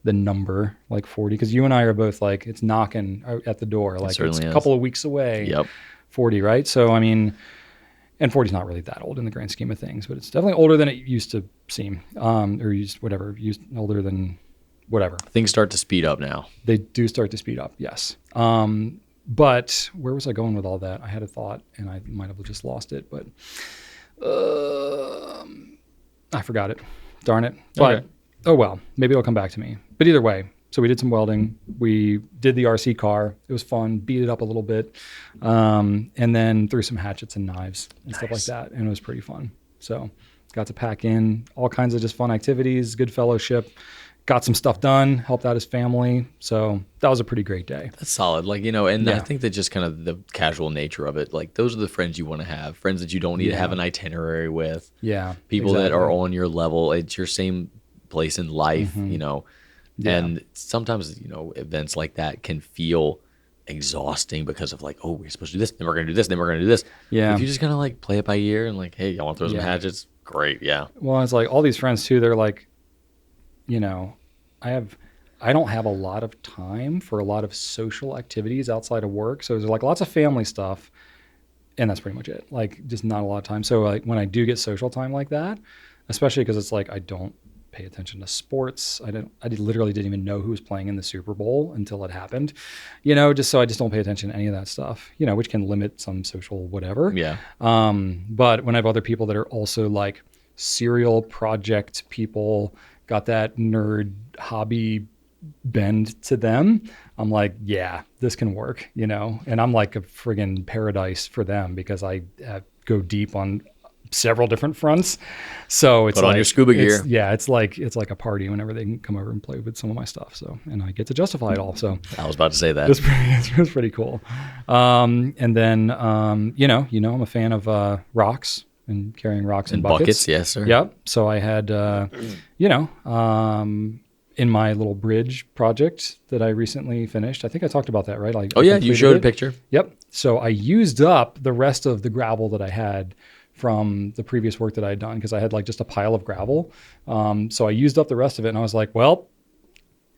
the number like 40, because you and I are both like, it's knocking at the door, like it's a couple of weeks away. Yep. 40, right? So I mean, and 40 is not really that old in the grand scheme of things, but it's definitely older than it used to seem, or older than whatever. Things start to speed up now. They do start to speed up, yes. But where was I going with all that? I had a thought and I might have just lost it, but I forgot it. Darn it. But Okay. oh well, maybe it'll come back to me. But either way, so we did some welding. We did the RC car. It was fun. Beat it up a little bit. And then threw some hatchets and knives and stuff like that. And it was pretty fun. So got to pack in all kinds of just fun activities, good fellowship. Got some stuff done, helped out his family. So that was a pretty great day. That's solid. Like, you know, and Yeah. I think that just kind of the casual nature of it, like those are the friends you want to have, friends that you don't need to have an itinerary with. Yeah. People that are on your level. It's your same place in life, you know. Yeah. And sometimes, you know, events like that can feel exhausting because of like, oh, we're supposed to do this, then we're going to do this, then we're going to do this. Yeah. If you just kind of like play it by ear and like, hey, y'all want to throw some Yeah. hatchets? Great. Yeah. Well, it's like all these friends too, they're like, you know, I don't have a lot of time for a lot of social activities outside of work. So there's like lots of family stuff and that's pretty much it. Like just not a lot of time. So like when I do get social time like that, especially because it's like, I don't pay attention to sports. I literally didn't even know who was playing in the Super Bowl until it happened, you know, so I just don't pay attention to any of that stuff, you know, which can limit some social whatever. Yeah. But when I have other people that are also like serial project people, got that nerd hobby bend to them, I'm like, yeah, this can work, you know, and I'm like a friggin' paradise for them because I go deep on several different fronts. So it's Put on your scuba gear. Yeah, it's like a party whenever they can come over and play with some of my stuff. So, and I get to justify it all. So I was about to say that. it was pretty cool. And then, you know, I'm a fan of rocks and carrying rocks in buckets. Yes, sir. Yep. So I had, you know, in my little bridge project that I recently finished. I think I talked about that, right? Like, Oh, yeah. You showed a picture. Yep. So I used up the rest of the gravel that I had from the previous work that I had done because I had like just a pile of gravel. So I used up the rest of it and I was like, well,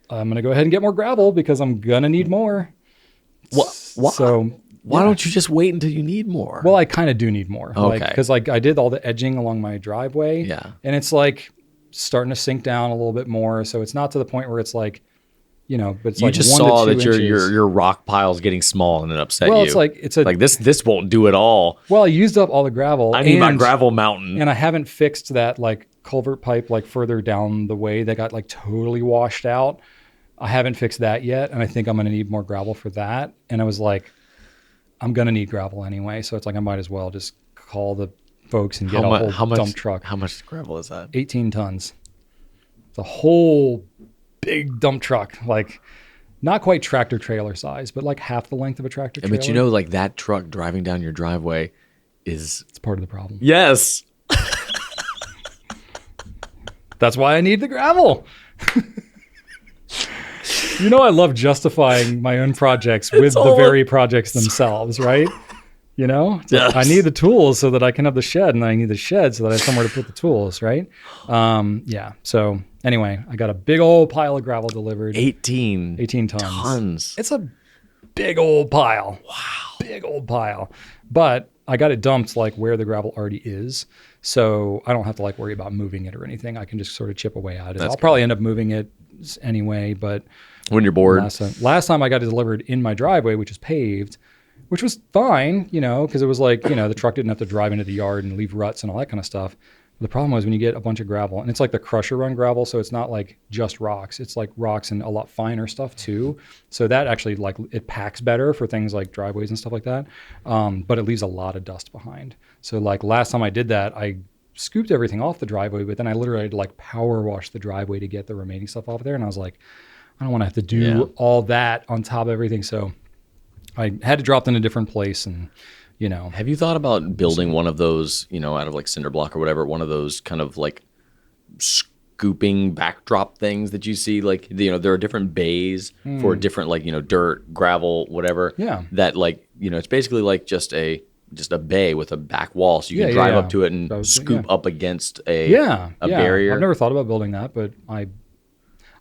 I'm going to go ahead and get more gravel because I'm going to need more. What? So Why don't you just wait until you need more? well, I kind of do need more. Okay. Because like I did all the edging along my driveway. Yeah. And it's like starting to sink down a little bit more. So it's not to the point where it's like, you know, but it's you like just 1 to saw 2 that inches. your rock pile's getting small and it upset Well, you. it's like it's a like this won't do it all. well, I used up all the gravel. I need my and- gravel mountain. And I haven't fixed that like culvert pipe like further down the way that got like totally washed out. I haven't fixed that yet. And I think I'm going to need more gravel for that. And I was like, I'm going to need gravel anyway. So it's like, I might as well just call the folks and get a whole dump truck. How much gravel is that? 18 tons. It's a whole big dump truck, like not quite tractor trailer size, but like half the length of a tractor trailer. But you know, like that truck driving down your driveway is it's part of the problem. yes. That's why I need the gravel. You know, I love justifying my own projects with the very projects themselves, right? You know, it's like, I need the tools so that I can have the shed, and I need the shed so that I have somewhere to put the tools, right? Yeah. So anyway, I got a big old pile of gravel delivered. 18 tons. It's a big old pile. Wow. Big old pile. But I got it dumped like where the gravel already is. So I don't have to like worry about moving it or anything. I can just sort of chip away at it. I'll probably end up moving it anyway, but when you're bored. Last time I got it delivered in my driveway, which is paved, which was fine, you know, because it was like, you know, the truck didn't have to drive into the yard and leave ruts and all that kind of stuff. But the problem was when you get a bunch of gravel, and it's like the crusher run gravel, so it's not like just rocks. It's like rocks and a lot finer stuff too. So that actually like it packs better for things like driveways and stuff like that. But it leaves a lot of dust behind. So like last time I did that, I scooped everything off the driveway, but then I literally had to like power wash the driveway to get the remaining stuff off there. And I was like, I don't want to have to do all that on top of everything. So I had to drop it in a different place and, you know. Have you thought about building one of those, you know, out of like cinder block or whatever, one of those kind of like scooping backdrop things that you see? Like, you know, there are different bays for different like, you know, dirt, gravel, whatever. Yeah. That like, you know, it's basically like just a bay with a back wall. So you can drive up to it and scoop up against a barrier. I've never thought about building that, but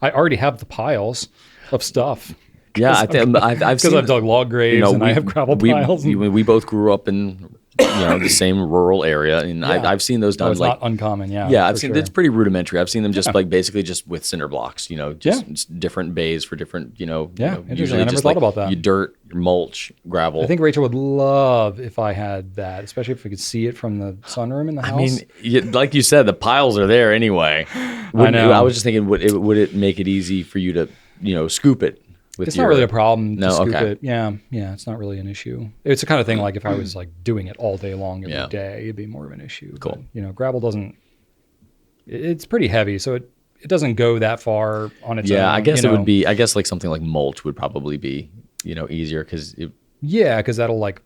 I already have the piles of stuff. Yeah, I've Because seen, I've dug log graves and I have gravel piles. We both grew up in the same rural area, and I've seen those done. It's not uncommon. I've seen it's pretty rudimentary. I've seen them just basically just with cinder blocks. Just different bays for different. Usually I never thought about that. Your dirt, your mulch, gravel. I think Rachel would love if I had that, especially if we could see it from the sunroom in the house. I mean, like you said, the piles are there anyway. I know. I was just thinking, would it make it easy for you to scoop it? It's not really a problem to scoop okay. it. Yeah, it's not really an issue. It's the kind of thing like if I was like doing it all day long every day, it'd be more of an issue. Cool. But, gravel doesn't. It's pretty heavy, so it doesn't go that far on its own. Yeah, I guess it would be. I guess like something like mulch would probably be easier because because that'll like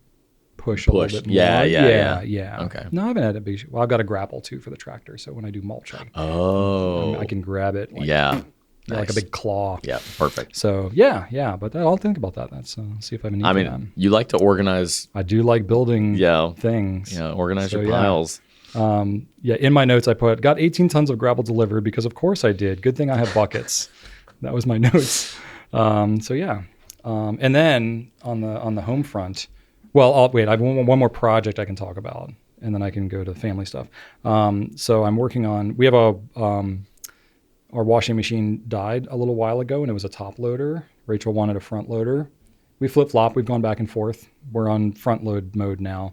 push a little bit more. Yeah. Okay. No, I haven't had a big. Well, I've got a grapple too for the tractor, so when I do mulch, I can grab it. Like a big claw. Yeah, perfect. So yeah, but I'll think about that. That's see if I have a need for that. You like to organize. I do like building things. Yeah, organize your piles. In my notes I got 18 tons of gravel delivered because of course I did. Good thing I have buckets. That was my notes. And then on the home front, well, I have one more project I can talk about, and then I can go to family stuff. So I'm working on. We have our washing machine died a little while ago, and it was a top loader. Rachel wanted a front loader. We flip-flop. We've gone back and forth. We're on front load mode now.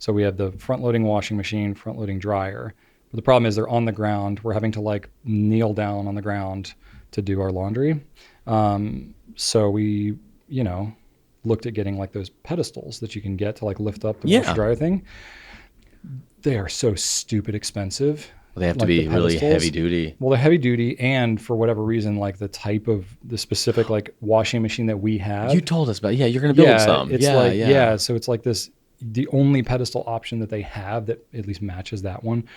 So we have the front-loading washing machine, front-loading dryer. But the problem is they're on the ground. We're having to like kneel down on the ground to do our laundry. So we, looked at getting like those pedestals that you can get to like lift up the washer dryer thing. They are so stupid expensive. They have to be really heavy duty. Well, they're heavy duty, and for whatever reason, like the type of the specific like washing machine that we have. You told us about. Yeah, you're going to build some. It's so it's like this. The only pedestal option that they have that at least matches that one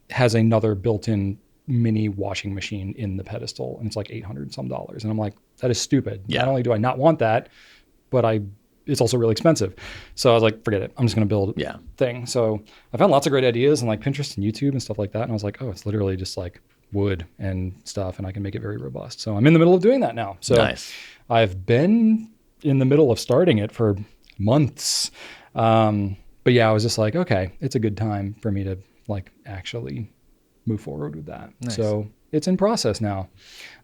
has another built-in mini washing machine in the pedestal, and it's like $800 some, and I'm like, that is stupid. Not only do I not want that, but it's also really expensive. So I was like, forget it. I'm just going to build a thing. So I found lots of great ideas on like Pinterest and YouTube and stuff like that. And I was like, oh, it's literally just like wood and stuff, and I can make it very robust. So I'm in the middle of doing that now. So nice. I've been in the middle of starting it for months. But yeah, I was just like, okay, it's a good time for me to like actually move forward with that. Nice. So it's in process now.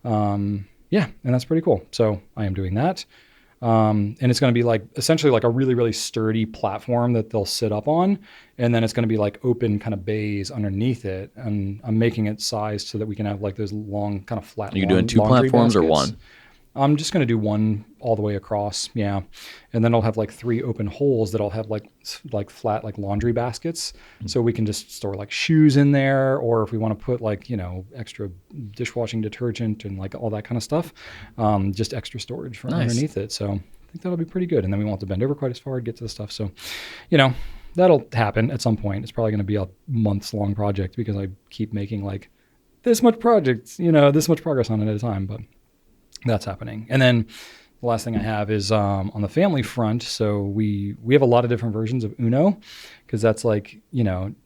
And that's pretty cool. So I am doing that. And it's going to be like essentially like a really, really sturdy platform that they'll sit up on. And then it's going to be like open kind of bays underneath it. And I'm making it sized so that we can have like those long kind of flat. Are you doing two platforms or one? I'm just going to do one all the way across. Yeah. And then I'll have like 3 open holes that I'll have like flat, like laundry baskets. Mm-hmm. So we can just store like shoes in there, or if we want to put like, extra dishwashing detergent and like all that kind of stuff, just extra storage for underneath it. So I think that'll be pretty good. And then we won't have to bend over quite as far to get to the stuff. So, that'll happen at some point. It's probably going to be a months long project because I keep making like this much projects, this much progress on it at a time, but that's happening. And then the last thing I have is on the family front. So we have a lot of different versions of Uno, because that's like,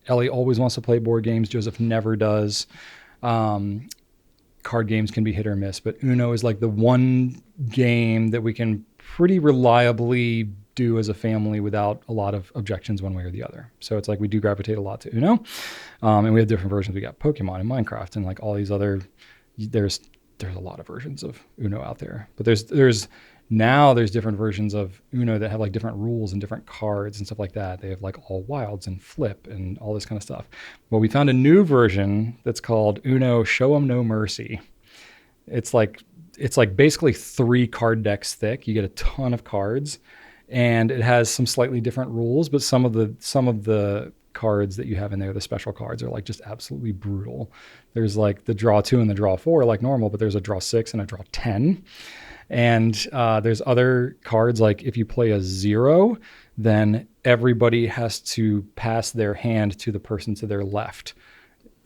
Ellie always wants to play board games. Joseph never does. Card games can be hit or miss, but Uno is like the one game that we can pretty reliably do as a family without a lot of objections one way or the other. So it's like we do gravitate a lot to Uno. And we have different versions. We got Pokemon and Minecraft and like all these other, there's a lot of versions of Uno out there, but there's different versions of Uno that have like different rules and different cards and stuff like that. They have like all wilds and flip and all this kind of stuff. Well, we found a new version that's called Uno Show 'em No Mercy. It's like basically 3 card decks thick. You get a ton of cards, and it has some slightly different rules, but some of the cards that you have in there, the special cards, are like just absolutely brutal. There's like the draw 2 and the draw 4 like normal, but there's a draw 6 and a draw 10. And there's other cards, like if you play a 0, then everybody has to pass their hand to the person to their left.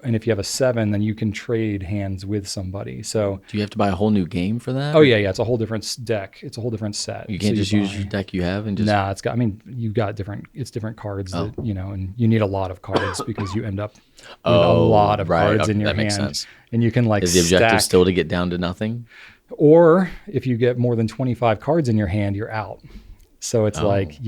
And if you have a 7, then you can trade hands with somebody. So Do you have to buy a whole new game for that? oh yeah, it's a whole different deck. It's a whole different set. You can't just use your deck you have and just. Nah, you've got different cards that, and you need a lot of cards because you end up with a lot of cards in your hand. Makes sense. And you can like Is the objective stack, still to get down to nothing? or if you get more than 25 cards in your hand, you're out. So it's like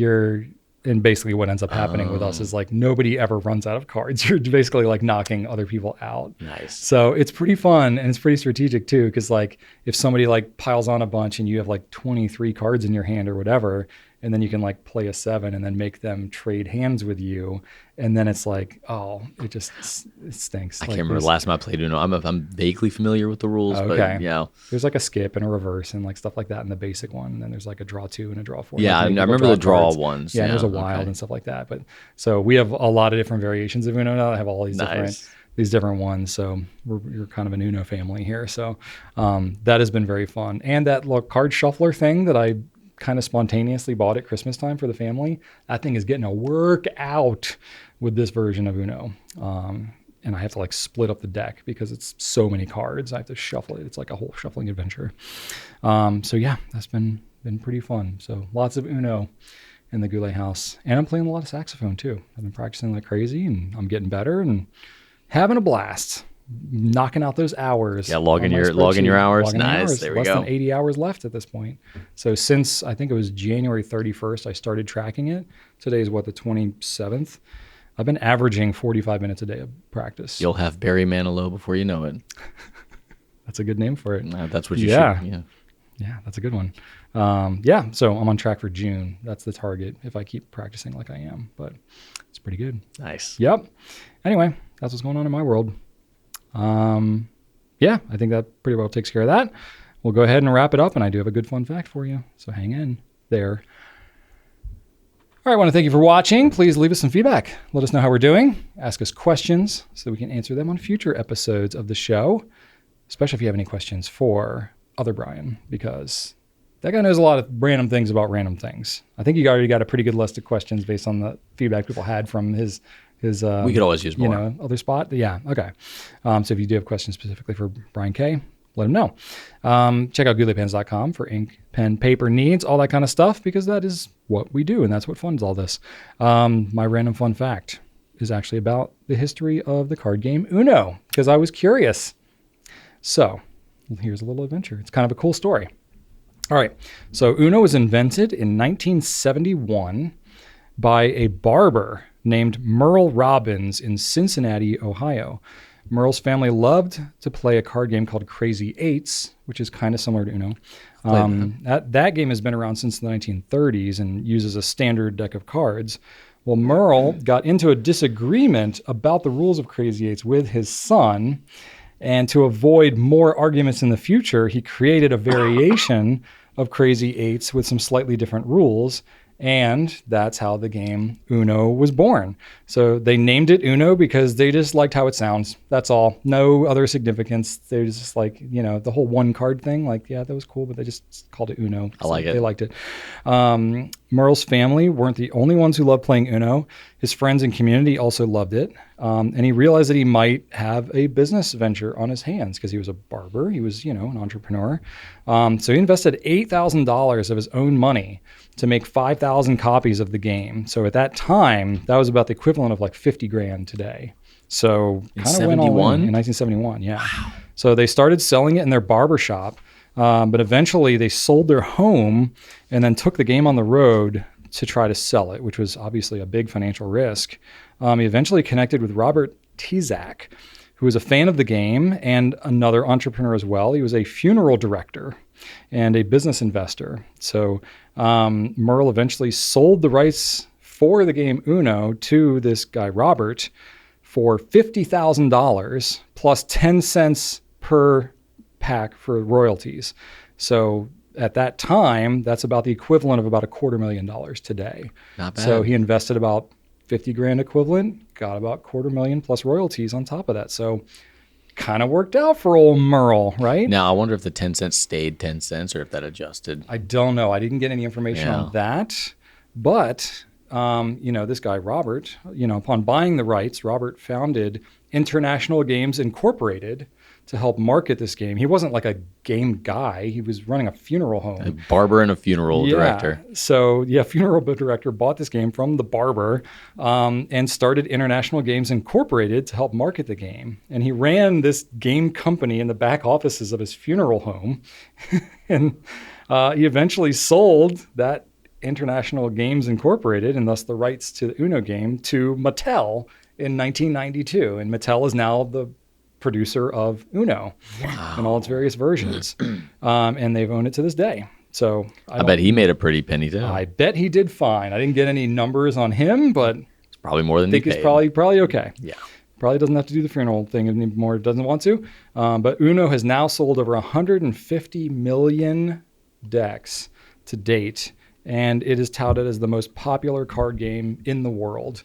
and basically what ends up happening with us is like nobody ever runs out of cards. You're basically like knocking other people out. Nice. So it's pretty fun and it's pretty strategic too. Because like if somebody like piles on a bunch and you have like 23 cards in your hand or whatever, and then you can like play a 7 and then make them trade hands with you. And then it's like, it stinks. I can't remember the last time I played Uno. I'm vaguely familiar with the rules, but there's like a skip and a reverse and like stuff like that in the basic one. And then there's like a draw 2 and a draw 4. Yeah, like I remember the draw ones. Yeah, and there's a wild and stuff like that. But so we have a lot of different variations of Uno now. I have all these different ones. So you're kind of an Uno family here. So that has been very fun. And that little card shuffler thing that I kind of spontaneously bought at Christmas time for the family, that thing is getting a workout with this version of Uno. And I have to like split up the deck because it's so many cards. I have to shuffle it. It's like a whole shuffling adventure. So yeah, that's been pretty fun. So lots of Uno in the Goulet house. And I'm playing a lot of saxophone too. I've been practicing like crazy and I'm getting better and having a blast. Knocking out those hours. Yeah, logging your hours. Nice. There we go. Less than 80 hours left at this point. So since I think it was January 31st, I started tracking it. Today is the 27th. I've been averaging 45 minutes a day of practice. You'll have Barry Manilow before you know it. That's a good name for it. That's what you should. Yeah, that's a good one. So I'm on track for June. That's the target if I keep practicing like I am. But it's pretty good. Nice. Yep. Anyway, that's what's going on in my world. I think that pretty well takes care of that. We'll go ahead and wrap it up, and I do have a good fun fact for you, so hang in there. All right, I want to thank you for watching. Please leave us some feedback. Let us know how we're doing. Ask us questions so we can answer them on future episodes of the show, especially if you have any questions for other Brian, because that guy knows a lot of random things about random things. I think you already got a pretty good list of questions based on the feedback people had from his we could always use more. Other spot. Yeah. Okay. So if you do have questions specifically for Brian K., let him know. Check out gouletpens.com for ink, pen, paper needs, all that kind of stuff, because that is what we do and that's what funds all this. My random fun fact is actually about the history of the card game Uno, because I was curious. So here's a little adventure. It's kind of a cool story. All right. So Uno was invented in 1971 by a barber named Merle Robbins in Cincinnati, Ohio. Merle's family loved to play a card game called Crazy Eights, which is kind of similar to Uno. That game has been around since the 1930s and uses a standard deck of cards. Well, Merle got into a disagreement about the rules of Crazy Eights with his son, and to avoid more arguments in the future, he created a variation of Crazy Eights with some slightly different rules. And that's how the game Uno was born. So they named it Uno because they just liked how it sounds. That's all. No other significance. They're just like, the whole one card thing. Like, yeah, that was cool, but they just called it Uno. I like it. They liked it. Merle's family weren't the only ones who loved playing Uno. His friends and community also loved it. And he realized that he might have a business venture on his hands because he was a barber. He was, an entrepreneur. So he invested $8,000 of his own money to make 5,000 copies of the game. So at that time, that was about the equivalent of like 50 grand today. So kind of went all in 1971. Yeah. Wow. So they started selling it in their barber shop, but eventually they sold their home and then took the game on the road to try to sell it, which was obviously a big financial risk. He eventually connected with Robert Tizak, who was a fan of the game and another entrepreneur as well. He was a funeral director and a business investor. So Merle eventually sold the rights for the game Uno to this guy, Robert, for $50,000 plus 10 cents per pack for royalties. So at that time, that's about the equivalent of about $250,000 today. Not bad. So he invested about 50 grand equivalent, got about $250,000 plus royalties on top of that. So kind of worked out for old Merle, right? Now, I wonder if the 10 cents stayed 10 cents or if that adjusted. I don't know. I didn't get any information on that. But this guy, Robert, upon buying the rights, Robert founded International Games Incorporated to help market this game. He wasn't like a game guy. He was running a funeral home. A barber and a funeral director. So, funeral director bought this game from the barber and started International Games Incorporated to help market the game. And he ran this game company in the back offices of his funeral home. And he eventually sold that International Games Incorporated, and thus the rights to the Uno game, to Mattel in 1992. And Mattel is now the producer of Uno in all its various versions. And they've owned it to this day. So I bet he made a pretty penny too. I bet he did fine. I didn't get any numbers on him, but It's probably more than I think he it's paid. probably okay. Yeah. Probably doesn't have to do the funeral thing anymore. Doesn't want to. But Uno has now sold over 150 million decks to date. And it is touted as the most popular card game in the world,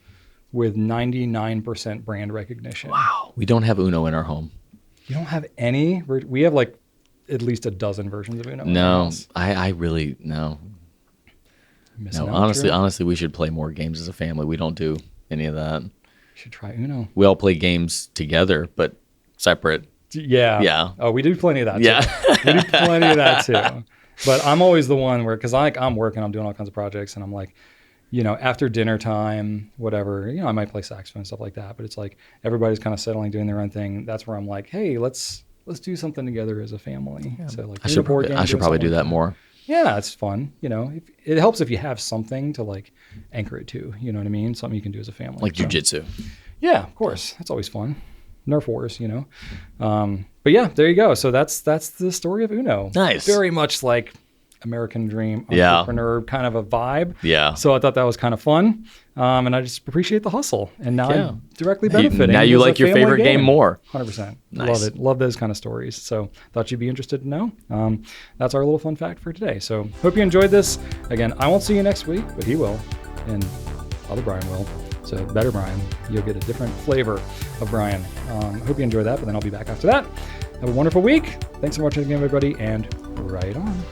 with 99% brand recognition. Wow. We don't have Uno in our home. You don't have any? We have like at least a dozen versions of Uno. No, I really, no. Missing No, out, Drew? honestly, we should play more games as a family. We don't do any of that. You should try Uno. We all play games together, but separate. Yeah. Yeah. Oh, we do plenty of that. Yeah. Too. We do plenty of that too. But I'm always the one where, because I'm working, I'm doing all kinds of projects, and I'm like, after dinner time, whatever, I might play saxophone and stuff like that. But it's like everybody's kind of settling, doing their own thing. That's where I'm like, hey, let's do something together as a family. Yeah. So like, I should probably do that more. Yeah, it's fun. It helps if you have something to like anchor it to. You know what I mean? Something you can do as a family. Like jujitsu. Yeah, of course. That's always fun. Nerf wars, But yeah, there you go. So that's the story of Uno. Nice. Very much like American Dream, Yeah. entrepreneur kind of a vibe. Yeah. So I thought that was kind of fun. And I just appreciate the hustle. And now Yeah. I'm directly benefiting. Now you as a like your family favorite game more. 100%. Nice. Love it. Love those kind of stories. So thought you'd be interested to know. That's our little fun fact for today. So hope you enjoyed this. Again, I won't see you next week, but he will. And other Brian will. So better Brian. You'll get a different flavor of Brian. Hope you enjoy that, but then I'll be back after that. Have a wonderful week. Thanks so much again, everybody, and right on.